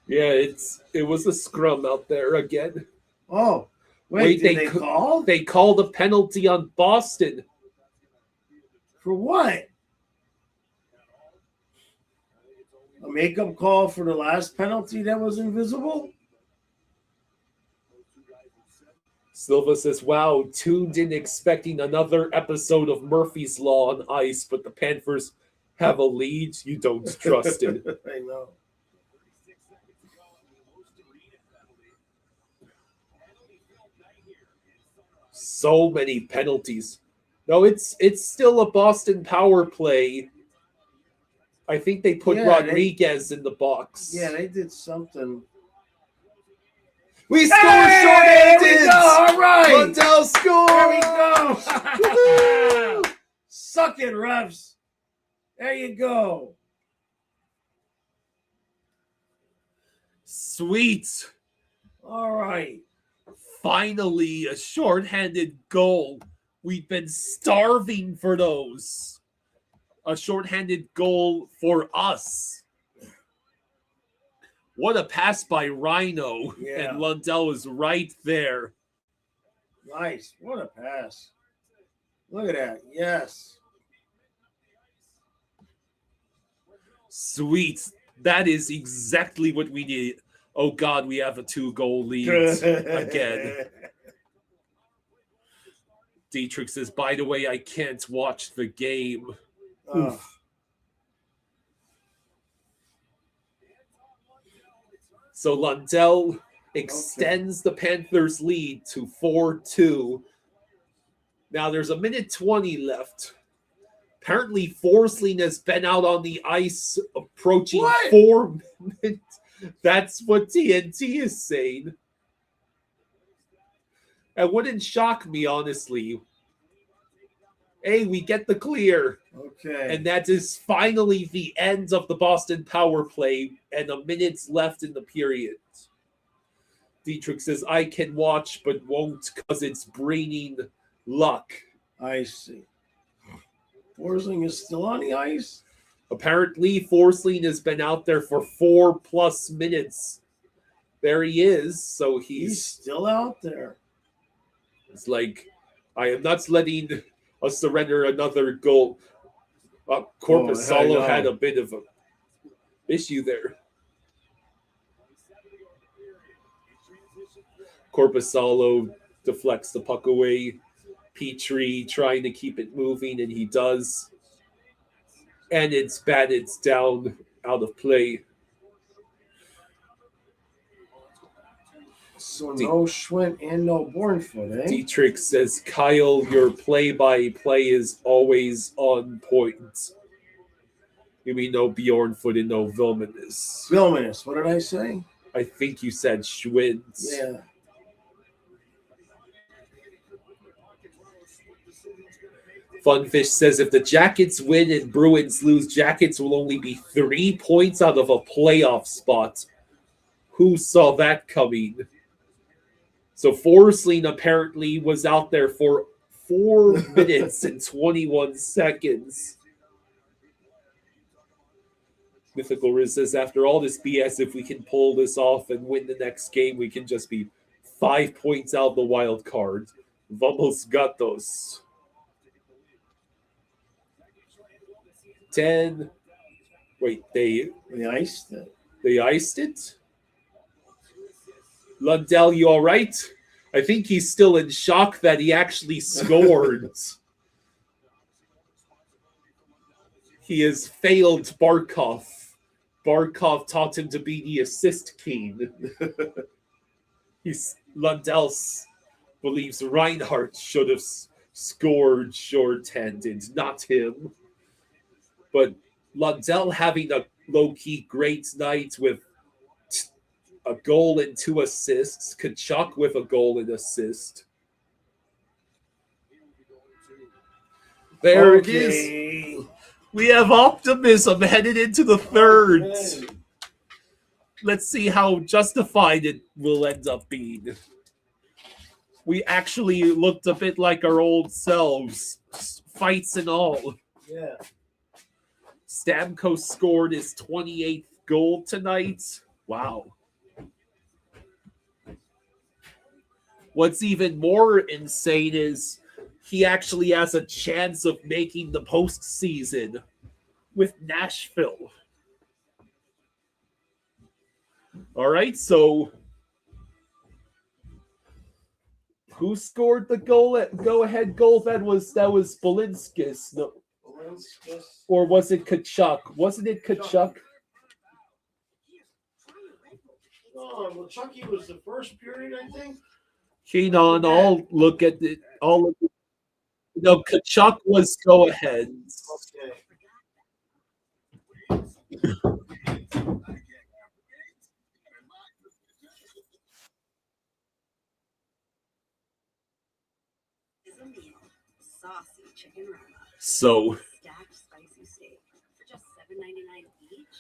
Yeah, it was a scrum out there again. Oh, wait did they call? They called a penalty on Boston. For what? A makeup call for the last penalty that was invisible? Silva says, wow, tuned in expecting another episode of Murphy's Law on ice, but the Panthers have a lead. You don't trust it. I know. So many penalties. No, it's still a Boston power play. I think they put Rodriguez in the box. Yeah, they did something. We scored short-handed! All right! Lundell scored! There we go! Suck it, refs. There you go. Sweet. All right. finally a shorthanded goal. We've been starving for those. A shorthanded goal for us. What a pass by Rhino. Yeah. And Lundell was right there. Nice. What a pass. Look at that. Yes. Sweet. That is exactly what we need. Oh, God, we have a 2-goal lead again. Dietrich says, by the way, I can't watch the game. Oof. So Lundell extends the Panthers' lead to 4-2. Now there's a minute 20 left. Apparently, Forsling has been out on the ice approaching 4 minutes. That's what TNT is saying. It wouldn't shock me, honestly. Hey, we get the clear. Okay. And that is finally the end of the Boston power play and a minute's left in the period. Dietrich says, I can watch but won't because it's bringing luck. I see. Forsling is still on the ice? Apparently, Forsling has been out there for 4+ minutes. There he is. So he's still out there. It's like, I am not letting us surrender another goal. Korpisalo had a bit of an issue there. Korpisalo deflects the puck away. Petrie trying to keep it moving, and he does. And it's batted down out of play. So no Schwint and no Bornfoot, eh? Dietrich says, Kyle, your play-by-play is always on point. You mean no Bjornfoot and no Vilmanis. Vilmanis, what did I say? I think you said Schwint. Yeah. Funfish says, if the Jackets win and Bruins lose, Jackets will only be 3 points out of a playoff spot. Who saw that coming? So Forsling apparently was out there for 4 minutes and 21 seconds. Mythical Riz says, after all this BS, if we can pull this off and win the next game, we can just be 5 points out of the wild card. Vamos gatos. 10. Wait, they iced it. They iced it? Lundell, you all right? I think he's still in shock that he actually scored. He has failed Barkov. Barkov taught him to be the assist king. Lundell believes Reinhardt should have scored short-handed, not him. But Lundell having a low-key great night with a goal and 2 assists. Kachuk with a goal and assist. There it is. We have optimism headed into the third. Let's see how justified it will end up being. We actually looked a bit like our old selves. Fights and all. Yeah. Stamkos scored his 28th goal tonight. Wow. What's even more insane is he actually has a chance of making the postseason with Nashville. All right, so who scored the go-ahead goal? That was Bolinskis. No. Or was it Kachuk? Wasn't it Kachuk? Oh, well, Chucky was the first period, I think. Hang on, I'll look at it. No, Kachuk was go ahead. Okay. Saucy chicken rama. So Stacked spicy steak for just $7.99 each.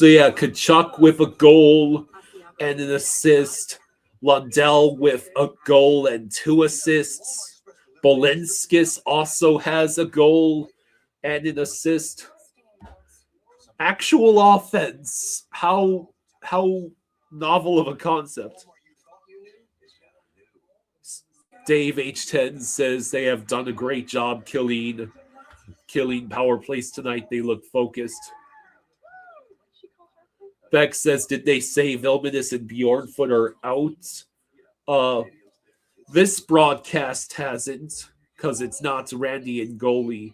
yeah, Kachuk with a goal and an assist. Lundell with a goal and 2 assists. Bolinskis also has a goal and an assist. Actual offense. How novel of a concept. Dave H10 says they have done a great job killing power plays tonight. They look focused. Beck says, did they say Vilmanus and Bjornfoot are out? This broadcast hasn't, because it's not Randy and Goalie.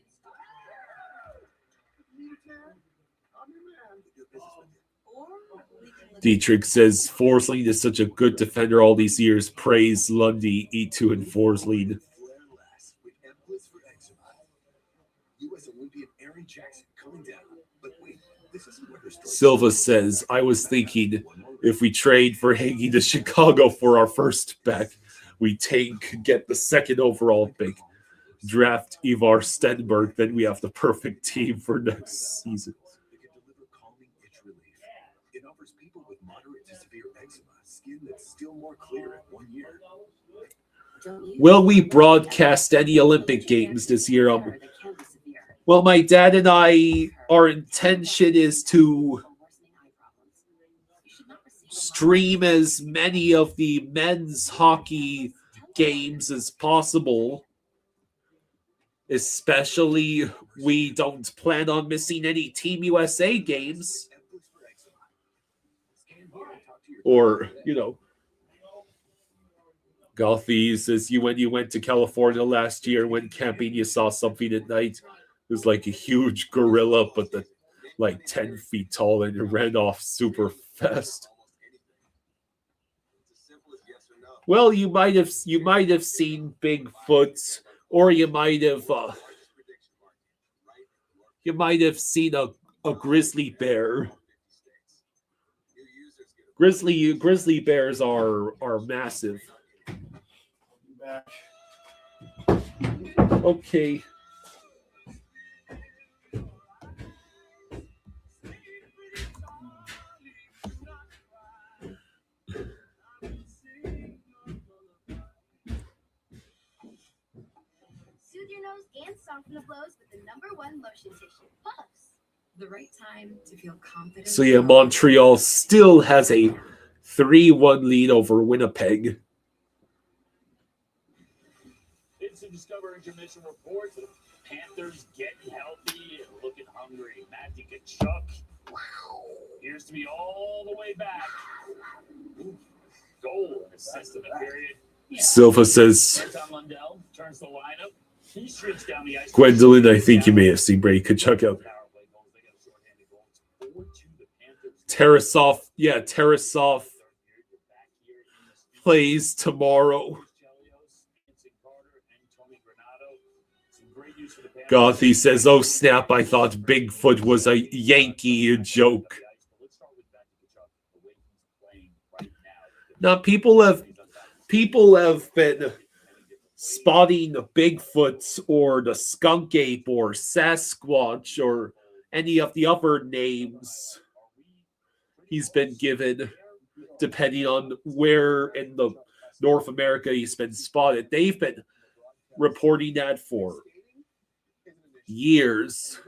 Dietrich says, Forsling is such a good defender all these years. Praise Lundy, E2 and Forsling. Silva says, I was thinking if we trade for Hagee to Chicago for our first back, we get the second overall pick, draft Ivar Stenberg, then we have the perfect team for next season. It offers people with moderate to severe eczema skin that's still more clear in 1 year. Will we broadcast any Olympic Games this year? Well, my dad and I, our intention is to stream as many of the men's hockey games as possible. Especially, we don't plan on missing any Team USA games. Or, Golfy says, when you went to California last year, when camping, you saw something at night. It was like a huge gorilla, but 10 feet tall, and it ran off super fast. Well, you might have seen Bigfoot, or you might have seen a grizzly bear. Grizzly bears are massive. Okay. Soothe your nose and soften the blows with the #1 lotion tissue, Puffs. The right time to feel confident. So yeah, Montreal still has a 3-1 lead over Winnipeg. It's a Discover Intermission report. The Panthers getting healthy and looking hungry. Matty Tkachuk appears to be all the way back. Ooh, goal and assist in the period. Yeah. Silva says, Lundell turns the lineup. He streaks down the ice. Gwendolyn, I think you may have seen Brady Tkachuk out. Tarasov plays tomorrow. Gothy says, oh snap, I thought Bigfoot was a Yankee joke. Now people have been spotting Bigfoot or the skunk ape or Sasquatch or any of the other names he's been given, depending on where in the North America he's been spotted. They've been reporting that for years.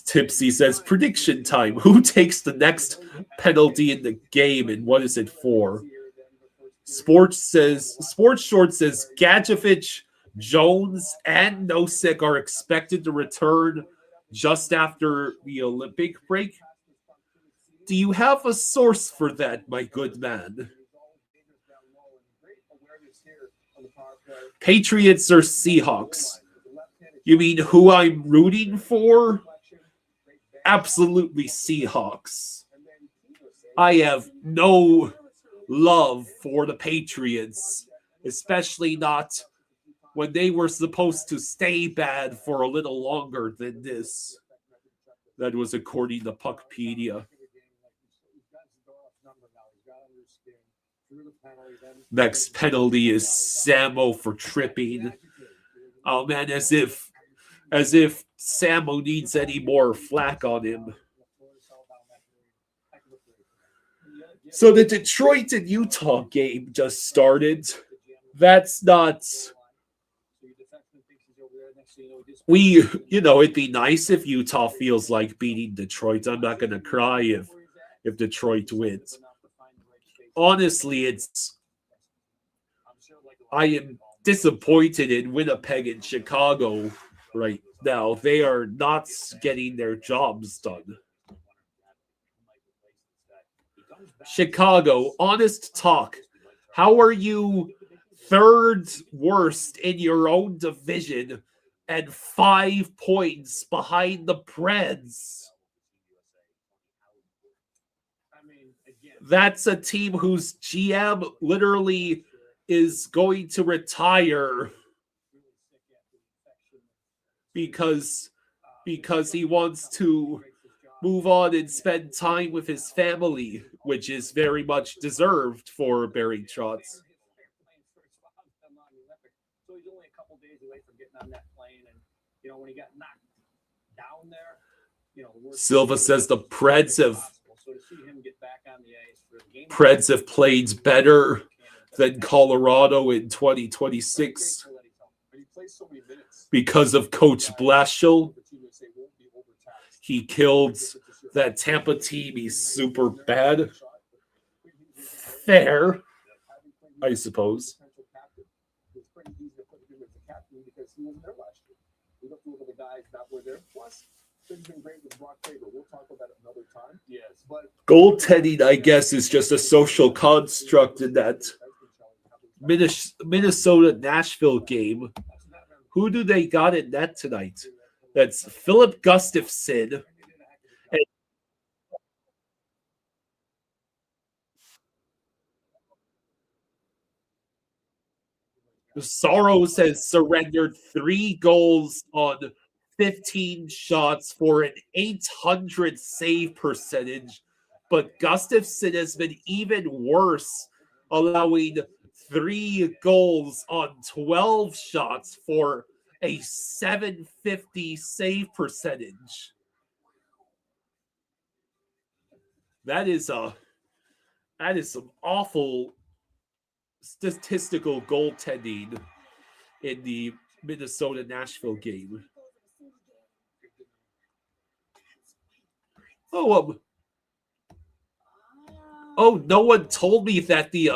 Tipsy says, prediction time. Who takes the next penalty in the game and what is it for? Sports Short says Gadjevich, Jones, and Nosek are expected to return just after the Olympic break. Do you have a source for that, my good man? Patriots or Seahawks? You mean who I'm rooting for? Absolutely Seahawks. I have no love for the Patriots, especially not when they were supposed to stay bad for a little longer than this. That was according to Puckpedia. Next penalty is Samo for tripping. Oh man, as if Samo needs any more flack on him. So the Detroit and Utah game just started. That's not. It'd be nice if Utah feels like beating Detroit. I'm not going to cry if Detroit wins. Honestly, I am disappointed in Winnipeg and Chicago right now. They are not getting their jobs done. Chicago, honest talk. How are you third worst in your own division and 5 points behind the Preds? That's a team whose GM literally is going to retire because he wants to move on and spend time with his family, which is very much deserved for Barry Trotz. So he's only a couple days away from getting on that plane, and when he got knocked down there, Silva says the Preds have played better than Colorado in 2026 because of Coach Blashill. He killed that Tampa team. He's super bad. Fair, I suppose. It's pretty easy to put him as the captain because he wasn't there last year. We looked over the guys that were there. Plus, things been great with Brock Faber. We'll talk about it another time. Yes, but goaltending, I guess, is just a social construct in that Minnesota-Nashville game. Who do they got in net tonight? That's Philip Gustafson. Soros has surrendered 3 goals on 15 shots for an .800 save percentage, but Gustafson has been even worse, allowing 3 goals on 12 shots for a .750 save percentage. That is some awful statistical goaltending in the Minnesota-Nashville game. No one told me that the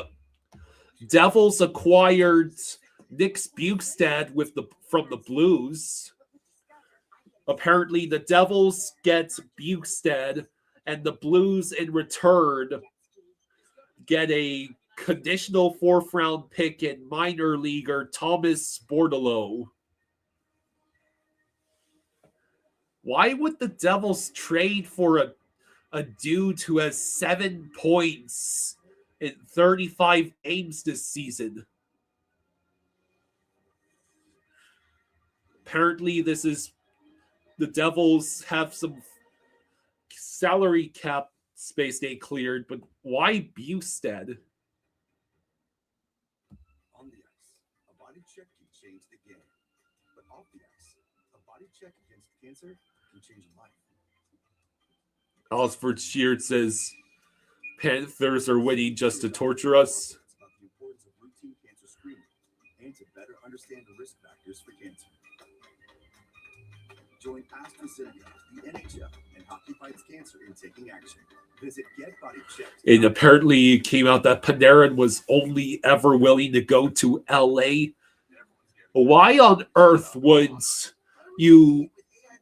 Devils acquired Nick Bjugstad from the Blues. Apparently, the Devils get Bjugstad, and the Blues in return get a conditional 4th-round pick and minor leaguer Thomas Bordeleau. Why would the Devils trade for a dude who has 7 points in 35 games this season? Apparently, the Devils have some salary cap space they cleared, but why Bjugstad? On the ice, a body check can change the game. But off the ice, a body check against cancer can change a life. Osford Sheard says Panthers are winning just to torture us. It's about the importance of routine cancer screening and to better understand the risk factors for cancer. Join AstraZeneca, the NHL, and Hockey Fights Cancer in taking action. Visit Get Body Checked. It apparently came out that Panarin was only ever willing to go to LA. Why on earth would you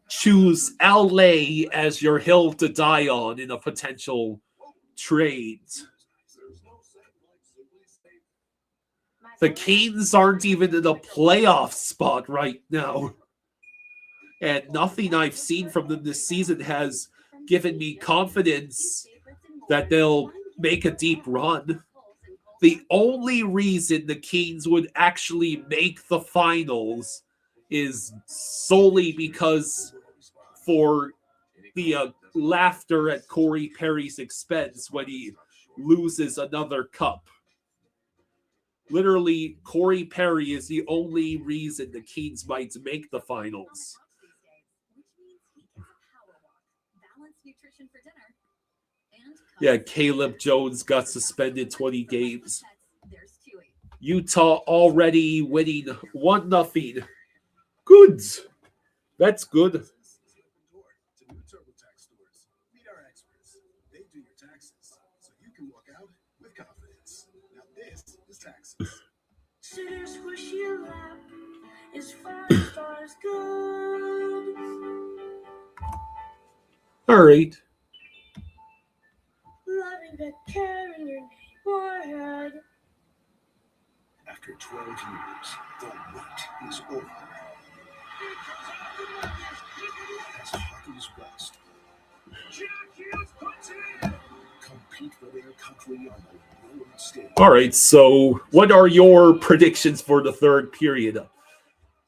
choose LA as your hill to die on in a potential trade? The Canes aren't even in a playoff spot right now. And nothing I've seen from them this season has given me confidence that they'll make a deep run. The only reason the Canes would actually make the finals is solely because for the laughter at Corey Perry's expense when he loses another cup. Literally, Corey Perry is the only reason the Canes might make the finals. Nutrition for dinner Yeah, Caleb Jones got suspended 20 games. Utah already winning 1-0. Good. That's good. To new TurboTax stores. Meet our experts. They do your taxes so you can walk out with confidence. Now this is taxes. All right. After 12 years, the wait is over. As hockey's best compete for their country on the world stage. All right. So, what are your predictions for the third period?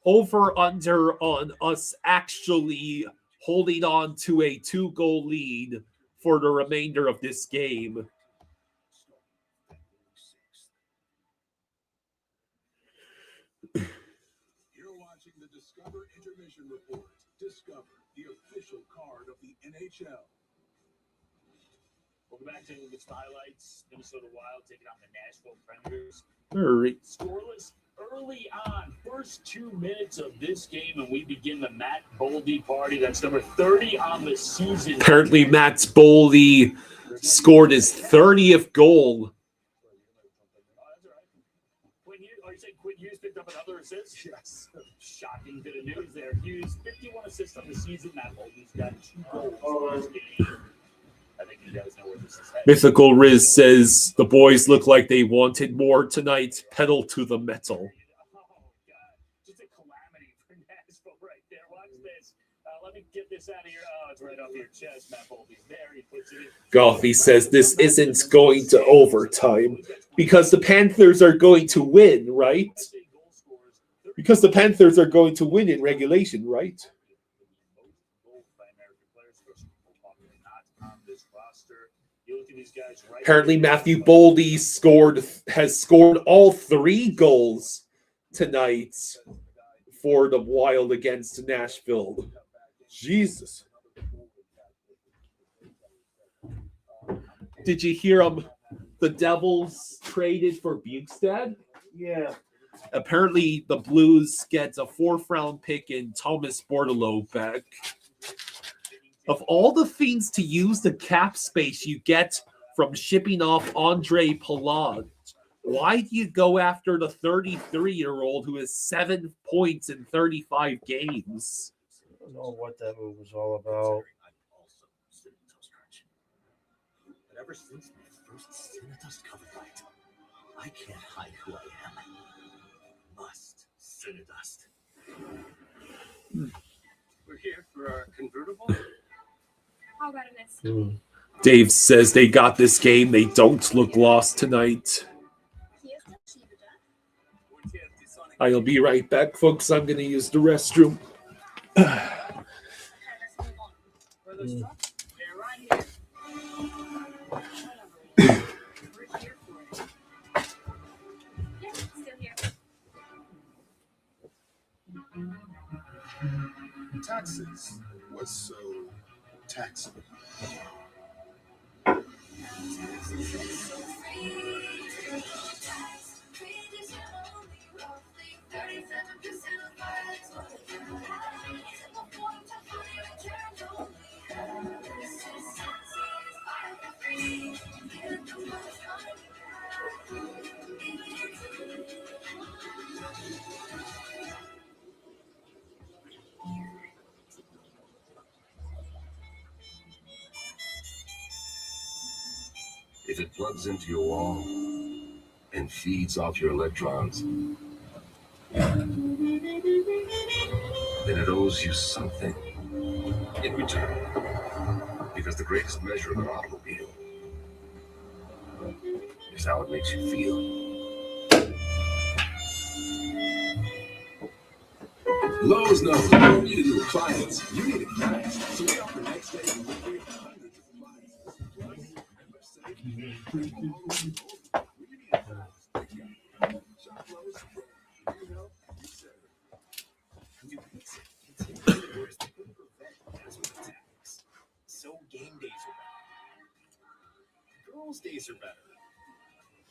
Over under on us actually holding on to a 2-goal lead for the remainder of this game. You're watching the Discover Intermission Report. Discover, the official card of the NHL. Welcome back to the highlights. Minnesota Wild taking on the Nashville Predators. All right. Scoreless early on, first 2 minutes of this game, and we begin the Matt Boldy party. That's number 30 on the season. Apparently, Matt Boldy scored his 30th goal. Quinn Hughes picked up another assist. Yes. Shocking bit of news there. Hughes, 51 assists on the season. Matt Boldy's got 2 goals in this game. I think you guys know where this is headed. Mythical Riz says the boys look like they wanted more tonight. Pedal to the metal. Oh, God. Just a calamity for Nashville right there. Watch this. Let me get this out of here. Oh, it's right off your chest, Matt Boldy. There he puts it in. Goffy says this isn't going to overtime because the Panthers are going to win, right? Because the Panthers are going to win in regulation, right? Apparently, Matthew Boldy has scored all 3 goals tonight for the Wild against Nashville. Jesus. Did you hear the Devils traded for Bukestad? Yeah. Apparently, the Blues gets a 4th-round pick in Thomas Bordeleau back. Of all the things to use the cap space you get from shipping off Andre Palat, why do you go after the 33-year-old who has 7 points in 35 games? I don't know what that move was all about. But ever since my first Cinedust cover fight, I can't hide who I am. Must Cinedust. We're here for our convertible. How about an Dave says they got this game. They don't look lost tonight. I'll be right back, folks. I'm going to use the restroom. Taxes was so taxable. If it plugs into your wall and feeds off your electrons, then it owes you something in return. Because the greatest measure of an automobile is how it makes you feel. Lowe's knows you don't need a new appliance, you need it fast. So we offer next day delivery of hundreds of appliances. So game days are back. Most days are better.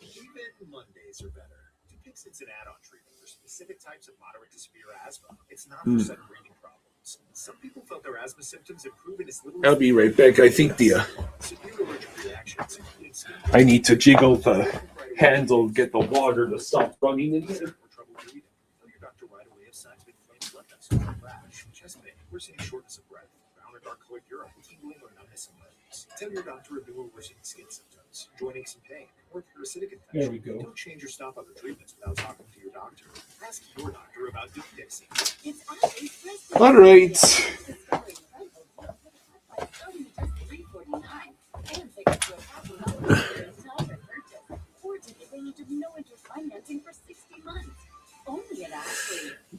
Even Mondays are better. Dupixent's an add-on treatment for specific types of moderate to severe asthma. It's not for sudden breathing problems. Some people felt their asthma symptoms improve in as little as I'll be right back. I think severe allergic reactions, including skin I need to jiggle the handle, get the water to stop running in here. or trouble breathing. Tell your doctor right away if signs of inflamed blood vessels, rash, chest pain, or seeing shortness of breath, brown or dark colored urine, tingling or numbness in limbs. Tell your doctor of new or worsening skin symptoms, joining some pain, or parasitic infection. There we go. Don't change or stop other treatments without talking to your doctor. Ask your doctor about Dupixent. All right.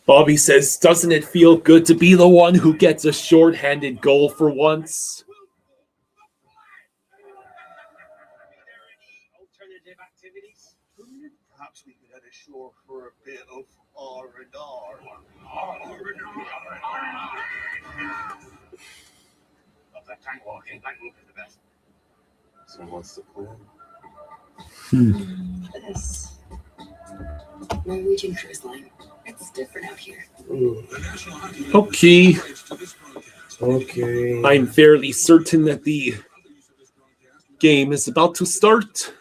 Bobby says, doesn't it feel good to be the one who gets a shorthanded goal for once? Alternative activities? Perhaps we could head ashore for a bit of R&R. Of that time walking, I move is the best. So what's the plan? This Norwegian cruise line. It's different out here. Okay. Okay. I'm fairly certain that the game is about to start.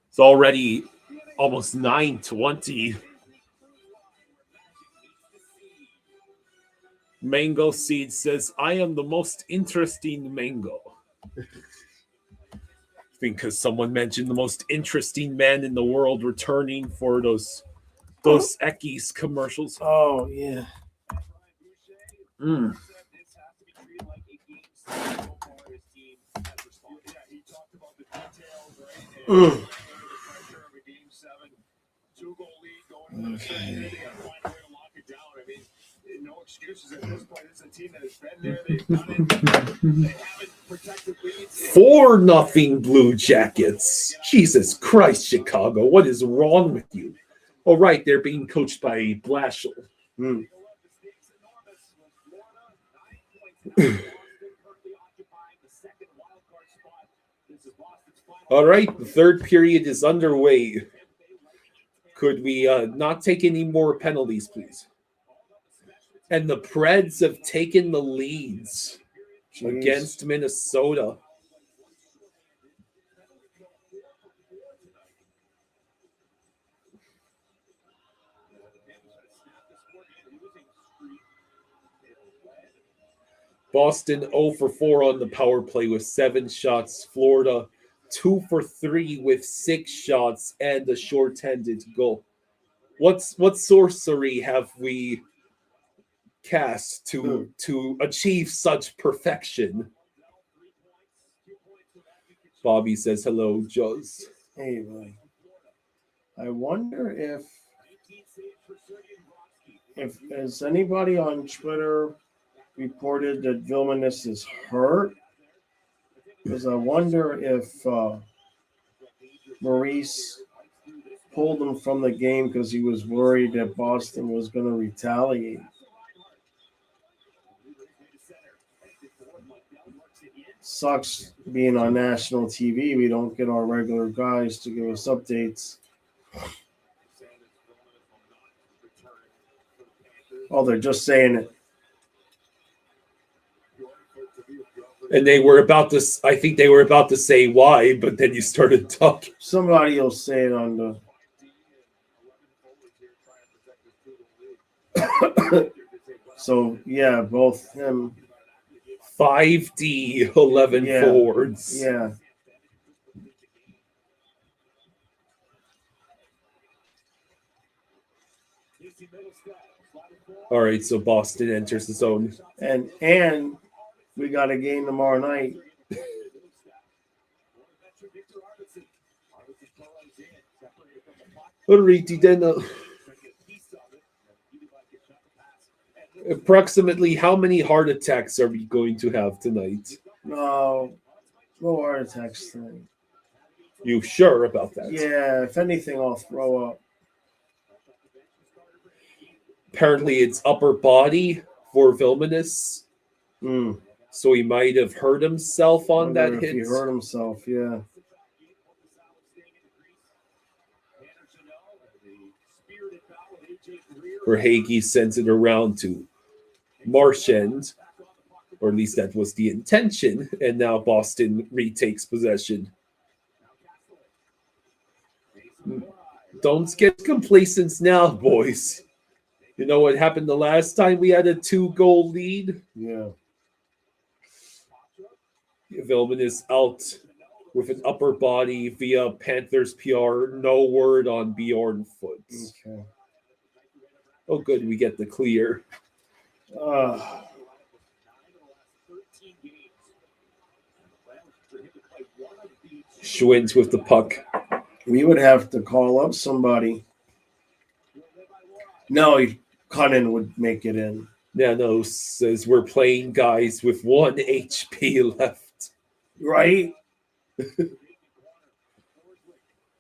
It's already almost 9:20. Mango Seed says, I am the most interesting mango. I think because someone mentioned the most interesting man in the world returning for those Eckies commercials. Oh, yeah. Mm. Mm. No excuses at this point. It's a team that has been there. They've done it. They haven't protected leads. 4-0 Blue Jackets. Jesus Christ, Chicago. What is wrong with you? Oh, right. They're being coached by Blashill. Mm. All right. The third period is underway. Could we not take any more penalties, please? And the Preds have taken the leads against Minnesota. Boston 0 for 4 on the power play with 7 shots. Florida 2 for 3 with 6 shots and a shorthanded goal. What sorcery have we cast to achieve such perfection? Bobby says hello, Joz. Hey, buddy. I wonder if has anybody on Twitter reported that Vilmanis is hurt? Because I wonder if Maurice pulled him from the game because he was worried that Boston was going to retaliate. Sucks being on national TV. We don't get our regular guys to give us updates. Oh, they're just saying it. And they were about to, I think they were about to say why, but then you started talking. Somebody will say it on the. So, yeah, both him. 5D, 11 forwards. Yeah. All right, so Boston enters the zone. And we got a game tomorrow night. All righty then. Approximately how many heart attacks are we going to have tonight? No heart attacks tonight. You sure about that? Yeah, if anything, I'll throw up. Apparently, it's upper body for Vilmanis. So he might have hurt himself on Wonder that if hit. he hurt himself, yeah. Verhaeghe sends it around to Marchand, or at least that was the intention, and now Boston retakes possession. Don't get complacent now, boys. You know what happened the last time we had a 2-goal lead? Yeah. Vilman is out with an upper body via Panthers PR. No word on Bjorn Foot. Okay. Oh, good. We get the clear. Schwinn with the puck. We would have to call up somebody. No, Cunnin would make it in. Nano says we're playing guys with 1 HP left. Right?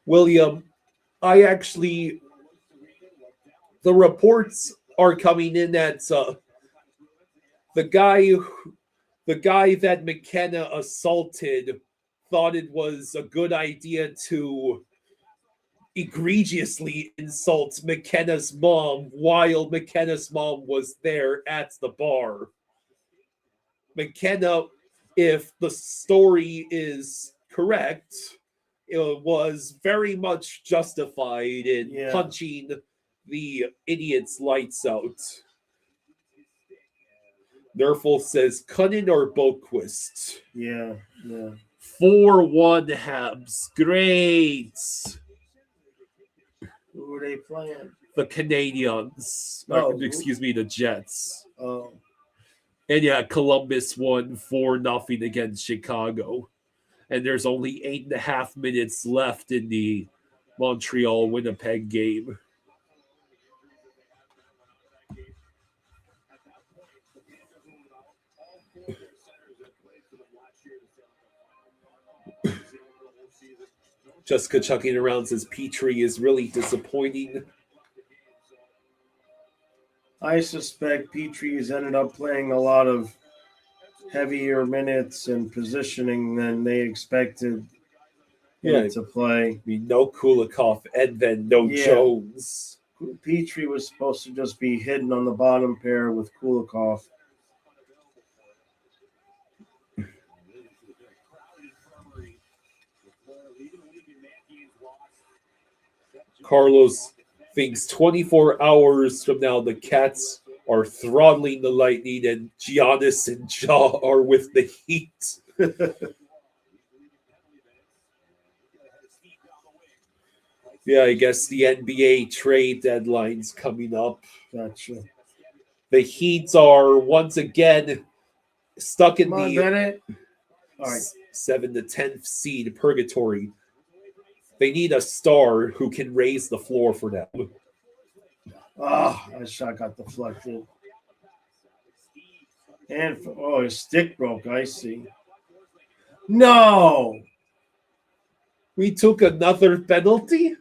William, the reports are coming in that the guy that McKenna assaulted thought it was a good idea to egregiously insult McKenna's mom while McKenna's mom was there at the bar. McKenna, if the story is correct, it was very much justified in punching the idiot's lights out. Nerfel says Cunnin or Boquist. Yeah. 4-1 Habs. Great. Who are they playing? The Canadians. Excuse me, the Jets. Oh. And yeah, Columbus won 4-0 against Chicago. And there's only 8.5 minutes left in the Montreal-Winnipeg game. Jessica chucking around says Petrie is really disappointing. I suspect Petrie has ended up playing a lot of heavier minutes and positioning than they expected to play. I mean, no Kulikov and then no Jones. Petrie was supposed to just be hidden on the bottom pair with Kulikov. Carlos thinks 24 hours from now the Cats are throttling the Lightning and Giannis and Jaw are with the Heat. Yeah, I guess the NBA trade deadline's coming up. Gotcha. The Heat are once again stuck in the 7 to 10th seed purgatory. They need a star who can raise the floor for them. That shot got deflected. And his stick broke. I see. No, we took another penalty.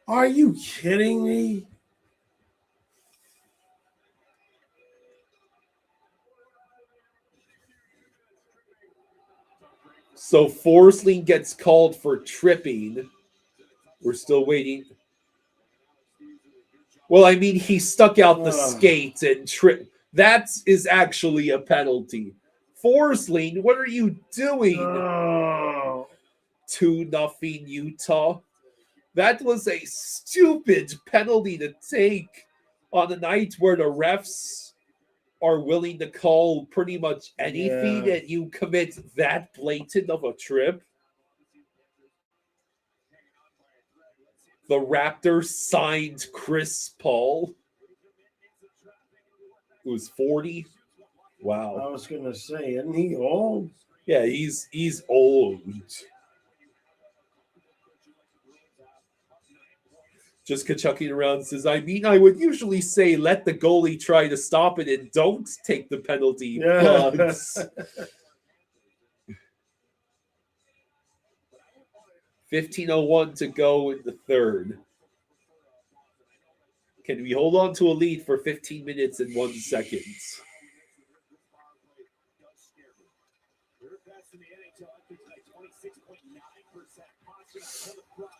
Are you kidding me? So Forsling gets called for tripping. We're still waiting. Well, I mean, he stuck out the skate and tripped. That is actually a penalty. Forsling, what are you doing? 2-0 Utah. That was a stupid penalty to take on a night where the refs are willing to call pretty much anything and you commit that blatant of a trip. The Raptors signed Chris Paul, who's 40. Wow. I was going to say, isn't he old? Yeah, he's old. Just chucking around says, I mean, I would usually say let the goalie try to stop it and don't take the penalty. Yeah. But 15:01 to go in the third. Can we hold on to a lead for 15 minutes and 1 second?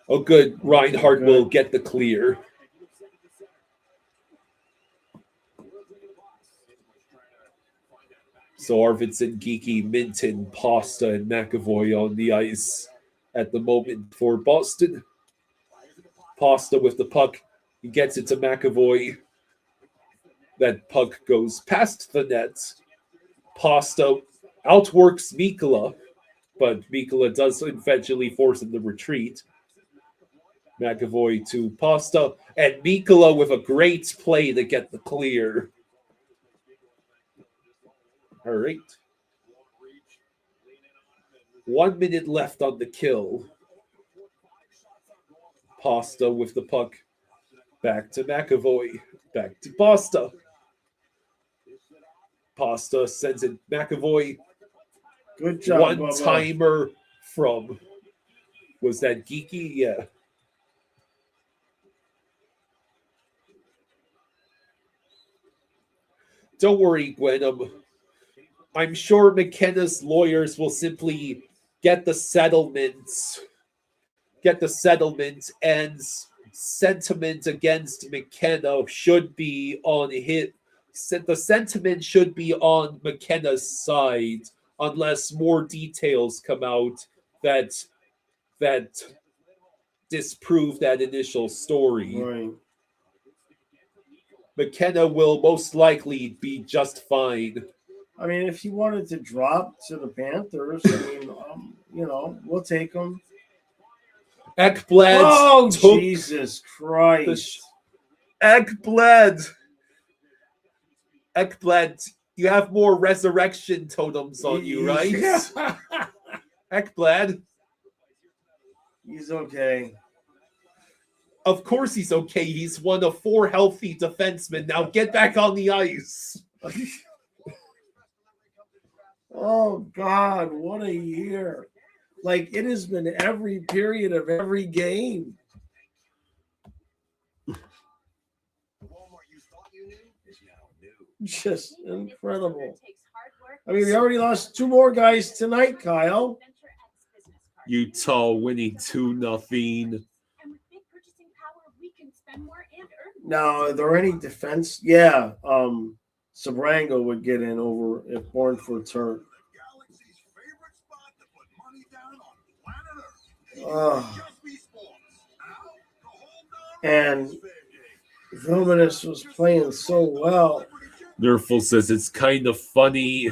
Oh, good. Reinhardt will get the clear. So Arvidsson, Geeky, Minton, Pasta, and McAvoy on the ice at the moment for Boston. Pasta with the puck. He gets it to McAvoy. That puck goes past the net. Pasta outworks Mikkola, but Mikkola does eventually force him to retreat. McAvoy to Pasta, and Mikkola with a great play to get the clear. All right. 1 minute left on the kill. Pasta with the puck. Back to McAvoy. Back to Pasta. Pasta sends it McAvoy. Good job. One-timer from, was that Geeky? Yeah. Don't worry, Gwen. I'm sure McKenna's lawyers will simply get the settlement, and sentiment against McKenna should be on the sentiment should be on McKenna's side unless more details come out that disprove that initial story. Right. McKenna will most likely be just fine. I mean, if he wanted to drop to the Panthers, I mean, we'll take him. Ekblad. Oh, Jesus Christ. Ekblad, you have more resurrection totems on you, right? Yeah. Ekblad. He's okay. Of course he's okay. He's one of 4 healthy defensemen. Now get back on the ice. Oh, God, what a year. Like, it has been every period of every game. Just incredible. I mean, we already lost 2 more guys tonight, Kyle. Utah winning 2-0. Now, are there any defense? Yeah, Sabrango would get in over if Bornford's hurt. And Vilmanis was playing so well. Nerful says it's kind of funny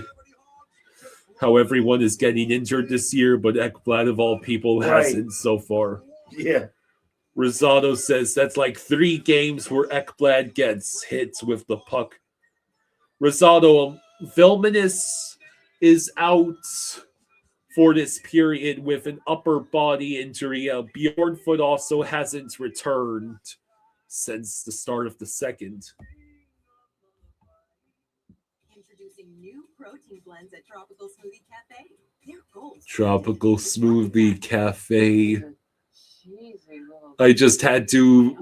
how everyone is getting injured this year, but Ekblad of all people hasn't so far. Yeah. Rosado says that's like 3 games where Ekblad gets hits with the puck. Rosado, Vilmanis is out for this period with an upper body injury. Bjornfoot also hasn't returned since the start of the second. Introducing new protein blends at Tropical Smoothie Cafe. They're gold. Tropical Smoothie Cafe. I just had to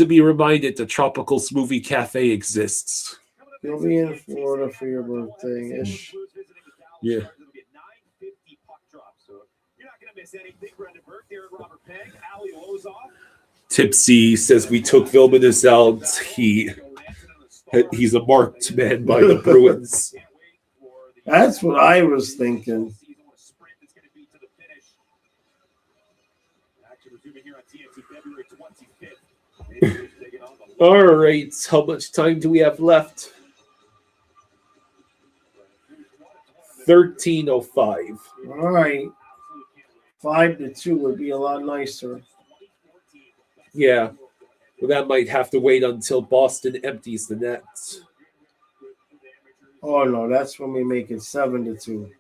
be reminded the Tropical Smoothie Cafe exists. You'll be in Florida for your birthday-ish. Yeah. Tipsy says we took Vilmanis out. He's a marked man by the Bruins. That's what I was thinking. All right, how much time do we have left? 13:05. All right. 5-2 would be a lot nicer. Yeah. Well, that might have to wait until Boston empties the nets. Oh, no, that's when we make it 7-2.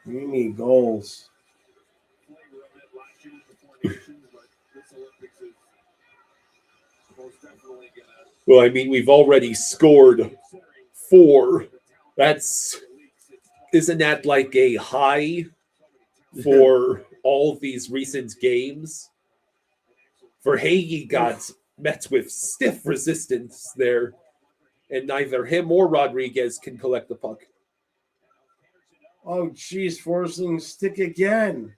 We need goals. Well, I mean, we've already scored 4. Isn't that like a high for all these recent games, Verhaeghe got met with stiff resistance there, and neither him or Rodriguez can collect the puck. Oh, geez, Forsling stick again.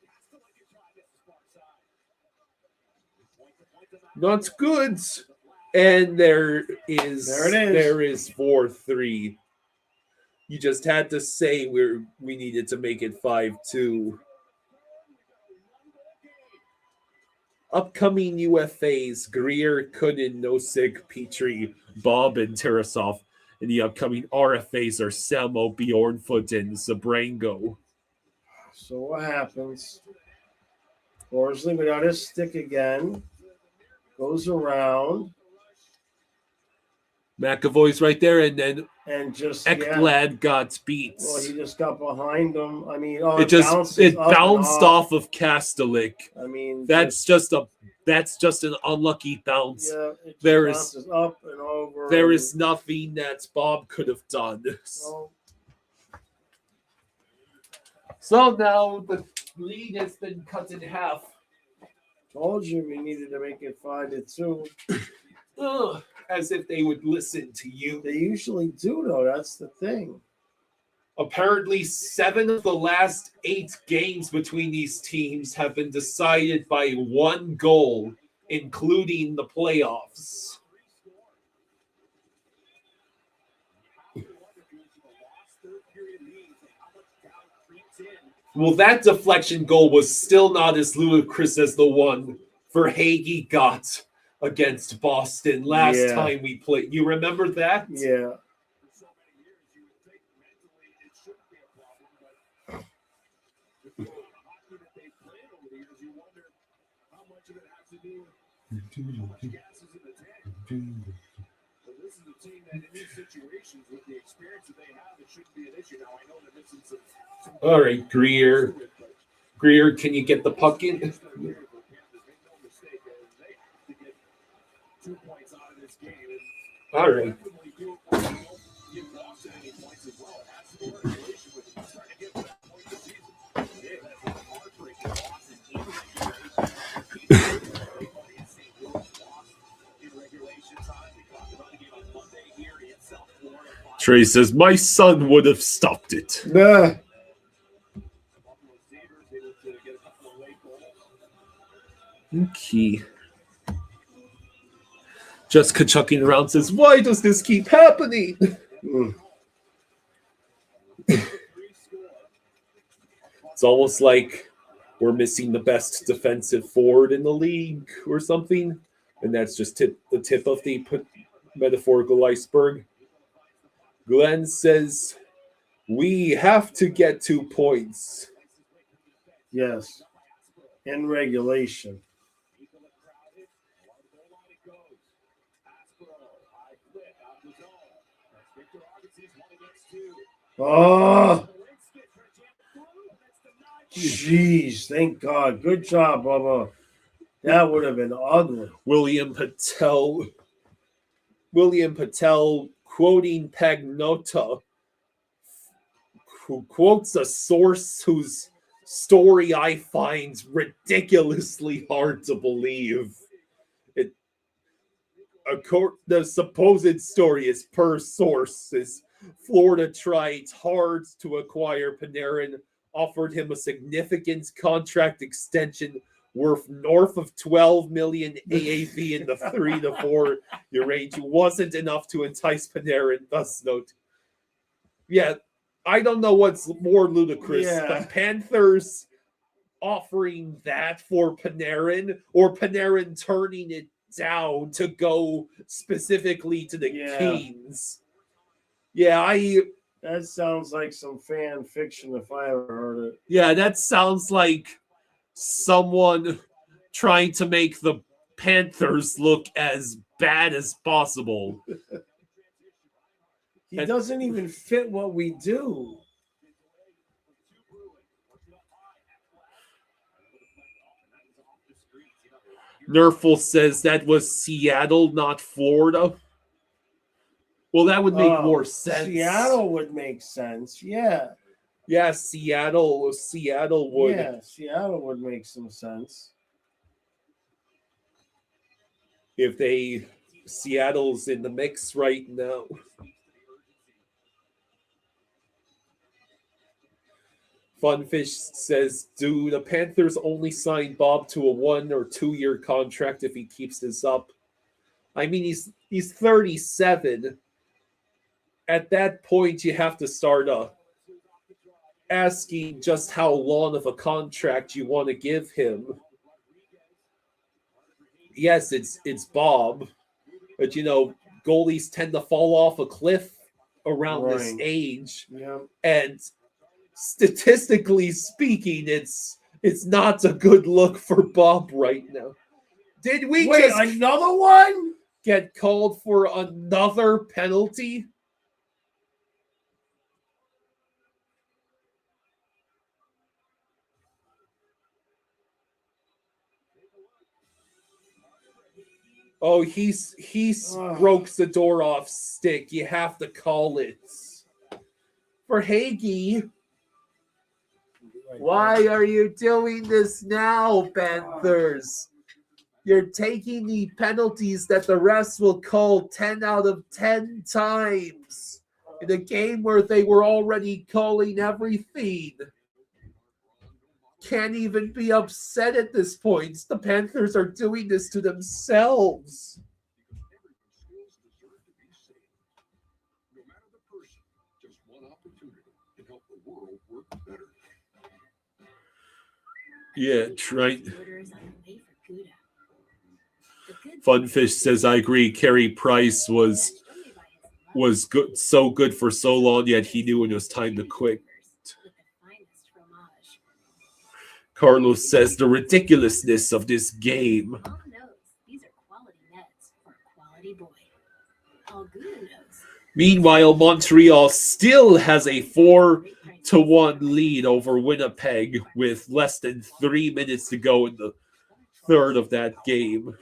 Not good. And there it is. There is 4-3. You just had to say we needed to make it 5-2. Upcoming UFAs, Greer, Kunin, Nosek, Petrie, Bob, and Tarasov. And the upcoming RFAs are Samo, Bjornfoot, and Zabrango. So what happens? Forsling without his stick again. Goes around. McAvoy's right there, and then just Ekblad got beat. Well, he just got behind him. I mean, it bounced off of Kastelik. I mean, that's just an unlucky bounce. Yeah, it there bounces up and over. There is nothing that Bob could have done. No. So now the lead has been cut in half. Told you we needed to make it 5-2. As if they would listen to you. They usually do, though. That's the thing. Apparently, 7 of the last 8 games between these teams have been decided by 1 goal, including the playoffs. Well, that deflection goal was still not as ludicrous as the one Verhaeghe got against Boston last time we played. You remember that? Yeah. All right, Greer. Greer, can you get the puck in? All right. Trey says, my son would have stopped it. Nah. Okay. Jessica chucking around says, why does this keep happening? It's almost like we're missing the best defensive forward in the league or something. And that's just the tip of the metaphorical iceberg. Glenn says, we have to get 2 points. Yes. In regulation. Oh, jeez. Thank God. Good job, Bubba. That would have been ugly. William Patel quoting Pagnota, who quotes a source whose story I find ridiculously hard to believe. The supposed story is per source is Florida tried hard to acquire Panarin, offered him a significant contract extension worth north of 12 million AAV in the 3 to 4 year range. Wasn't enough to entice Panarin. Thus, note. Yeah, I don't know what's more ludicrous: the Panthers offering that for Panarin, or Panarin turning it down to go specifically to the Kings. That sounds like some fan fiction if I ever heard it. Yeah, that sounds like someone trying to make the Panthers look as bad as possible. He doesn't even fit what we do. Nerful says that was Seattle, not Florida. Well, that would make more sense. Seattle would make sense, yeah. Yeah, Seattle would. Yeah, Seattle would make some sense. If Seattle's in the mix right now. Funfish says, do the Panthers only sign Bob to a 1 or 2 year contract if he keeps this up? I mean, he's 37. At that point, you have to start asking just how long of a contract you want to give him. Yes, it's Bob, but goalies tend to fall off a cliff around this age, and statistically speaking, it's not a good look for Bob right now. Did we Wait, just another one? Get called for another penalty? Oh, he's broke the door off stick. You have to call it. For Hagee, why are you doing this now, Panthers? You're taking the penalties that the refs will call 10 out of 10 times in a game where they were already calling everything. Can't even be upset at this point. The Panthers are doing this to themselves. No matter the person, just one opportunity can help the world work better. Yeah, right. Funfish says, I agree. Carey Price was good, so good for so long, yet he knew when it was time to quit. Carlos says, the ridiculousness of this game. Meanwhile, Montreal still has a 4-1 lead over Winnipeg with less than 3 minutes to go in the third of that game.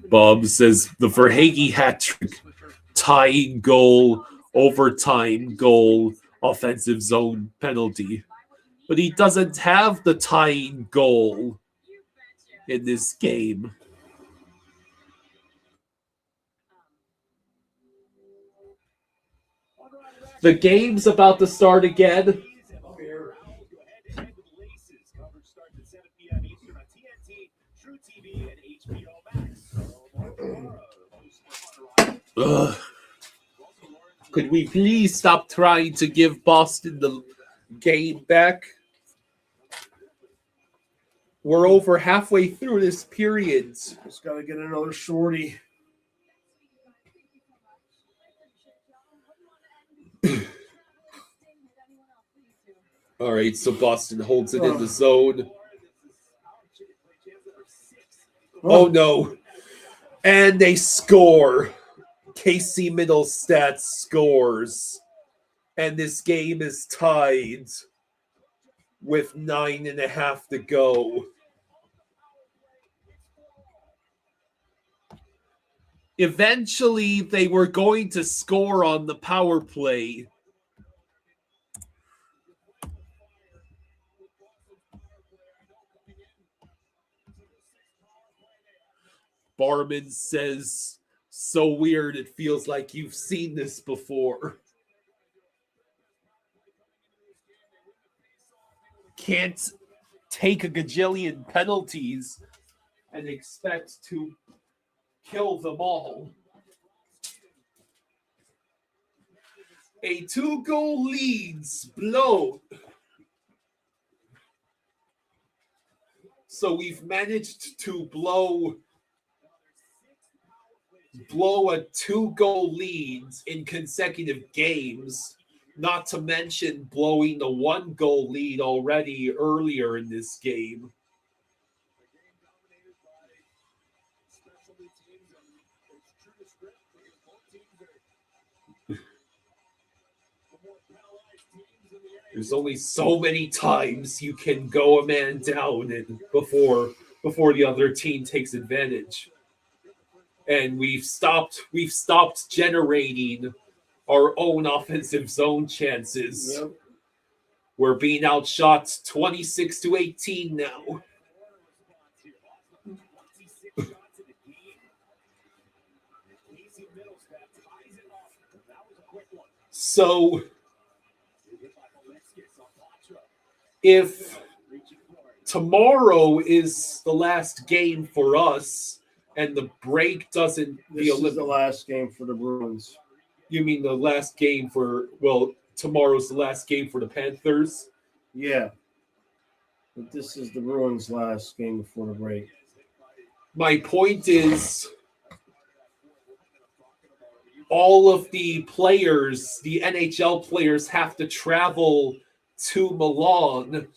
Bob says the Verhaeghe hat trick, tying goal, overtime goal, offensive zone penalty. But he doesn't have the tying goal in this game. The game's about to start again. Ugh. Could we please stop trying to give Boston the game back? We're over halfway through this period. Just got to get another shorty. All right, so Boston holds it in the zone. Oh, no. And they score. Casey Middlestat scores. And this game is tied with 9.5 to go. Eventually, they were going to score on the power play. Barman says, so weird, it feels like you've seen this before. Can't take a gajillion penalties and expect to kill them all. A 2-goal lead's blown. So we've managed to blow a 2-goal lead in consecutive games, not to mention blowing the 1-goal lead already earlier in this game. There's only so many times you can go a man down and before the other team takes advantage. and we've stopped generating our own offensive zone chances. Yep. We're being outshot 26-18 now. So if tomorrow is the last game for us and the break doesn't... This is the last game for the Bruins. You mean the last game for... Well, tomorrow's the last game for the Panthers? Yeah. But this is the Bruins' last game before the break. My point is, all of the players, the NHL players, have to travel to Milan,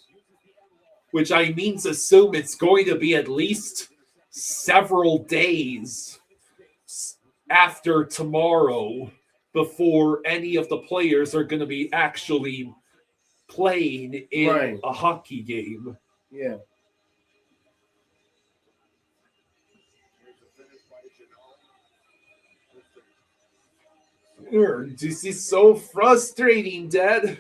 which I means assume it's going to be at least several days after tomorrow before any of the players are going to be actually playing in a hockey game. Yeah. This is so frustrating, Dad.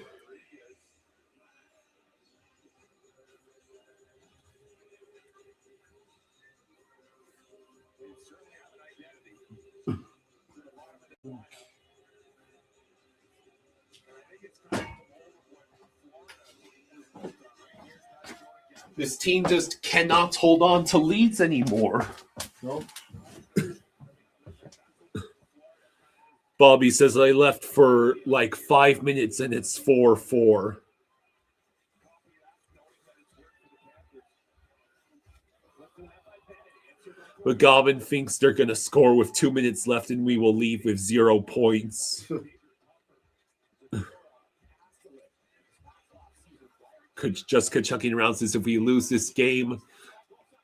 This team just cannot hold on to leads anymore. Nope. Bobby says I left for like 5 minutes and it's 4-4. But Goblin thinks they're going to score with 2 minutes left and we will leave with 0 points. Just chucking around says if we lose this game,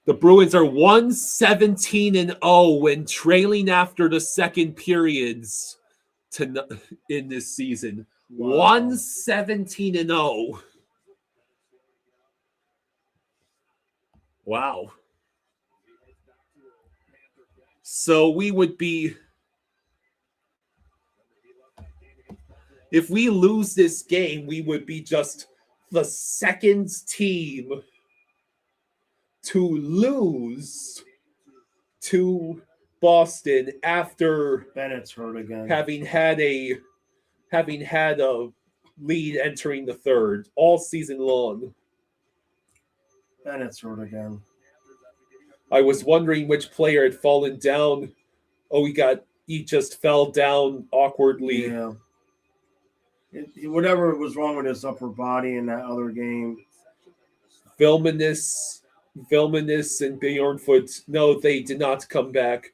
the Bruins are 1-17-0 when trailing after the second periods in this season. Wow. 1-17-0. Wow. So we would be, if we lose this game, we would be just the second team to lose to Boston after Bennett's hurt again, having had a lead entering the third all season long. Bennett's hurt again. I was wondering which player had fallen down. Oh, he just fell down awkwardly. Yeah. Whatever was wrong with his upper body in that other game. Vilmanis and Bjornfoot, no, they did not come back.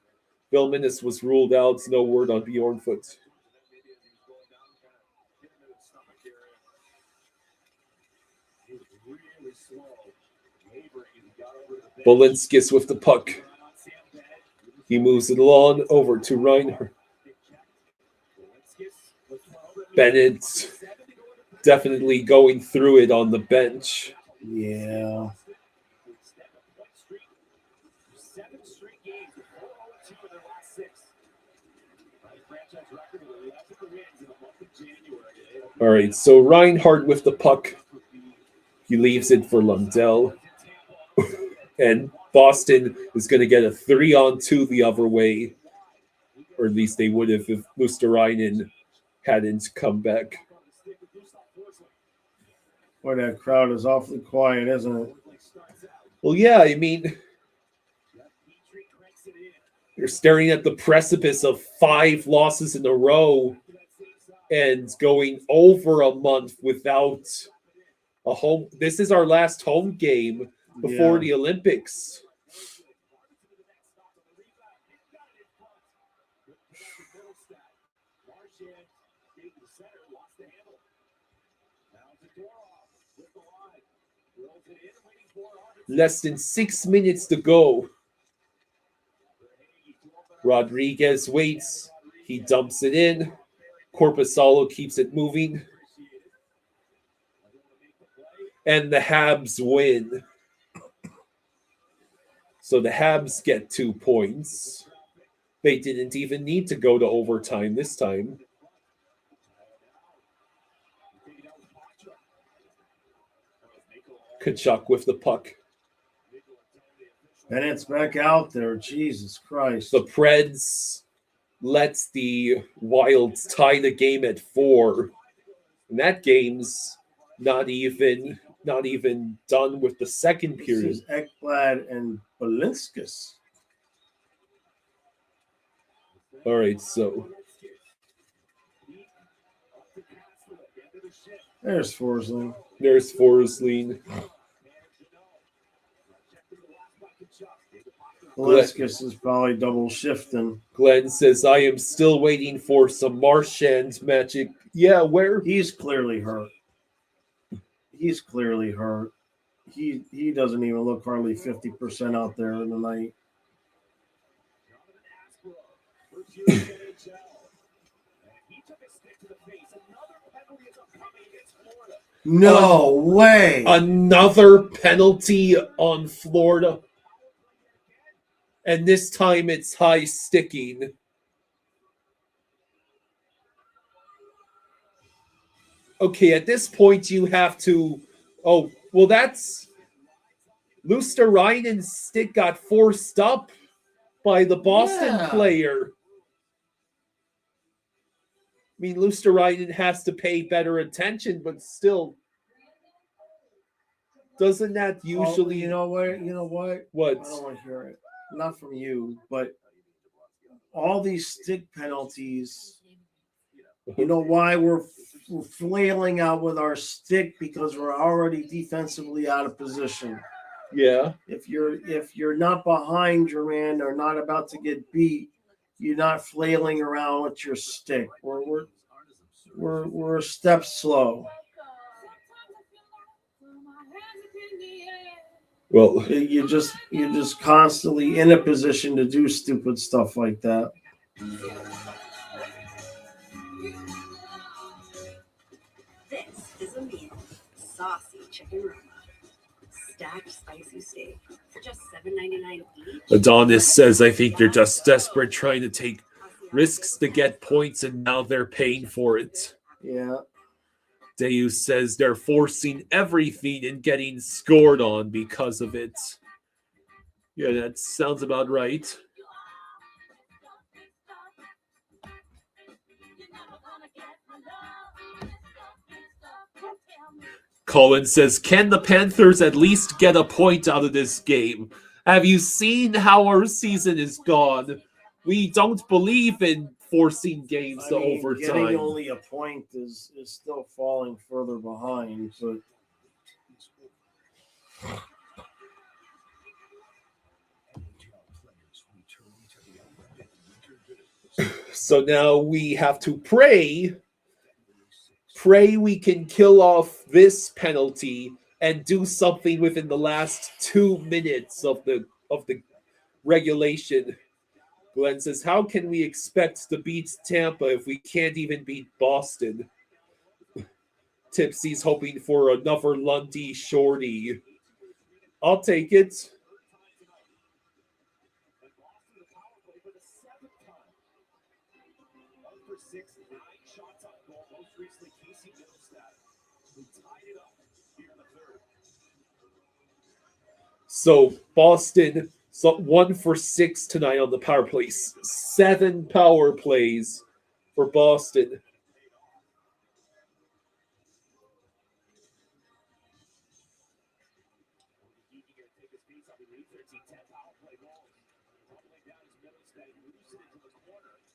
Vilmanis was ruled out. No word on Bjornfoot. Bolinskis with the puck. He moves it along over to Reinhardt. Bennett definitely going through it on the bench. Yeah. All right, so Reinhardt with the puck. He leaves it for Lundell. And Boston is going to get a 3-on-2 the other way. Or at least they would have if Mustarainen hadn't come back. Boy, that crowd is awfully quiet, isn't it? Well, yeah, I mean, you're staring at the precipice of 5 losses in a row and going over a month without a home. This is our last home game before the Olympics. Less than 6 minutes to go. Rodriguez waits. He dumps it in. Korpisalo keeps it moving. And the Habs win. So the Habs get 2 points. They didn't even need to go to overtime this time. Kachuk with the puck. And it's back out there. Jesus Christ. The Preds lets the Wilds tie the game at 4. And that game's not even done with the second This period. is Ekblad and Balinskis. All right, so There's Forsling. there's Forsling. Balinskis is probably double shifting. Glenn says, I am still waiting for some Marchand magic. Yeah, where? He's clearly hurt. He's clearly hurt. He doesn't even look hardly 50% out there in the night. No way. Another penalty on Florida. And this time it's high sticking. Okay, at this point you have to... Oh, well that's... Luosterainen's stick got forced up by the Boston player. I mean, Luosterainen has to pay better attention, but still... Doesn't that usually... You know what? What? I don't want to hear it. Not from you, but all these stick penalties, you know why we're flailing out with our stick? Because we're already defensively out of position. Yeah. If you're not behind your man or not about to get beat, you're not flailing around with your stick. We're a step slow. Well, you're just constantly in a position to do stupid stuff like that. This is a meal. Saucy chicken roma. Stacked spicy steak for just $7.99 each. Adonis says, I think they're just desperate trying to take risks to get points, and now they're paying for it. Yeah. Deus says they're forcing everything and getting scored on because of it. Yeah, that sounds about right. Colin says, can the Panthers at least get a point out of this game? Have you seen how our season is gone? We don't believe in forcing games to overtime. Getting only a point is still falling further behind. But so now we have to pray we can kill off this penalty and do something within the last 2 minutes of the regulation. Glenn says, how can we expect to beat Tampa if we can't even beat Boston? Tipsy's hoping for another Lundy shorty. I'll take it. So Boston, 1 for 6 tonight on the power plays. 7 power plays for Boston.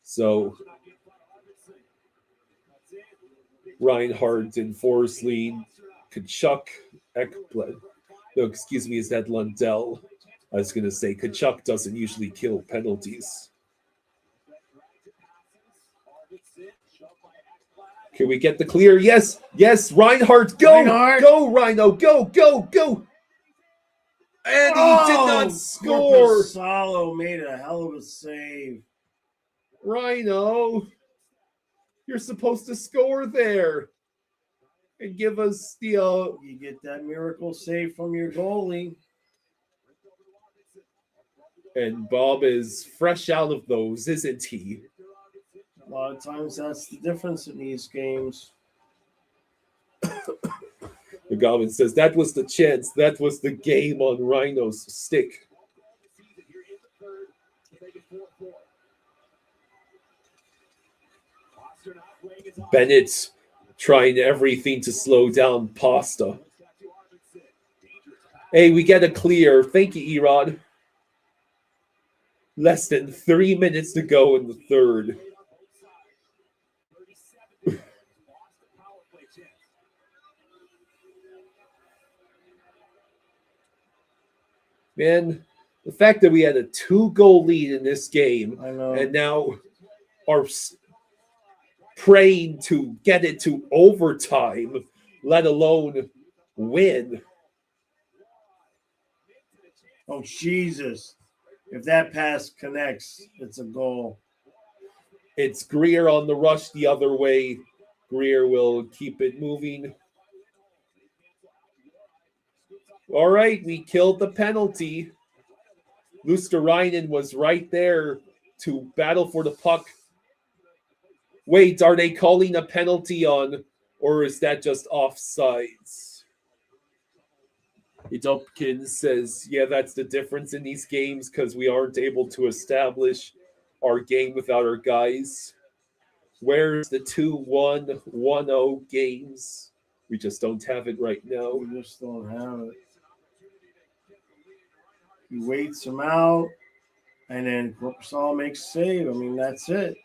So Reinhardt and Forsling, Kachuk, Ekblad. No, excuse me, is that Lundell? I was going to say, Kachuk doesn't usually kill penalties. Can we get the clear? Yes, Reinhardt, go! Reinhardt. Go, Rhino, go! And he did not score! Salo made a hell of a save. Rhino, you're supposed to score there and give us the... You get that miracle save from your goalie. And Bob is fresh out of those, isn't he? A lot of times that's the difference in these games. The Goblin says that was the chance. That was the game on Rhino's stick. Bennett trying everything to slow down Pasta. Hey, we get a clear. Thank you, Erod. Less than 3 minutes to go in the third. Man, the fact that we had a 2-goal lead in this game and now are praying to get it to overtime, let alone win. Oh, Jesus. If that pass connects, it's a goal. It's Greer on the rush the other way. Greer will keep it moving. All right, we killed the penalty. Luosterainen was right there to battle for the puck. Wait, are they calling a penalty on, or is that just offsides? Idopkin says, yeah, that's the difference in these games because we aren't able to establish our game without our guys. Where's the 2-1, 1-0 games? We just don't have it right now. We just don't have it. He waits him out, and then Corpusal makes a save. I mean, that's it.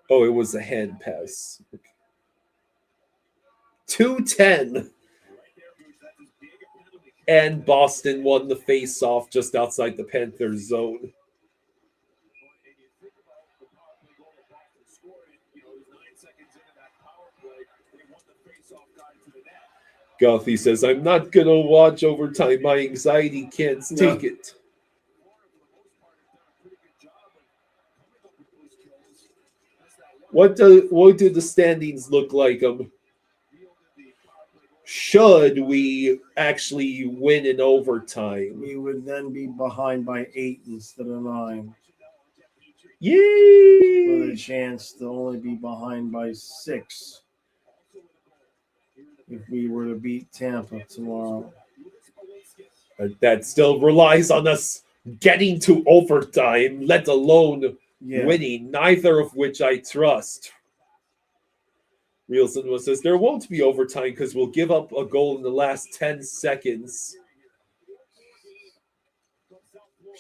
Oh, it was a hand pass. 2-10. And Boston won the face-off just outside the Panthers zone. Gothi says, I'm not going to watch overtime. My anxiety can't take it. What do the standings look like? Should we actually win in overtime? We would then be behind by 8 instead of 9. Yay! With a chance to only be behind by 6 if we were to beat Tampa tomorrow. That still relies on us getting to overtime, let alone winning, neither of which I trust. Rielson says, there won't be overtime because we'll give up a goal in the last 10 seconds.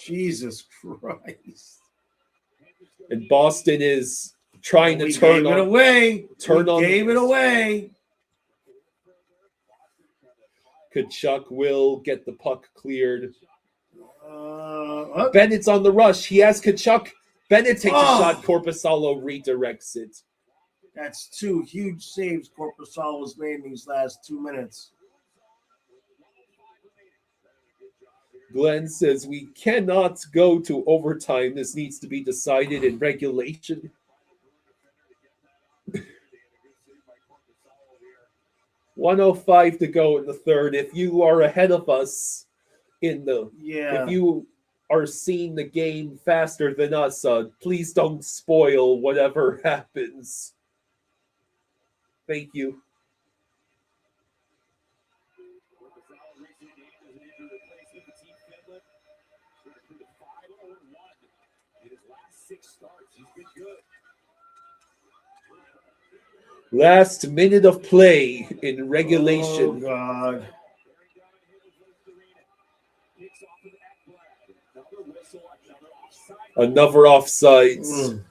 Jesus Christ. And Boston is trying to turn it away. Gave it away. Kachuk will get the puck cleared. Bennett's on the rush. He has Kachuk. Bennett takes a shot. Korpisalo redirects it. That's 2 huge saves Korpisalo has made in these last 2 minutes. Glenn says we cannot go to overtime. This needs to be decided in regulation. 1:05 to go in the third. If you are ahead of us if you are seeing the game faster than us, please don't spoil whatever happens. Thank you. Last minute of play in regulation. Oh, God. Another offsides.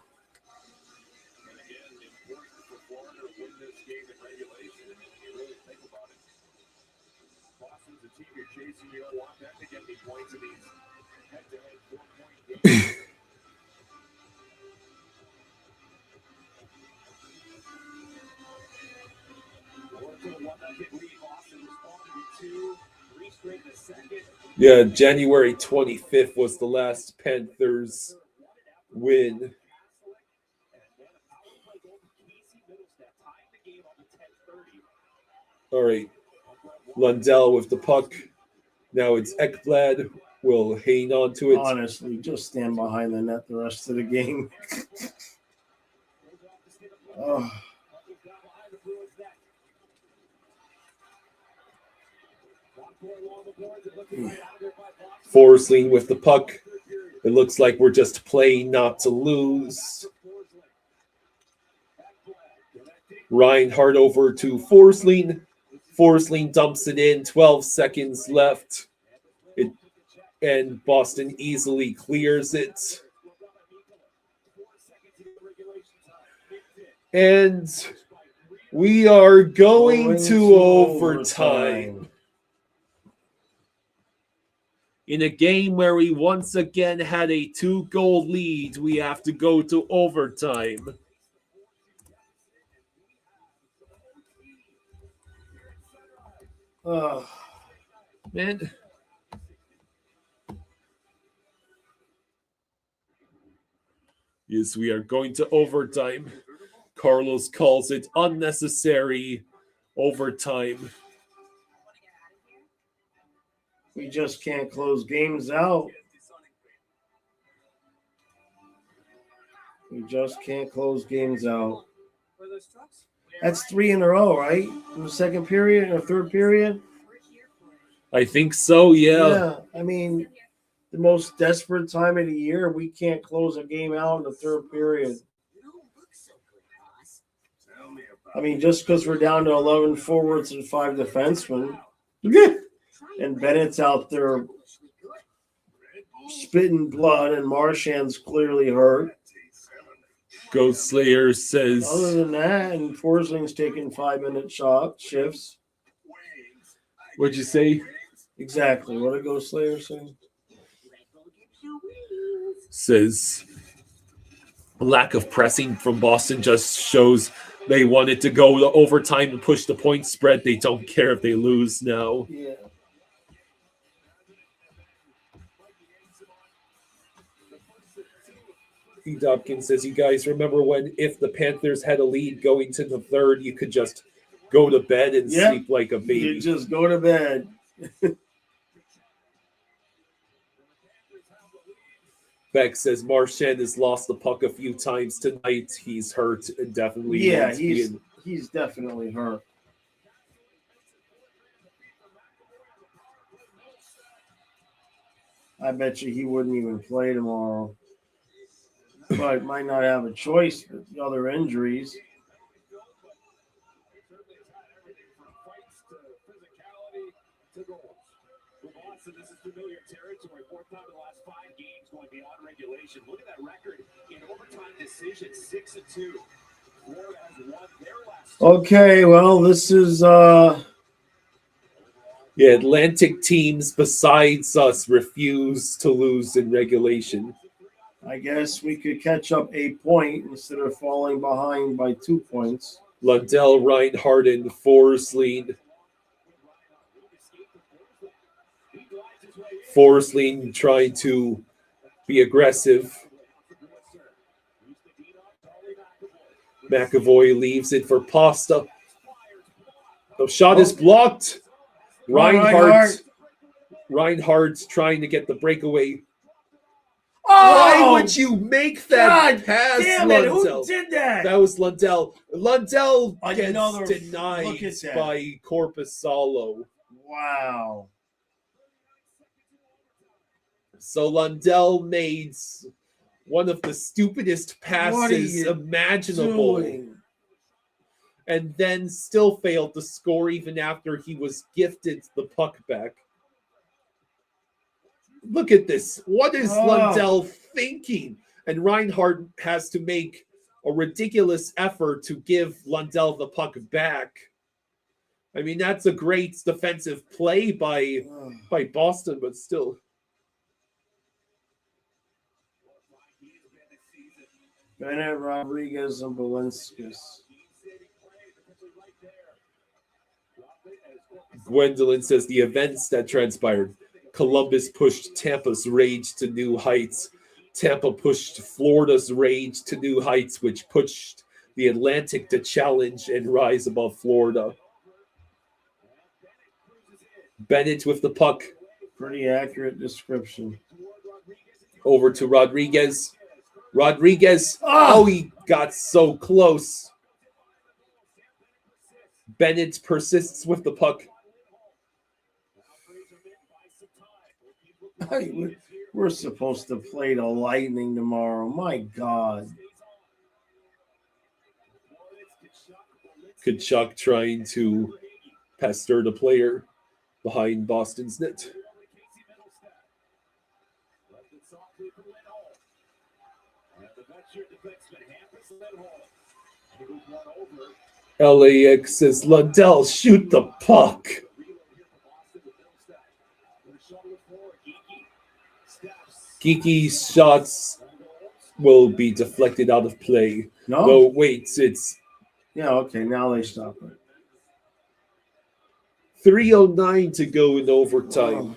Yeah, January 25th was the last Panthers win. All right. Lundell with the puck. Now it's Ekblad will hang on to it. Honestly, just stand behind the net the rest of the game. Oh. Forsling with the puck. It looks like we're just playing not to lose. Reinhardt over to Forsling. Forsling dumps it in. 12 seconds left. And Boston easily clears it. And we are going to overtime. In a game where we once again had a 2-goal lead, we have to go to overtime. Man. Yes, we are going to overtime. Carlos calls it unnecessary overtime. We just can't close games out. We just can't close games out. That's 3 in a row, right? In the second period or third period? I think so, yeah. I mean, the most desperate time of the year, we can't close a game out in the third period. I mean, just because we're down to 11 forwards and 5 defensemen, and Bennett's out there spitting blood, and Marchand's clearly hurt. Ghost Slayer says... Other than that, and Forsling's taking 5-minute shifts. What'd you say? Exactly. What did Ghost Slayer say? Says lack of pressing from Boston just shows they wanted to go to overtime and push the point spread. They don't care if they lose now. Yeah. E. Dobkins says, you guys remember when if the Panthers had a lead going to the third, you could just go to bed and sleep like a baby. You just go to bed. Beck says Marchand has lost the puck a few times tonight. He's hurt and definitely. Yeah, he's definitely hurt. I bet you he wouldn't even play tomorrow. But might not have a choice with the other injuries. This is familiar territory. 4th time in the last 5 games going beyond regulation. Look at that record in overtime decision, 6-2. Florida has won their last. Okay, well, this is Atlantic teams besides us refuse to lose in regulation. I guess we could catch up 8 points instead of falling behind by 2 points. Lundell, Reinhardt, and Forsling. Forsling trying to be aggressive. McAvoy leaves it for Pasta. The shot is blocked. Reinhardt trying to get the breakaway. Why would you make that pass, Lundell? Who did that? That was Lundell. Lundell Another gets denied look at that. by Corpusalo. Wow. So Lundell made one of the stupidest passes imaginable. Doing? And then still failed to score even after he was gifted the puck back. Look at this. What is Lundell thinking? And Reinhardt has to make a ridiculous effort to give Lundell the puck back. I mean, that's a great defensive play by Boston, but still. Bennett, Rodriguez, and Balinskis. Gwendolyn says the events that transpired. Columbus pushed Tampa's rage to new heights. Tampa pushed Florida's rage to new heights, which pushed the Atlantic to challenge and rise above Florida. Bennett with the puck. Pretty accurate description. Over to Rodriguez. Rodriguez. Ah! Oh, he got so close. Bennett persists with the puck. We're supposed to play the Lightning tomorrow. My God. Kachuk trying to pester the player behind Boston's net. LAX says, Lundell, shoot the puck. Geeky's shots will be deflected out of play. No? Wait, it's... Yeah, okay, now they stop it. 3:09 to go in overtime.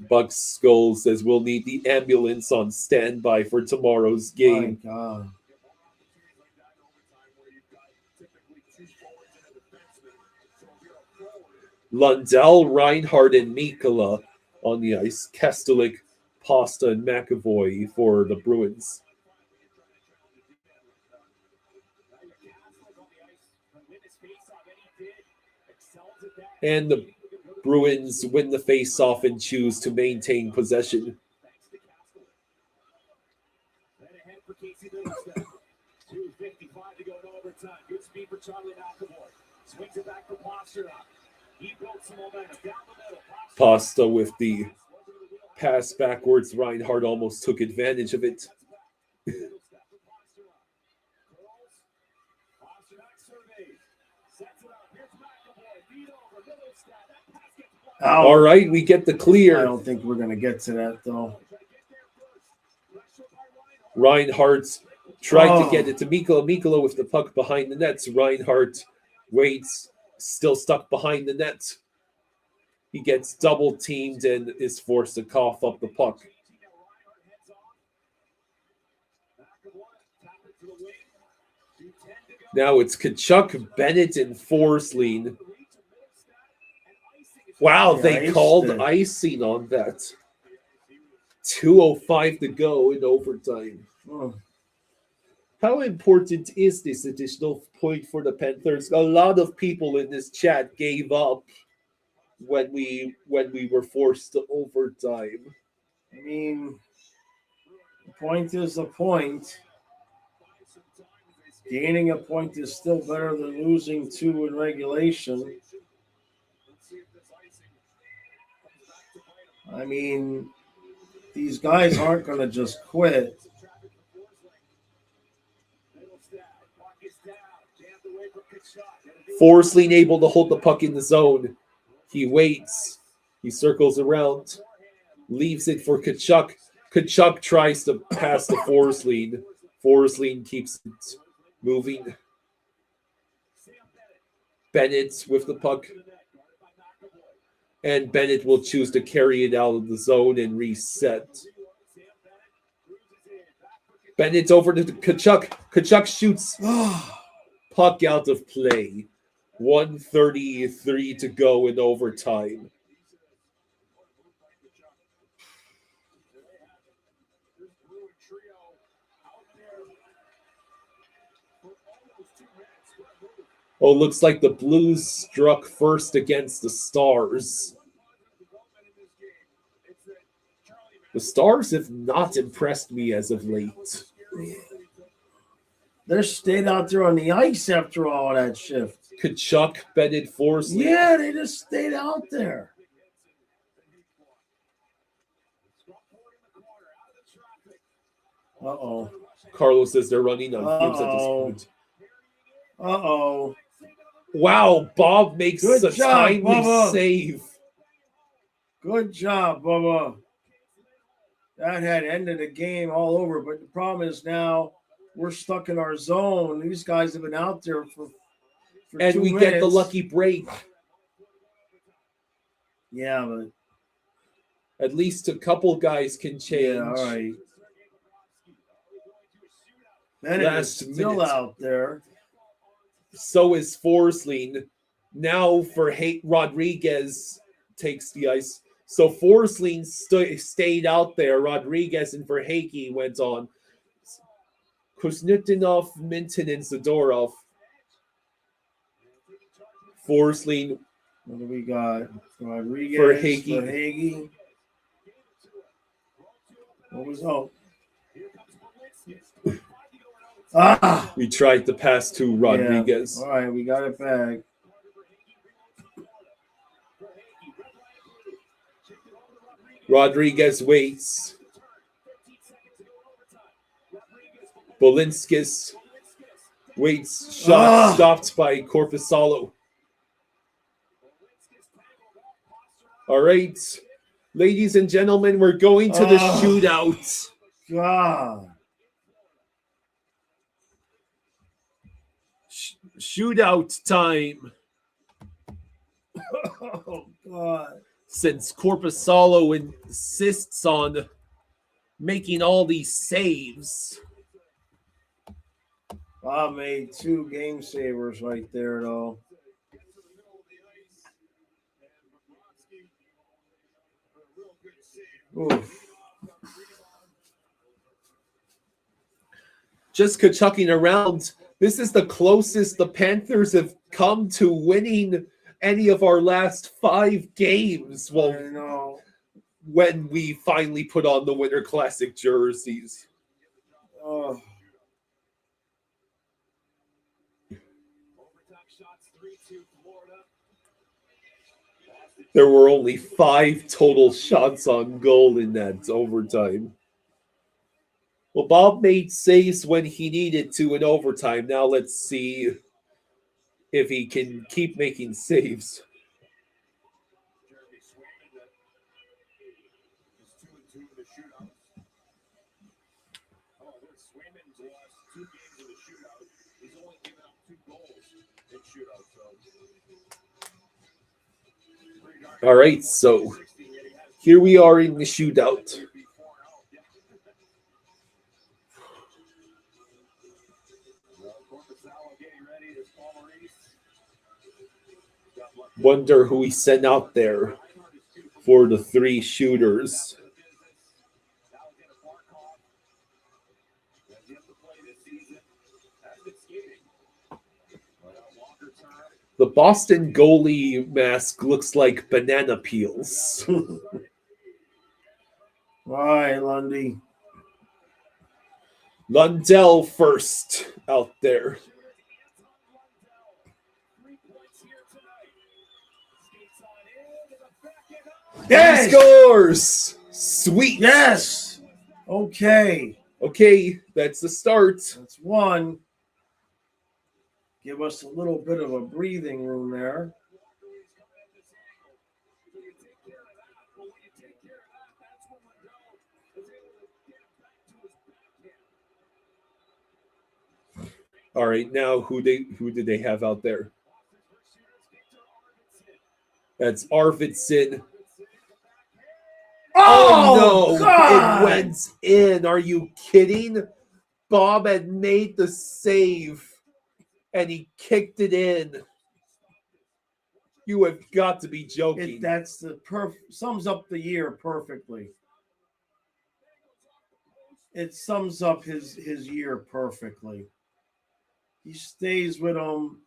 Buck Skull says we'll need the ambulance on standby for tomorrow's game. My God. Lundell, Reinhardt, and Mikkola on the ice. Kastelik, Pasta, and McAvoy for the Bruins. And the Bruins win the face-off and choose to maintain possession. Pasta with the pass backwards. Reinhardt almost took advantage of it. Ow. All right, we get the clear. I don't think we're going to get to that, though. Reinhardt tried to get it to Mikkola. Mikkola with the puck behind the net. Reinhardt waits, still stuck behind the net. He gets double teamed and is forced to cough up the puck. Now it's Kachuk, Bennett, and Forsling. Wow, they called icing on that. 2:05 to go in overtime. Oh. How important is this additional point for the Panthers? A lot of people in this chat gave up when we were forced to overtime. I mean, the point is the point. Gaining a point is still better than losing 2 in regulation. I mean, these guys aren't going to just quit. Forsling able to hold the puck in the zone. He waits. He circles around. Leaves it for Kachuk. Kachuk tries to pass to Forsling. Forsling keeps it moving. Bennett with the puck. And Bennett will choose to carry it out of the zone and reset. Bennett over to Kachuk. Kachuk shoots. Puck out of play. 1:33 to go in overtime. Oh, looks like the Blues struck first against the Stars. The Stars have not impressed me as of late. They stayed out there on the ice after all that shift. Kachuk, Bennett, Forsling. Yeah, they just stayed out there. Uh-oh. Carlos says they're running on fumes at this point. Uh-oh. Wow, Bob makes Good a job, timely Bubba. save. Good job, Bubba. That had ended the game all over, but the problem is now we're stuck in our zone. These guys have been out there for And 2 we minutes. get the lucky break. Yeah, but At least a couple guys can change. Yeah, all right. Bennett is Last still minute. out there. So is Forsling. Now for Rodriguez takes the ice. So Forsling stayed out there. Rodriguez and Verhaeghe went on. Kuznetsov, Minton, and Zadorov. Forsling. What do we got? Rodriguez, Verhaeghe. What was Ah! We tried to pass to Rodriguez. Yeah. All right, we got it back. Rodriguez waits. Bolinskis waits. Shot stopped by Korpisalo. All right. Ladies and gentlemen, we're going to the shootout. God. Shootout time. Oh, God. Since Korpisalo insists on making all these saves. Bob made 2 game savers right there, though. Oof. Just ka-chucking around. This is the closest the Panthers have come to winning any of our last 5 games. Well, when we finally put on the Winter Classic jerseys. Oh. There were only 5 total shots on goal in that overtime. Well, Bob made saves when he needed to in overtime. Now let's see if he can keep making saves. All right, so here we are in the shootout. Wonder who he sent out there for the 3 shooters. The Boston goalie mask looks like banana peels. All right, Lundy. Lundell first out there. Yes! He scores! Sweet. Yes! Okay. Okay, that's the start. That's 1. Give us a little bit of a breathing room there. All right, now who did they have out there? That's Arvidsson. Oh, no! God! It went in. Are you kidding? Bob had made the save, and he kicked it in. You have got to be joking. That's the sums up the year perfectly. It sums up his year perfectly. He stays with him,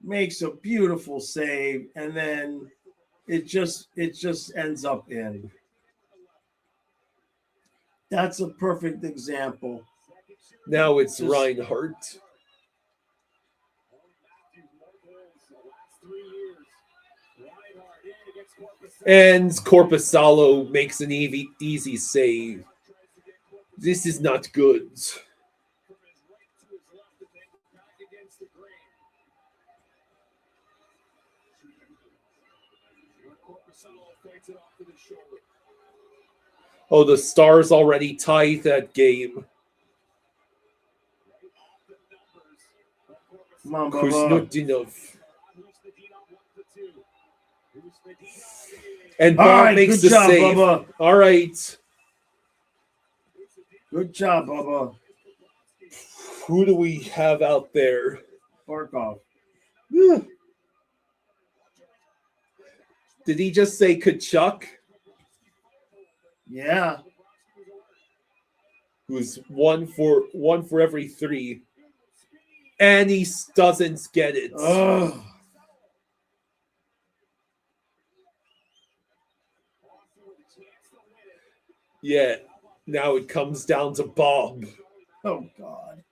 makes a beautiful save, and then it just ends up in. That's a perfect example. Now it's Reinhardt. And Korpisalo makes an easy save. This is not good. Oh, the Stars already tied that game. Kuznetsov. And All Bob right, makes good the job, save. Bubba. All right. Good job, Bubba. Who do we have out there? Barkov. Did he just say Kachuk? Yeah. Who's one for every 3. And he doesn't get it. Ugh. Yeah. Now it comes down to Bob. Oh, God.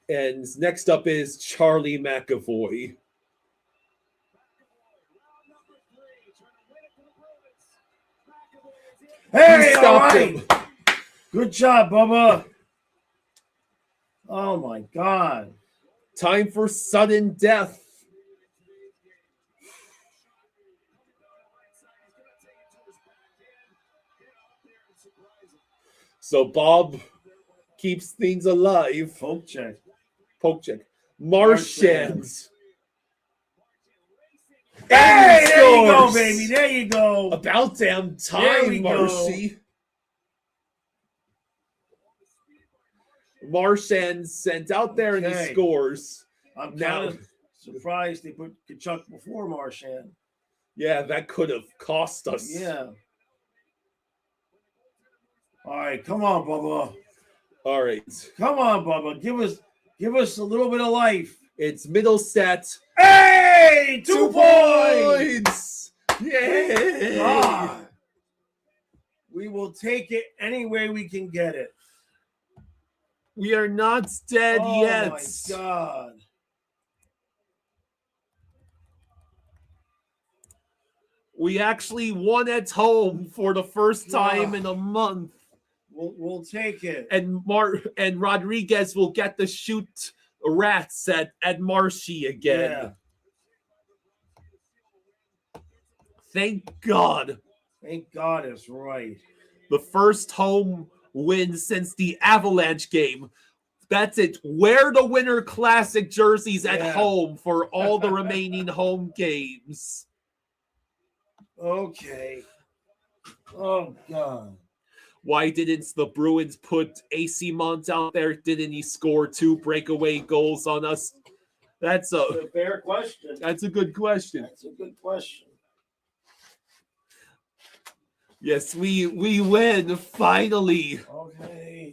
And next up is Charlie McAvoy. Hey, all stopped right. him. Good job, Bubba. Oh, my God. Time for sudden death. So Bob keeps things alive. Poke check. Marchand. Hey, And he there you go, scores. baby. There you go. About damn There we time, go. Marcy. Marchand sent out there and he Okay. scores. I'm Now- kind of surprised they put Kachuk before Marchand. Yeah, that could have cost us. Yeah. All right, come on, Bubba. All right. Come on, Bubba. Give us a little bit of life. It's Middleset. Hey, 2 2 points. points. Yeah. God. We will take it any way we can get it. We are not dead Oh yet. my God. We actually won at home for the first time Yeah. in a month. We'll take it. And Rodriguez will get to shoot rats at Marshy again. Yeah. Thank God. Thank God it's right. The first home win since the Avalanche game. That's it. Wear the Winter Classic jerseys at Yeah. home for all the remaining home games. Okay. Oh God. Why didn't the Bruins put AC Mont out there? Didn't he score 2 breakaway goals on us? That's It's a fair question. That's a good question. That's a good question. Yes, we win finally. Okay.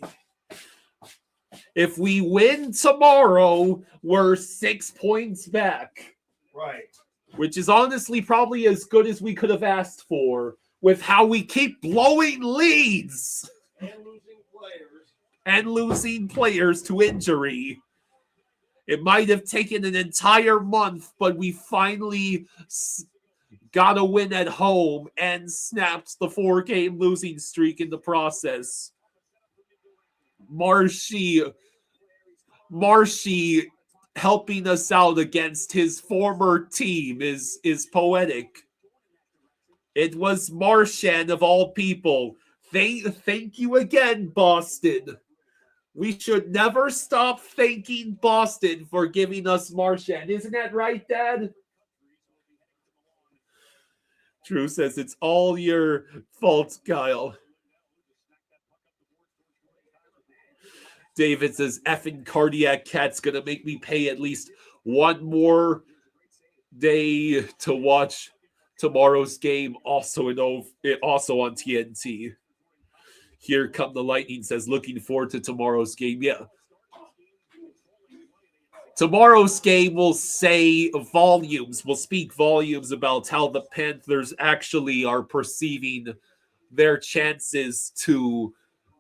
If we win tomorrow, we're 6 points back, Right. which is honestly probably as good as we could have asked for with how we keep blowing leads and losing players to injury. It might have taken an entire month, but we finally got a win at home and snapped the 4-game losing streak in the process. Marshy helping us out against his former team is poetic. It was Marchand of all people. Thank you again, Boston. We should never stop thanking Boston for giving us Marchand. Isn't that right, Dad? Drew says it's all your fault, Kyle. David says effing cardiac cat's gonna make me pay at least one more day to watch tomorrow's game, also on TNT. Here come the Lightning says looking forward to tomorrow's game. Yeah. Tomorrow's game will say volumes, will speak volumes about how the Panthers actually are perceiving their chances to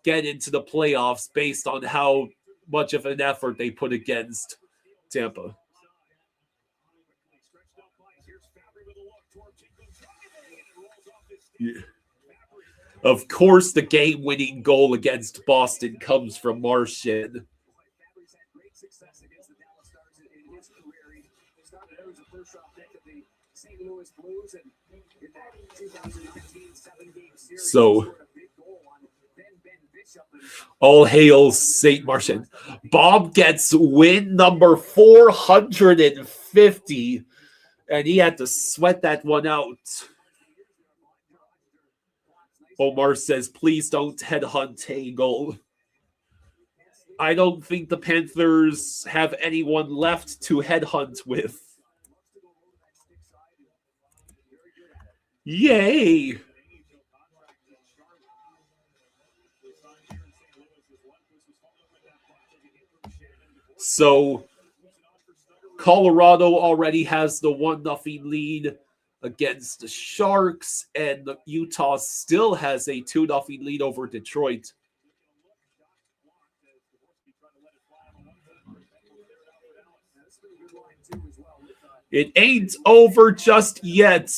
get into the playoffs based on how much of an effort they put against Tampa. Yeah. Of course, the game-winning goal against Boston comes from Marchand. So, all hail St. Marchand. Bob gets win number 450 And he had to sweat that one out. Omar says, please don't headhunt Hagel. I don't think the Panthers have anyone left to headhunt with. Yay! So Colorado already has the 1-0 lead against the Sharks, and Utah still has a 2-0 lead over Detroit. It ain't over just yet.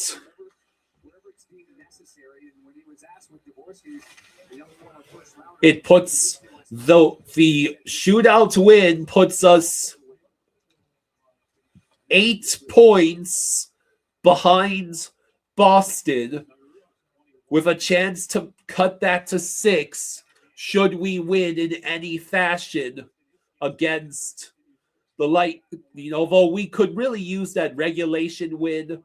It puts the shootout win puts us 8 points behind Boston, with a chance to cut that to 6 should we win in any fashion against the Light. You know, though we could really use that regulation win.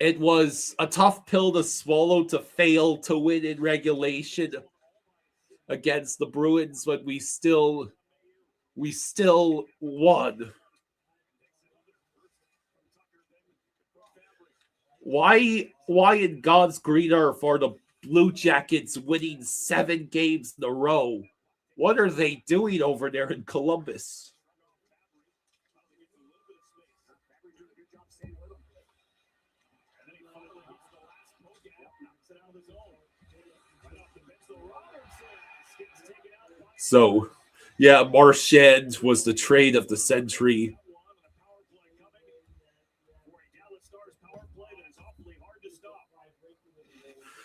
It was a tough pill to swallow to fail to win in regulation against the Bruins, but we still won. Why in God's green earth are the Blue Jackets winning 7 games in a row? What are they doing over there in Columbus? So, yeah, Marchand was the trade of the century.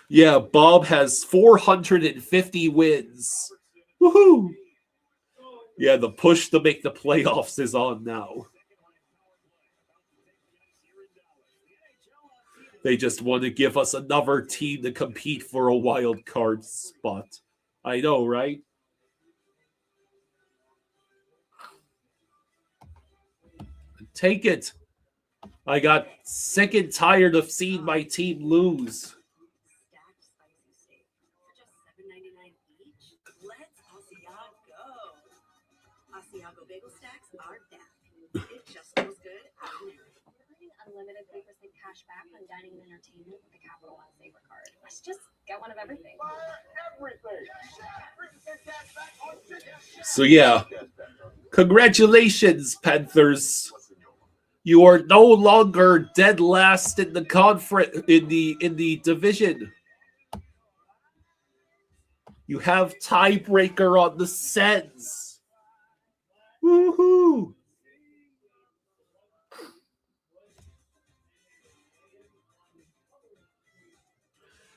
Yeah, Bob has 450 wins. Woohoo! Yeah, the push to make the playoffs is on now. They just want to give us another team to compete for a wild card spot. I know, right? Take it. I got sick and tired of seeing my team lose. Asiago bagel stacks are death. It just feels good out of there. Unlimited 3% cash back on dining and entertainment with the Capital One Saver card. Let's just get one of everything. So yeah, congratulations, Panthers. You are no longer dead last in the conference in the division. You have tiebreaker on the Sens. Woohoo!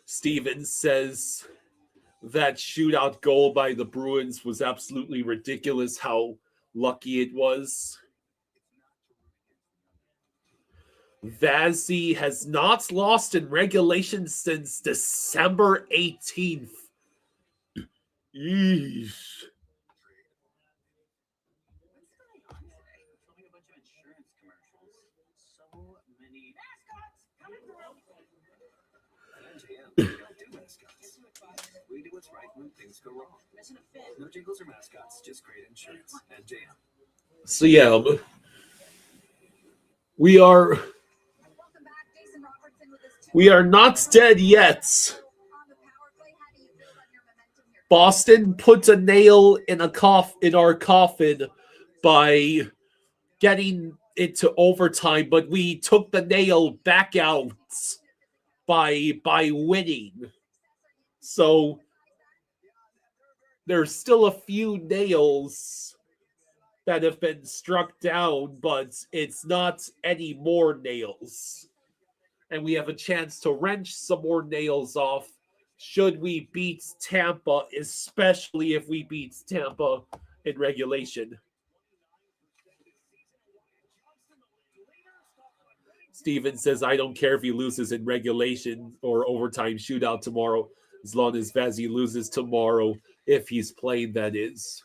Steven says that shootout goal by the Bruins was absolutely ridiculous, how lucky it was. Vazzy has not lost in regulation since December 18th. Yeesh. We do what's right when things go wrong. No jingles or mascots, just great insurance. And JM. So yeah, we are not dead yet. Boston puts a nail in our coffin by getting into overtime, but we took the nail back out by winning. So there's still a few nails that have been struck down, but it's not any more nails. And we have a chance to wrench some more nails off should we beat Tampa, especially if we beat Tampa in regulation. Steven says, I don't care if he loses in regulation or overtime shootout tomorrow, as long as Vazzy loses tomorrow, if he's playing, that is.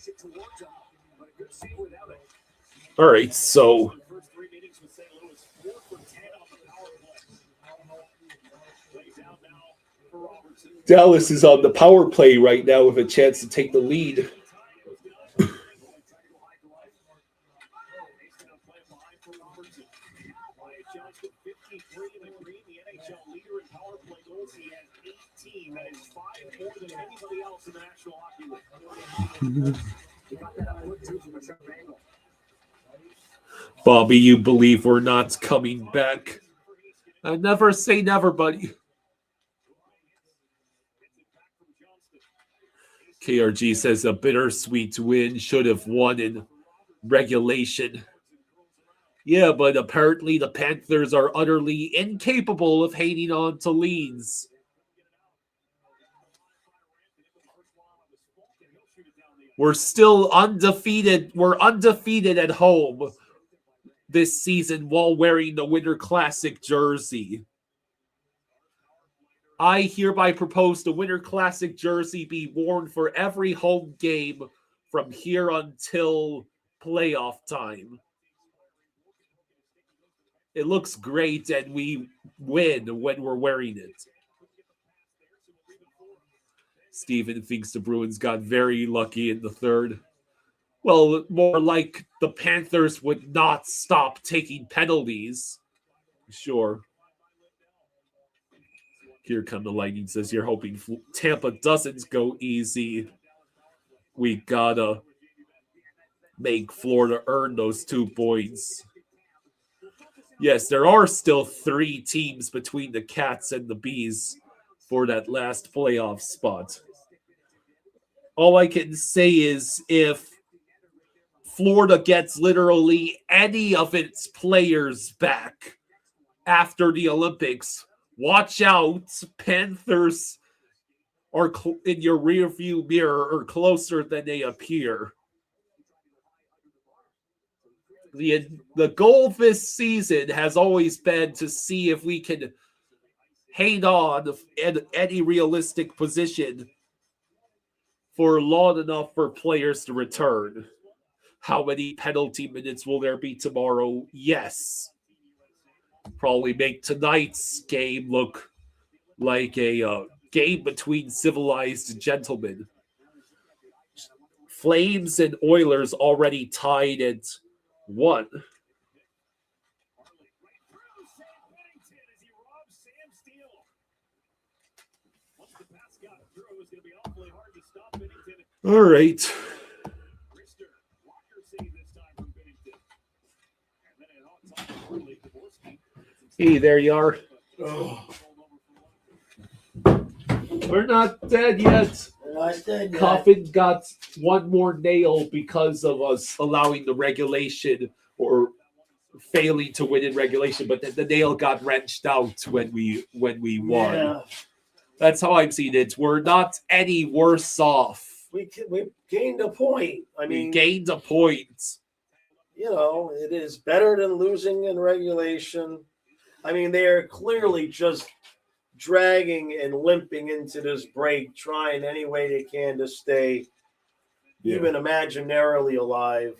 push it towards him, but a good save without it. All right, so The first 3 meetings with St. Louis, 4 for 10 on the power play. Lays out now for Robertson. Dallas is on the power play right now with a chance to take the lead. Johnson, 53 in the green, the NHL leader in power play goals. He has 18. That is 5 more than anybody else in the National Hockey League. He got that out of too from a sharp angle. Bobby, you believe we're not coming back? I never say never, buddy. KRG says a bittersweet win, should have won in regulation. Yeah, but apparently the Panthers are utterly incapable of hanging on to leads. We're still undefeated. We're undefeated at home this season while wearing the Winter Classic jersey. I hereby propose the Winter Classic jersey be worn for every home game from here until playoff time. It looks great, and we win when we're wearing it. Steven thinks the Bruins got very lucky in the third. Well, more like the Panthers would not stop taking penalties. Sure. Here come the Lightning, says you're hoping Tampa doesn't go easy. We gotta make Florida earn those 2 points. Yes, there are still 3 teams between the Cats and the Bees for that last playoff spot. All I can say is if Florida gets literally any of its players back after the Olympics, watch out. Panthers are in your rearview mirror or closer than they appear. The goal this season has always been to see if we can hang on in any realistic position for long enough for players to return. How many penalty minutes will there be tomorrow? Yes. Probably make tonight's game look like a game between civilized gentlemen. Flames and Oilers already tied at 1. All right. Hey, there you are. Oh. We're not dead yet. Not dead yet. Coffin got 1 more nail because of us allowing the regulation or failing to win in regulation, but the nail got wrenched out when we won. Yeah. That's how I'm seeing it. We're not any worse off. We gained a point. I mean, we gained a point. You know, it is better than losing in regulation. I mean, they are clearly just dragging and limping into this break, trying any way they can to stay even imaginarily alive.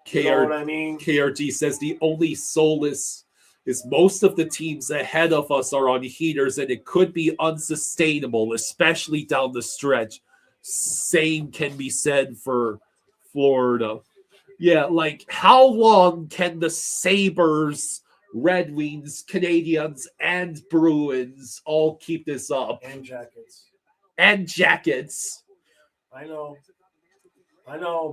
You know what I mean? KRG says the only solace is most of the teams ahead of us are on heaters, and it could be unsustainable, especially down the stretch. Same can be said for Florida. Yeah, like how long can the Sabres, Red Wings, Canadians, and Bruins all keep this up? And Jackets. I know,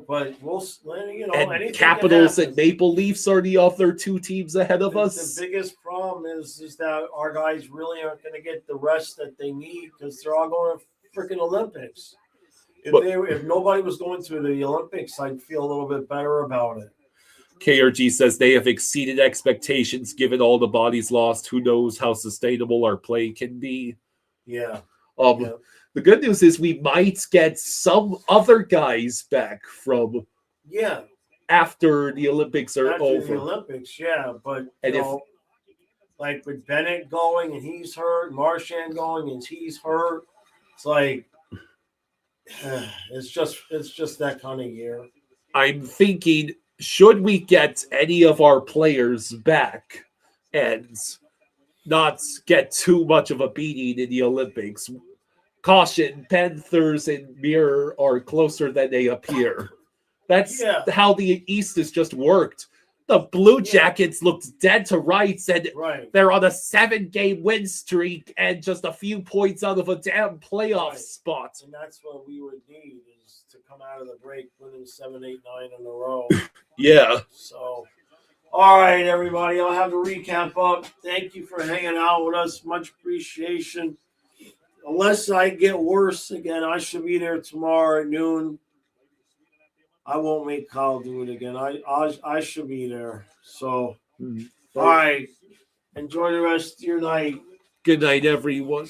but we'll, you know, and Capitals and Maple Leafs are the other 2 teams ahead of us. The biggest problem is that our guys really aren't going to get the rest that they need because they're all going to freaking Olympics. If nobody was going to the Olympics, I'd feel a little bit better about it. KRG says they have exceeded expectations given all the bodies lost. Who knows how sustainable our play can be? Yeah. The good news is we might get some other guys back from after the Olympics are over. The Olympics, but like with Bennett going and he's hurt, Marchand going and he's hurt, it's like it's just that kind of year. I'm thinking, should we get any of our players back and not get too much of a beating in the Olympics? Caution, Panthers and Mirror are closer than they appear. That's how the East has just worked. The Blue Jackets looked dead to rights, and they're on a 7-game win streak and just a few points out of a damn playoff spot. And that's what we would need, is to come out of the break winning 7, 8, 9 in a row. Yeah. So, all right, everybody, I'll have the recap up. Thank you for hanging out with us. Much appreciation. Unless I get worse again, I should be there tomorrow at noon. I won't make Kyle do it again. I should be there. So, all right. Enjoy the rest of your night. Good night, everyone.